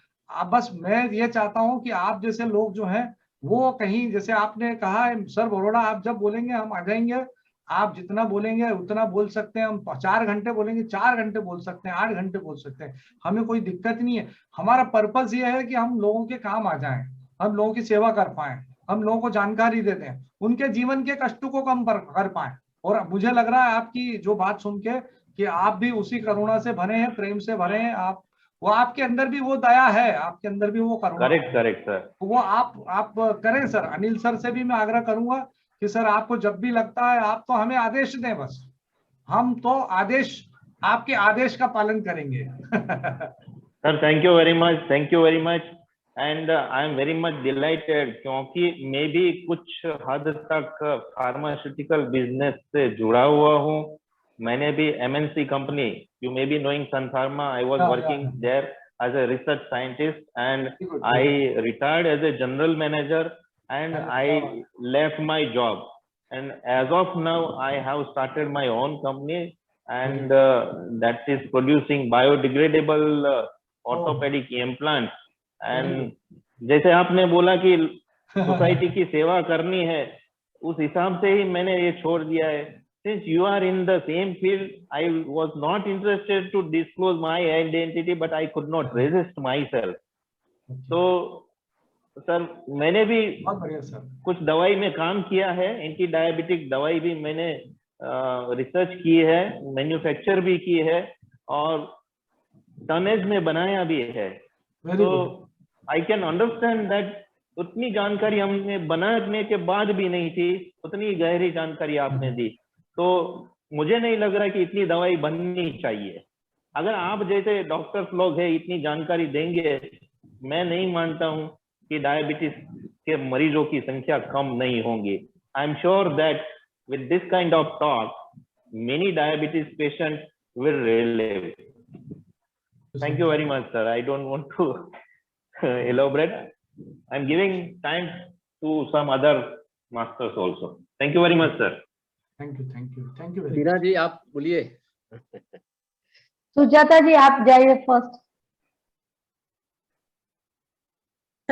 बस मैं ये चाहता हूँ कि आप जैसे लोग जो हैं वो कहीं, जैसे आपने कहा है सर बरोड़ा, आप जब बोलेंगे हम आ जाएंगे. आप जितना बोलेंगे उतना बोल सकते हैं. हम 4 घंटे बोलेंगे 4 घंटे बोल सकते हैं, 8 घंटे बोल सकते हैं, हमें कोई दिक्कत नहीं है. हमारा पर्पस ये है कि हम लोगों के काम आ जाएं, हम लोगों की सेवा कर पाए, हम लोगों को जानकारी दे दें, उनके जीवन के कष्टों को कम कर पाए. और मुझे लग रहा है आपकी जो बात सुन के कि आप भी उसी करुणा से भरे हैं, प्रेम से भरे हैं. आप वो आपके अंदर भी वो दया है, आपके अंदर भी वो करुणा. Correct sir. वो आप करें सर. अनिल सर से भी मैं आग्रह करूंगा कि सर आपको जब भी लगता है आप तो हमें आदेश दें, बस हम तो आपके आदेश का पालन करेंगे. Sir thank you very much and I am very much dilated, क्योंकि मैं भी कुछ हद तक फार्मास्यूटिकल बिजनेस से जुड़ा हुआ हूँ. मैंने भी MNC company, you may be knowing Sun Pharma, I was working there as a research scientist, and I retired as a general manager, and I left my job, and as of now I have started my own company, and that is producing biodegradable orthopedic implants. And जैसे आपने बोला कि society की सेवा करनी है, उस हिसाब से ही मैंने ये छोड़ दिया है. Since you are in the same field, I was not interested to disclose my identity, but I could not resist myself. So, sir मैंने भी कुछ दवाई में काम किया है, एंटी डायबिटिक दवाई भी मैंने रिसर्च की है, मैन्युफैक्चर भी की है, और टनेज में बनाया भी है. तो आई कैन अंडरस्टैंड दैट उतनी जानकारी हमने बनाने के बाद भी नहीं थी, उतनी गहरी जानकारी आपने दी. तो मुझे नहीं लग रहा कि इतनी दवाई बननी चाहिए. अगर आप जैसे डॉक्टर्स लोग हैं इतनी जानकारी देंगे, मैं नहीं मानता हूं कि डायबिटीज के मरीजों की संख्या कम नहीं होंगी. I am sure that with this kind of talk many diabetes patient will relieve. Thank you very much sir. I don't want to elaborate. I am giving time to some other masters also. Thank you very much sir. Thank you. Meera ji आप बोलिए. सुजाता जी आप जाइए first.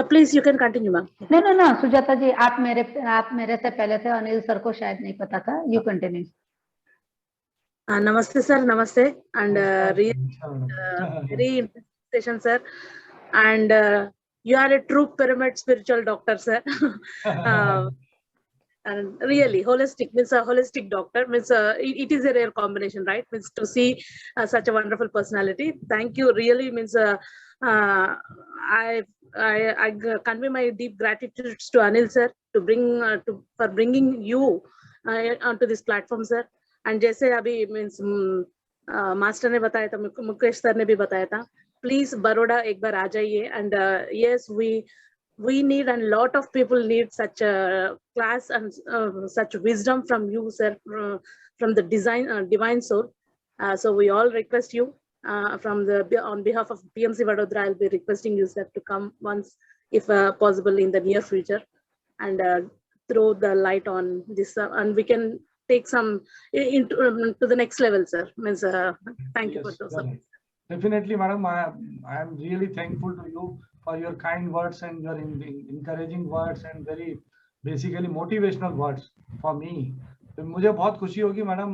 Please you can continue ma'am. No, Sujata ji आप मेरे से पहले थे. Anil sir को शायद नहीं पता था. You continue. नमस्ते सर. नमस्ते and very interesting sir, and you are a true pyramid spiritual doctor sir. And really holistic, means a holistic doctor, means it is a rare combination, right? Means to see such a wonderful personality. Thank you really, means I convey my deep gratitude to Anil sir to for bringing you onto this platform sir. And जैसे अभी means master ने बताया था, Mukesh sir ने भी बताया था, please Baroda एक बार आ जाइए. And yes, we need, and lot of people need such a class and such wisdom from you sir, from the divine soul. So we all request you on behalf of PMC Vadodara, I'll be requesting you sir to come once if possible in the near future, and throw the light on this and we can take some into to the next level sir. Means thank you for those. Definitely, madam. I am really thankful to you for your kind words and your encouraging words and very basically motivational words for me. तो मुझे बहुत खुशी होगी madam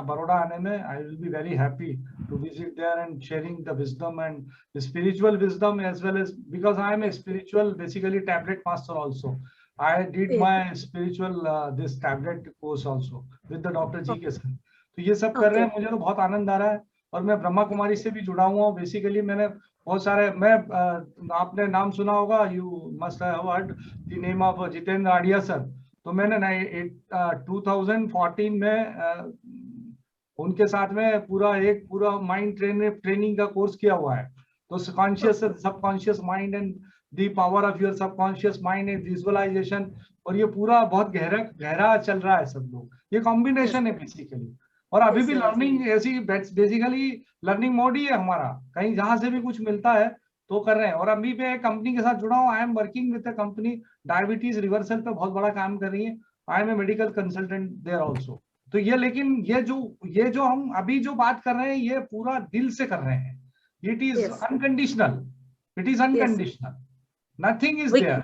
Baroda आने में. I will be very happy to visit there and sharing the wisdom and the spiritual wisdom as well as, because I am a spiritual basically tablet master also. I did Yes. my spiritual this tablet course also with the Dr. G के साथ। तो ये सब कर रहे हैं, मुझे तो बहुत आनंद आ रहा है। और मैं ब्रह्मा कुमारी से भी जुड़ा हुआ हूँ। बेसिकली मैंने बहुत सारे, आपने नाम सुना होगा, you must have heard the name of Jitendra idea sir. तो मैंने 2014 में उनके साथ में पूरा माइंड ट्रेनिंग का कोर्स किया हुआ है। तो conscious subconscious mind and the power of your subconscious mind and visualisation, और ये पूरा बहुत गहरा चल रहा है सब लोग। ये कॉम्बिनेशन है बेसिकली। और अभी भी लर्निंग ऐसी बेसिकली लर्निंग मोड ही है हमारा। कहीं जहां से भी कुछ मिलता है तो कर रहे हैं। और अभी मैं एक कंपनी के साथ जुड़ा हूँ। I am working with a company, diabetes reversal पे बहुत बड़ा काम कर रही है। I am a medical consultant there also. तो ये, लेकिन ये जो हम अभी जो बात कर रहे हैं, ये पूरा दिल से कर रहे हैं। It is unconditional, it is unconditional, nothing is there,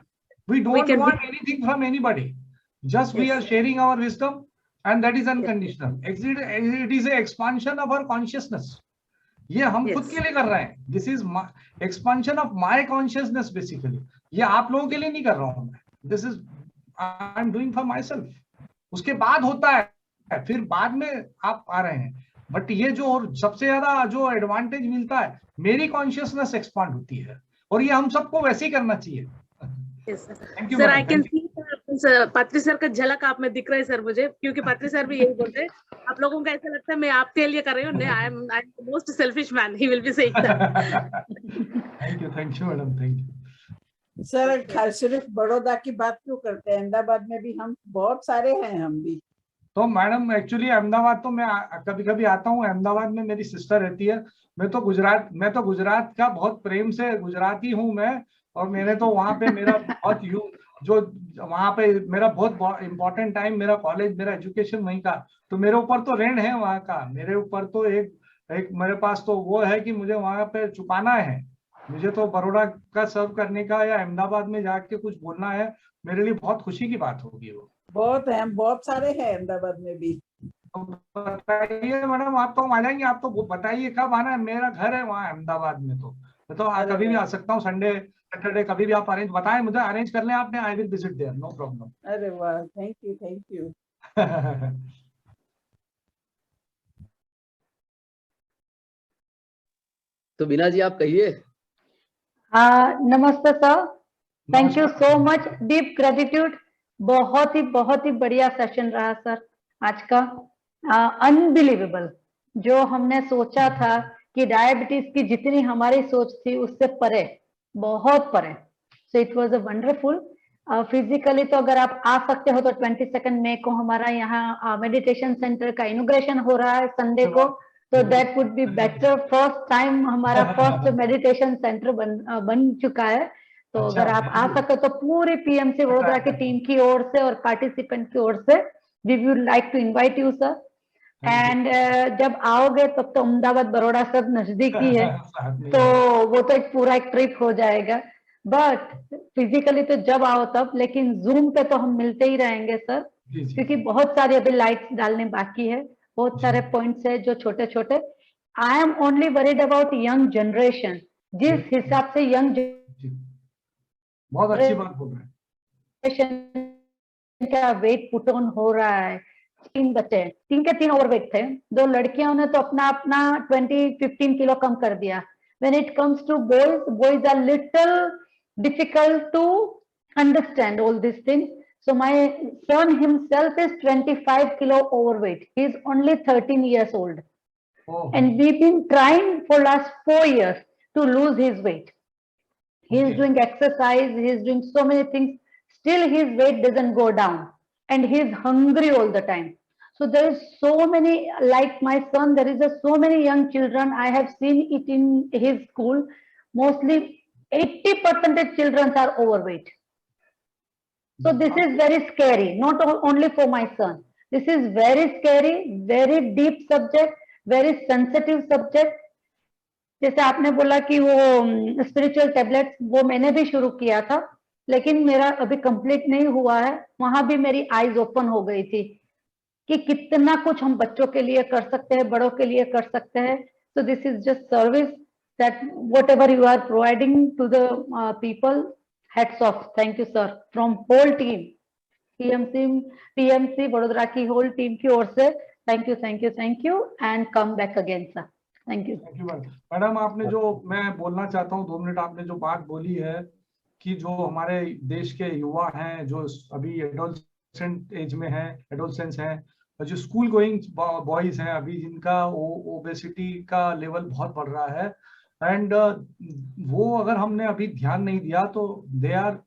we don't want anything from anybody, just we are sharing our wisdom and that is unconditional. It is a expansion of our consciousness. ये हम खुद के लिए कर रहे हैं। This is expansion of my consciousness basically. ये आप लोगों के लिए नहीं कर रहा हूं मैं। This is I am doing for myself. उसके बाद होता है, फिर बाद में आप आ रहे हैं। बट ये जो और सबसे ज्यादा जो एडवांटेज मिलता है, मेरी कॉन्शियसनेस एक्सपांड होती है। और ये हम सबको वैसे ही करना चाहिए। Sir I can see Patri sir का झलक आप में दिख रहा है सर मुझे, क्योंकि पात्री सर भी यही बोलते हैं। आप लोगों को ऐसा लगता है मैं आपके लिए कर रही हूँ। I am most selfish man, he will be saying that. Thank you madam, thank you sir. सिर्फ बड़ौदा की बात क्यों करते हैं, अहमदाबाद में भी हम बहुत सारे हैं। हम भी तो मैडम एक्चुअली अहमदाबाद तो मैं कभी कभी आता हूँ। अहमदाबाद में मेरी सिस्टर रहती है। मैं तो गुजरात का बहुत प्रेम से गुजराती हूँ मैं। और मैंने तो वहाँ पे मेरा बहुत वहाँ पे मेरा बहुत इम्पोर्टेंट टाइम, मेरा कॉलेज, मेरा एजुकेशन वहीं का। तो मेरे ऊपर तो ऋण है वहाँ का। मेरे ऊपर तो एक मेरे पास तो वो है कि मुझे वहाँ पे चुकाना है। मुझे तो बड़ौदा का सर्व करने का या अहमदाबाद में जाके कुछ बोलना है, मेरे लिए बहुत खुशी की बात होगी। वो बहुत है, बहुत सारे हैं अहमदाबाद में भी। तो बताइए मैडम, आप तो आ जाएंगे, आप तो बताइए कब आना है। मेरा घर है वहाँ अहमदाबाद में। तो मैं तो कभी भी आ सकता हूँ, संडे सैटरडे कभी भी आप अरेंज बताएं, मुझे अरेंज कर लें आपने। I will visit there, no problem. अरे वाह, थैंक यू, थैंक यू। तो बीना जी आप कहिए। नमस्ते sir, thank you so much, deep gratitude. बहुत ही बढ़िया सेशन रहा सर आज का। अनबिलीवेबल। जो हमने सोचा था कि डायबिटीज की जितनी हमारी सोच थी उससे परे, बहुत परे। So it was a wonderful. Physically तो अगर आप आ सकते हो तो 22 मई को हमारा यहाँ मेडिटेशन सेंटर का इनॉग्रेशन हो रहा है संडे को। तो that would be better. First time हमारा फर्स्ट मेडिटेशन सेंटर बन चुका है। तो अगर आप आ सकते हो तो पूरी पीएमसी वडोदरा की टीम की ओर से और पार्टिसिपेंट की ओर से we would like to invite you sir. And जब आओगे तब तो अहमदाबाद बड़ौदा सब नजदीकी है, तो वो तो पूरा एक ट्रिप हो जाएगा। बट फिजिकली तो जब आओ तब, लेकिन जूम पे तो हम मिलते ही रहेंगे सर, क्योंकि बहुत सारे अभी लाइट्स डालने बाकी है, बहुत सारे पॉइंट्स है जो छोटे छोटे। I am only worried about young generation. जिस हिसाब से यंग बहुत अच्छी बात बोल रहे हैं, का वेट पुट ऑन हो रहा है। 3 बच्चे, 3 के 3 ओवरवेट थे। 2 लड़कियों ने तो अपना 20-15 किलो कम कर दिया। When it comes to boys are little difficult to understand all these things. So my son himself is 25 kilo overweight. He is only 13 years old. Oh. And we've been trying for last 4 years to lose his weight. He is doing exercise, he is doing so many things. Still his weight doesn't go down. And he is hungry all the time. So there is so many, like my son, there is so many young children. I have seen it in his school. Mostly 80% of children are overweight. So this is very scary, not only for my son. This is very scary, very deep subject, very sensitive subject. जैसे आपने बोला कि वो spiritual tablets, वो मैंने भी शुरू किया था, लेकिन मेरा अभी कंप्लीट नहीं हुआ है। वहां भी मेरी आईज ओपन हो गई थी कि कितना कुछ हम बच्चों के लिए कर सकते हैं, बड़ों के लिए कर सकते हैं। So this is just service that whatever you are providing to the people, Hats off. Thank you, sir. From whole team, PMC Vadodara की whole team की ओर से thank you and come back again, sir. Thank you. Thank you madam. आपने जो, मैं बोलना चाहता हूँ 2 मिनट, आपने जो बात बोली है कि जो हमारे देश के युवा हैं जो अभी एडोलसेंट एज में हैं, एडोलसेंस हैं, और जो स्कूल गोइंग बॉयज हैं अभी, जिनका ओबेसिटी का लेवल बहुत बढ़ रहा है, एंड वो अगर हमने अभी ध्यान नहीं दिया तो they are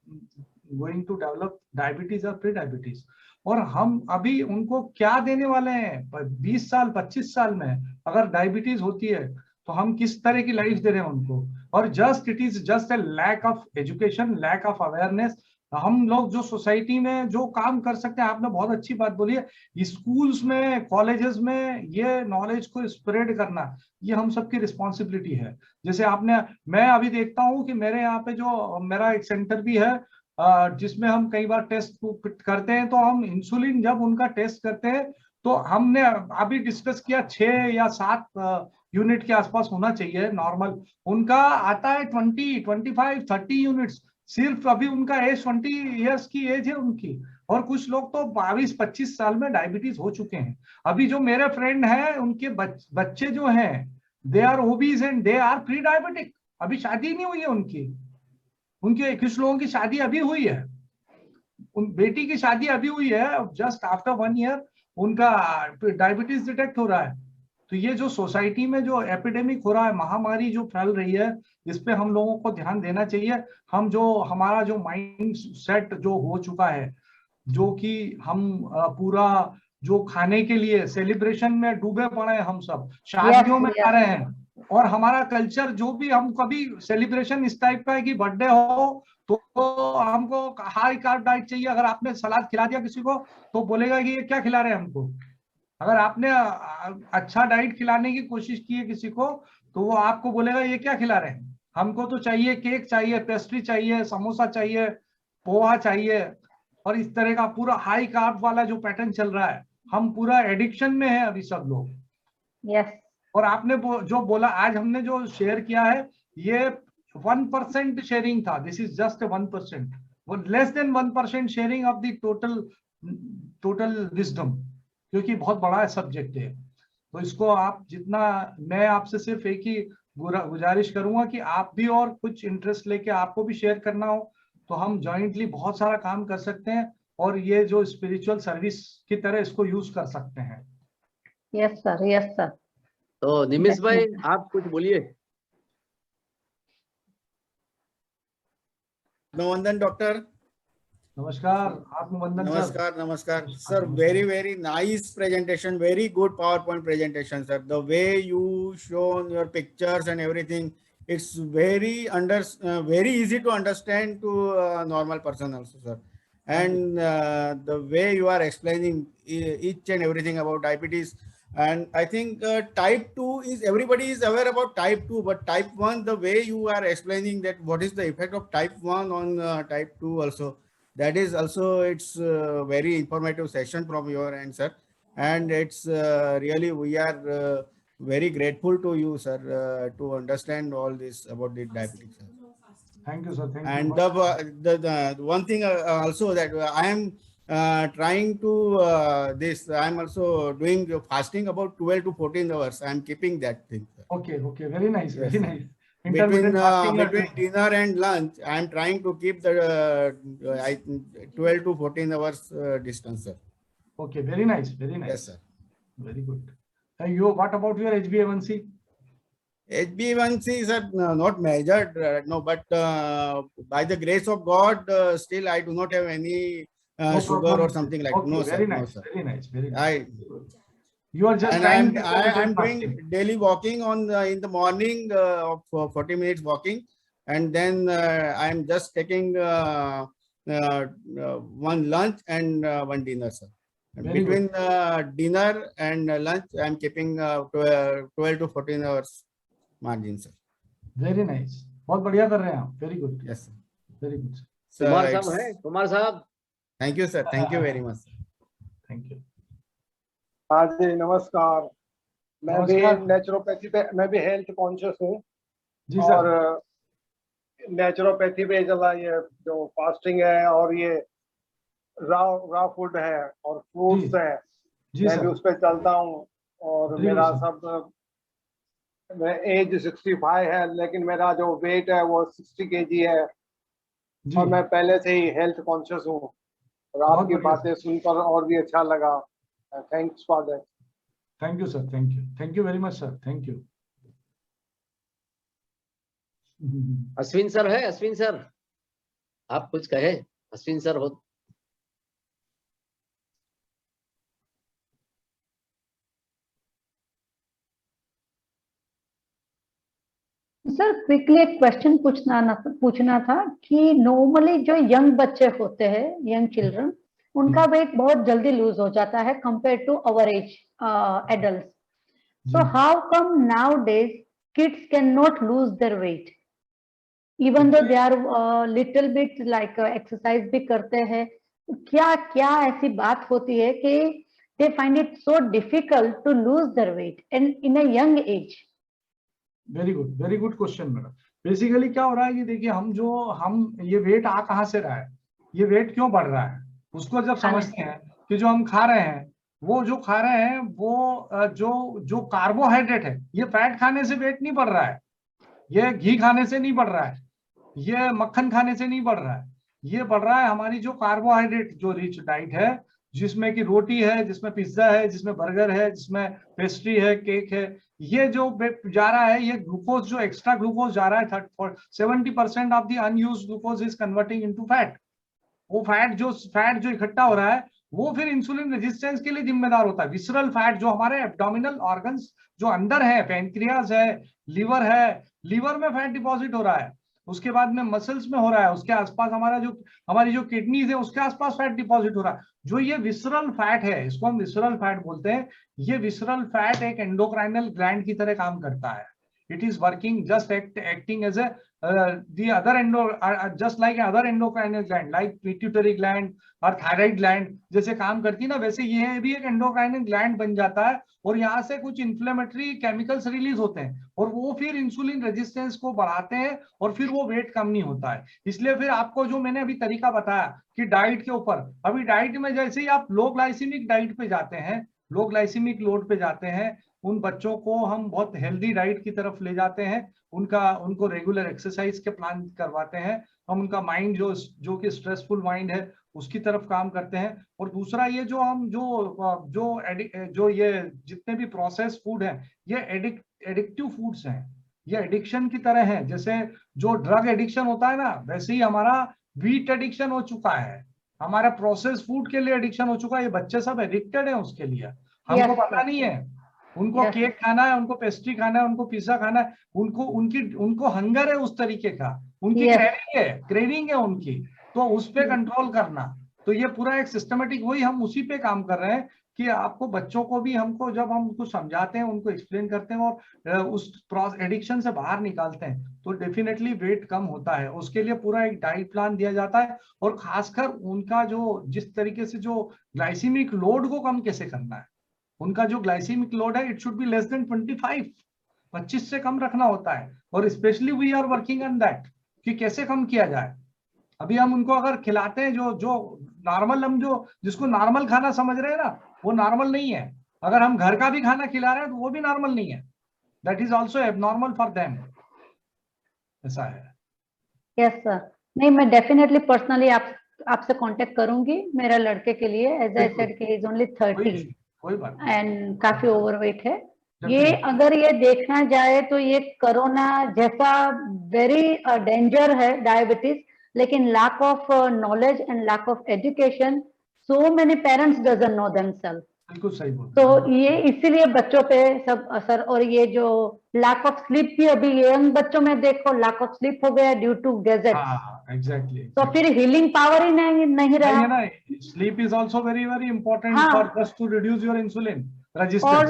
going to develop diabetes और प्री डायबिटीज। और हम अभी उनको क्या देने वाले हैं 20 साल 25 साल में, अगर डायबिटीज होती है तो हम किस तरह की लाइफ दे रहे हैं उनको। और just it is just a lack of education, lack of awareness. हम लोग जो सोसाइटी में जो काम कर सकते हैं, आपने बहुत अच्छी बात बोली है, स्कूल्स में कॉलेजेस में ये नॉलेज को स्प्रेड करना, ये हम सबकी रिस्पॉन्सिबिलिटी है। जैसे आपने, मैं अभी देखता हूँ कि मेरे यहाँ पे जो मेरा एक सेंटर भी है जिसमें हम कई बार टेस्ट करते हैं, तो हम इंसुलिन जब उनका टेस्ट करते हैं तो हमने अभी डिस्कस किया 6 या 7 यूनिट के आसपास होना चाहिए नॉर्मल, उनका आता है 20, 25, 30 यूनिट्स। सिर्फ अभी उनका एज 20 इयर्स की एज है उनकी, और कुछ लोग तो 22-25 साल में डायबिटीज हो चुके हैं। अभी जो मेरे फ्रेंड हैं उनके बच्चे जो हैं they are obese and they are pre diabetic. अभी शादी नहीं हुई है उनके कुछ लोगों की शादी अभी हुई है, उन बेटी की शादी अभी हुई है, जस्ट आफ्टर 1 ईयर उनका डायबिटीज डिटेक्ट हो रहा है। तो ये जो सोसाइटी में जो एपिडेमिक हो रहा है, महामारी जो फैल रही है, इस पे हम लोगों को ध्यान देना चाहिए। हम जो हमारा जो माइंड सेट जो हो चुका है, जो कि हम पूरा जो खाने के लिए सेलिब्रेशन में डूबे पड़े हैं, हम सब शादियों में आ रहे हैं, और हमारा कल्चर जो भी, हम कभी सेलिब्रेशन इस टाइप का है कि बर्थडे हो तो हमको हाई कार्ब डाइट चाहिए। अगर आपने सलाद खिला दिया किसी को तो बोलेगा कि ये क्या खिला रहे हैं हमको। अगर आपने अच्छा डाइट खिलाने की कोशिश की है किसी को तो वो आपको बोलेगा ये क्या खिला रहे हैं। हमको तो चाहिए केक चाहिए, पेस्ट्री चाहिए, समोसा चाहिए, पोहा चाहिए, और इस तरह का पूरा हाई कार्ब वाला जो पैटर्न चल रहा है, हम पूरा एडिक्शन में है अभी सब लोग। Yes. और आपने जो बोला, आज हमने जो शेयर किया है ये 1% शेयरिंग था, this is just 1%, less than 1% sharing of the total wisdom, क्योंकि बहुत बड़ा सब्जेक्ट है। तो इसको आप जितना, मैं आपसे सिर्फ एक ही गुजारिश करूंगा कि आप भी और कुछ इंटरेस्ट लेके आपको भी शेयर करना हो तो हम जॉइंटली बहुत सारा काम कर सकते हैं, और ये जो स्पिरिचुअल सर्विस की तरह इसको यूज कर सकते हैं। Yes, sir. Yes, sir. तो निमिष भाई आप कुछ बोलिए। नमस्कार डॉक्टर। नमस्कार, आत्मवंदन सर। नमस्कार नमस्कार sir, very nice presentation, very good PowerPoint presentation sir. The way you shown your pictures and everything, it's very easy to understand to normal person also sir. And the way you are explaining each and everything about diabetes, and I think type 2 is, everybody is aware about type 2, but type 1, the way you are explaining that what is the effect of type 1 on type 2 also, that is also, it's very informative session from your end sir, and it's really, we are very grateful to you sir to understand all this about the diabetes sir. Thank you sir, thank you. And the one thing also that I am trying to this, I am also doing fasting about 12 to 14 hours. I am keeping that thing sir. Okay, very nice, Yes, very nice. Between dinner and lunch, I am trying to keep the 12 to 14 hours distance sir. Okay, very nice. Yes sir. Very good. What about your HbA1c? HbA1c is not measured no, but by the grace of God, still I do not have any sugar problem. or something like. Okay, No very sir, nice, no sir. very nice. You are just And trying I am doing daily walking on in the morning of 40 minutes walking, and then I am just taking one lunch and one dinner sir. Very Between dinner and lunch, I am keeping 12 to 14 hours margin sir. Very nice. बहुत बढ़िया कर रहे हैं आप. Very good. Yes sir. Very good. Kumar साहब है, कुमार साहब। Thank you sir. Thank you very much. Thank you. हाँ जी नमस्कार। मैं भी नमस्कार। नेचुरोपैथी पे, मैं भी हेल्थ कॉन्शियस हूँ जी सर। और नेचुरोपैथी पे चला, ये जो फास्टिंग है और ये रॉ फूड है और फ्रूट्स है, जी मैं भी सर। उस पर चलता हूँ। और वेरी गुड मेरा सर। सब, मैं एज 65 है, लेकिन मेरा जो वेट है वो 60 kg है। जी और मैं पहले से ही हेल्थ कॉन्शियस हूँ, और बहुत आपकी बढ़िया बातें सर। सुनकर और भी अच्छा लगा। Thanks for that. Thank you sir, thank you very much sir, thank you. Ashwin sir है, अश्विन सर आप कुछ कहे, अश्विन सर हो। सर क्विकली एक क्वेश्चन पूछना था कि नॉर्मली जो यंग बच्चे होते हैं, यंग चिल्ड्रन, उनका वेट बहुत जल्दी लूज हो जाता है compare to our age adult. So how come nowadays kids can not lose their weight even though they are little bit like exercise भी करते हैं? क्या क्या ऐसी बात होती है कि they find it so difficult to lose their weight in a young age? Very good question madam. Basically क्या हो रहा है कि देखिए, हम ये वेट आ कहाँ से रहा है, ये वेट क्यों बढ़ रहा है, उसको जब समझते हैं कि जो हम खा रहे हैं, वो जो खा रहे हैं वो जो कार्बोहाइड्रेट है, ये फैट खाने से वेट नहीं बढ़ रहा है, ये घी खाने से नहीं बढ़ रहा है, ये मक्खन खाने से नहीं बढ़ रहा है, ये बढ़ रहा है हमारी जो कार्बोहाइड्रेट जो रिच डाइट है, जिसमें कि रोटी है, जिसमें पिज्जा है, जिसमें बर्गर है, जिसमें पेस्ट्री है, केक है, ये जो जा रहा है, ये ग्लूकोज जो एक्स्ट्रा ग्लूकोज जा रहा है, 70% of the unused glucose is converting into fat. वो फैट जो इकट्ठा हो रहा है, वो फिर इंसुलिन रेजिस्टेंस के लिए जिम्मेदार होता है। विसरल फैट जो हमारे एब्डोमिनल ऑर्गन्स जो अंदर है, पैनक्रियाज है, लीवर है, लीवर में फैट डिपॉजिट हो रहा है, उसके बाद में मसल्स में हो रहा है, उसके आसपास हमारी जो किडनीज है उसके आसपास फैट डिपॉजिट हो रहा है। जो ये विसरल फैट है, इसको हम विसरल फैट बोलते हैं। ये विसरल फैट एक एंडोक्राइनल ग्लैंड की तरह काम करता है। It is working just acting as the other just like other endocrinal gland, like pituitary gland और thyroid gland जैसे काम करती है ना, वैसे ये भी एक एंडोक्राइनल ग्लैंड बन जाता है, और यहाँ से कुछ इन्फ्लेमेटरी केमिकल्स रिलीज होते हैं, और वो फिर इंसुलिन रेजिस्टेंस को बढ़ाते हैं, और फिर वो वेट कम नहीं होता है। इसलिए फिर आपको जो मैंने अभी तरीका बताया कि डाइट के ऊपर, अभी डाइट में जैसे ही आप लो ग्लाइसीमिक डाइट पे जाते हैं, लो ग्लाइसीमिक लोड पे जाते हैं, उन बच्चों को हम बहुत हेल्दी डाइट की तरफ ले जाते हैं, उनको रेगुलर एक्सरसाइज के प्लान करवाते हैं, हम उनका माइंड जो कि स्ट्रेसफुल माइंड है उसकी तरफ काम करते हैं। और दूसरा ये जो हम जो ये जितने भी प्रोसेस फूड है, ये एडिक्टिव फूड्स हैं, ये एडिक्शन की तरह है। जैसे जो ड्रग एडिक्शन होता है ना, वैसे ही हमारा वीट एडिक्शन हो चुका है, हमारा प्रोसेस फूड के लिए एडिक्शन हो चुका है। ये बच्चे सब एडिक्टेड है उसके लिए, हमको पता नहीं है। उनको केक खाना है, उनको पेस्ट्री खाना है, उनको पिज्जा खाना है, उनको हंगर है उस तरीके का, उनकी क्रेविंग है उनकी, तो उस पे कंट्रोल करना। तो ये पूरा एक सिस्टमेटिक, वही हम उसी पे काम कर रहे हैं कि आपको बच्चों को भी, हमको जब हम उनको समझाते हैं, उनको एक्सप्लेन करते हैं और उस एडिक्शन से बाहर निकालते हैं, तो डेफिनेटली वेट कम होता है। उसके लिए पूरा एक डाइट प्लान दिया जाता है, और खासकर उनका जो जिस तरीके से जो ग्लाइसीमिक लोड को कम कैसे करना है, उनका जो ग्लाइसीमिक लोड है, it should be less than 25 से कम रखना होता है। और specially we are working on that कि कैसे कम किया जाए। अभी हम उनको अगर खिलाते हैं जो नॉर्मल, हम जिसको नॉर्मल खाना समझ रहे हैं ना, वो नॉर्मल नहीं है। अगर हम घर का भी खाना खिला रहे हैं तो वो भी नॉर्मल नहीं है, that is also abnormal for them. ऐसा है। यस सर, नहीं मैं डेफिनेटली पर्सनली आपसे कांटेक्ट करूंगी मेरा लड़के के लिए। एज आई सेड कि ही इज ओनली 13 एंड काफी ओवरवेट है। ये अगर ये देखना जाए तो ये कोरोना जैसा वेरी डेंजर है डायबिटीज, लेकिन lack of knowledge and lack of education, so many parents doesn't know themselves. बिल्कुल सही बोल। तो ये इसीलिए बच्चों पे सब असर, और ये जो लैक ऑफ स्लीप भी अभी यंग बच्चों में देखो लैक ऑफ स्लीप हो गया ड्यू टू गैजेट्स। एग्जैक्टली। तो फिर हीलिंग पावर ही नहीं रहा। Sleep is also very very important for just to reduce your insulin resistance. और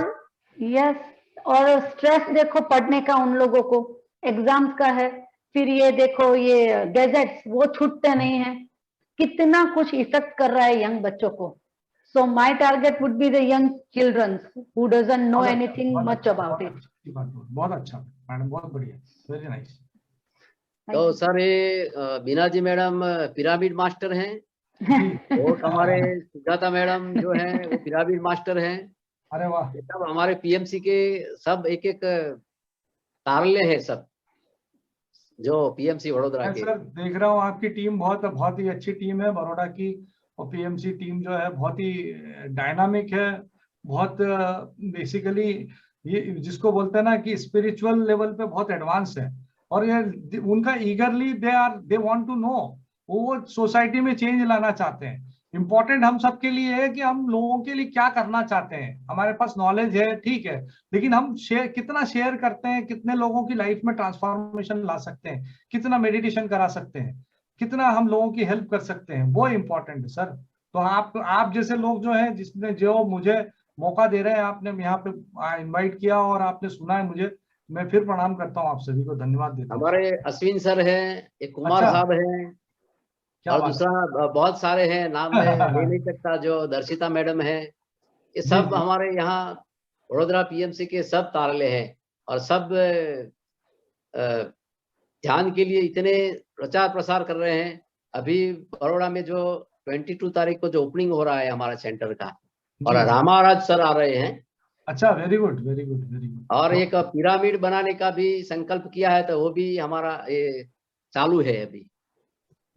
यस, और स्ट्रेस देखो पढ़ने का उन लोगों को, एग्जाम्स का है, फिर ये देखो ये गैजेट्स वो छूटते नहीं है, कितना कुछ इफेक्ट कर रहा है यंग बच्चों को। So my target would be the young children who doesn't know anything much about it. बहुत अच्छा मैडम, बहुत बढ़िया, वेरी नाइस। तो सर ये बीना जी मैडम पिरामिड मास्टर हैं और हमारे सुजाता मैडम जो है वो पिरामिड मास्टर हैं। अरे वाह, ये सब हमारे पीएमसी के सब एक एक तारले हैं सब जो पीएमसी वडोदरा मैं के। सर देख रहा हूँ आपकी टीम बहुत ही अच्छी टीम है बड़ौदा की, और पीएमसी टीम जो है बहुत ही डायनामिक है, बहुत बेसिकली ये जिसको बोलते हैं ना कि स्पिरिचुअल लेवल पे बहुत एडवांस है। और ये उनका eagerly they want to know, वो सोसाइटी में चेंज लाना चाहते हैं। इम्पोर्टेंट हम सबके लिए है कि हम लोगों के लिए क्या करना चाहते हैं। हमारे पास नॉलेज है, ठीक है, लेकिन हम कितना शेयर करते हैं, कितने लोगों की लाइफ में ट्रांसफॉर्मेशन ला सकते हैं, कितना मेडिटेशन करा सकते हैं, कितना हम लोगों की हेल्प कर सकते हैं, वो इम्पोर्टेंट है सर। तो आप जैसे लोग जो हैं, जिसने जो मुझे मौका दे रहे हैं, आपने यहाँ पे इनवाइट किया और आपने सुना है मुझे, मैं फिर प्रणाम करता हूँ आप सभी को, धन्यवाद देता हूँ। हमारे अश्विन सर हैं, एक कुमार अच्छा। साहब हैं, क्या और बात है। दूसरा बहुत सारे हैं, नाम में ले नहीं सकता, जो दर्शिता मैडम है। ये सब जी। हमारे यहाँ वडोदरा पीएमसी के सब तारले हैं, और सब ध्यान के लिए इतने प्रचार प्रसार कर रहे हैं। अभी बड़ोड़ा में जो 22 तारीख को जो ओपनिंग हो रहा है हमारा सेंटर का, और जी। रामाराज सर आ रहे हैं। अच्छा, very good very good very good. और एक पिरामिड बनाने का भी संकल्प किया है, तो वो भी हमारा ये चालू है अभी।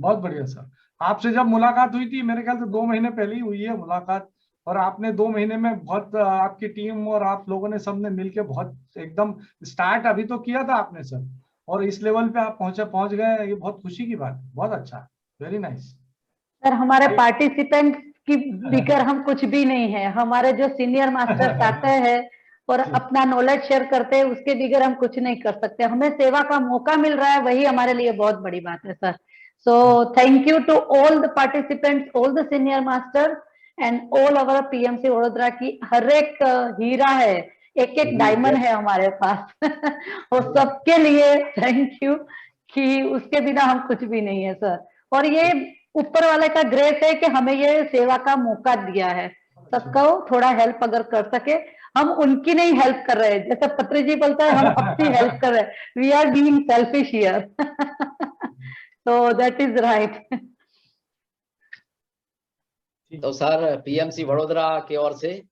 बहुत बढ़िया सर। आपसे जब मुलाकात हुई थी, मेरे ख्याल से 2 महीने पहले ही हुई है मुलाकात, और आपने 2 महीने में बहुत आपकी टीम और आप लोगों ने सबने मिलके बहुत एकदम स्टार्ट अभी तो किया था आपने सर, और इस लेवल पे आप पहुंच गए, ये बहुत खुशी की बात है, बहुत अच्छा, वेरी नाइस। सर हमारे पार्टिसिपेंट की बिगर हम कुछ भी नहीं है। हमारे जो सीनियर मास्टर्स आते हैं और अपना नॉलेज शेयर करते हैं, उसके बिगर हम कुछ नहीं कर सकते। हमें सेवा का मौका मिल रहा है, वही हमारे लिए बहुत बड़ी बात है sir. So thank you to all the participants, all the senior master and all our PMC Vadodara की हर एक हीरा है, एक एक डायमंड है हमारे पास और सबके लिए थैंक यू, कि उसके बिना हम कुछ भी नहीं है सर। और ये ऊपर वाले का ग्रेस है कि हमें ये सेवा का मौका दिया है। सबको थोड़ा हेल्प अगर कर सके, हम उनकी नहीं हेल्प कर रहे, जैसे पत्री जी बोलता है हम अपनी हेल्प कर रहे, we are being selfish here. तो दैट इज राइट। तो सर पीएमसी वडोदरा की ओर से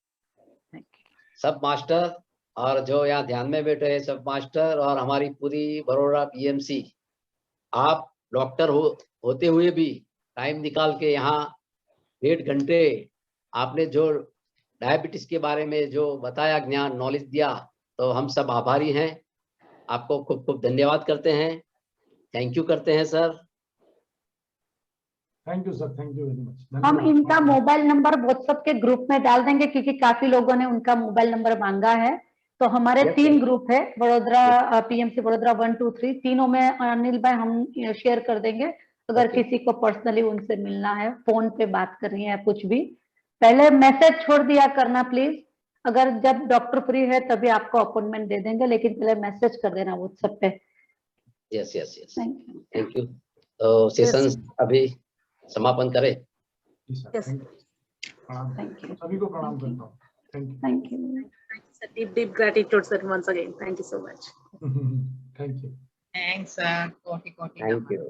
सब मास्टर और जो यहाँ ध्यान में बैठे हैं सब मास्टर, और हमारी पूरी बड़ोड़ा पीएमसी, आप डॉक्टर होते हुए भी टाइम निकाल के यहाँ 1.5 घंटे आपने जो डायबिटीज के बारे में जो बताया, ज्ञान नॉलेज दिया, तो हम सब आभारी हैं। आपको खूब खूब धन्यवाद करते हैं, थैंक यू करते हैं sir. Thank you sir, thank you very much. हम इनका मोबाइल नंबर व्हाट्सएप के ग्रुप में डाल देंगे, क्योंकि काफी लोगों ने उनका मोबाइल नंबर मांगा है। तो हमारे 3 ग्रुप है, वडोदरा पीएमसी वडोदरा 1 2 3, तीनों में अनिल भाई हम शेयर कर देंगे। अगर किसी को पर्सनली उनसे मिलना है, फोन पे बात करनी है, कुछ भी, पहले मैसेज छोड़ दिया करना प्लीज। अगर जब डॉक्टर फ्री है तभी आपको अपॉइंटमेंट दे देंगे, लेकिन पहले मैसेज कर देना व्हाट्सएप पे। Yes yes yes, thank you. तो सेशन अभी समापन करें। थैंक यू, सभी को प्रणाम करता हूँ। Thank you. Deep gratitude sir once again. Thank you so much. Thank you. Thanks, sir. Thank you.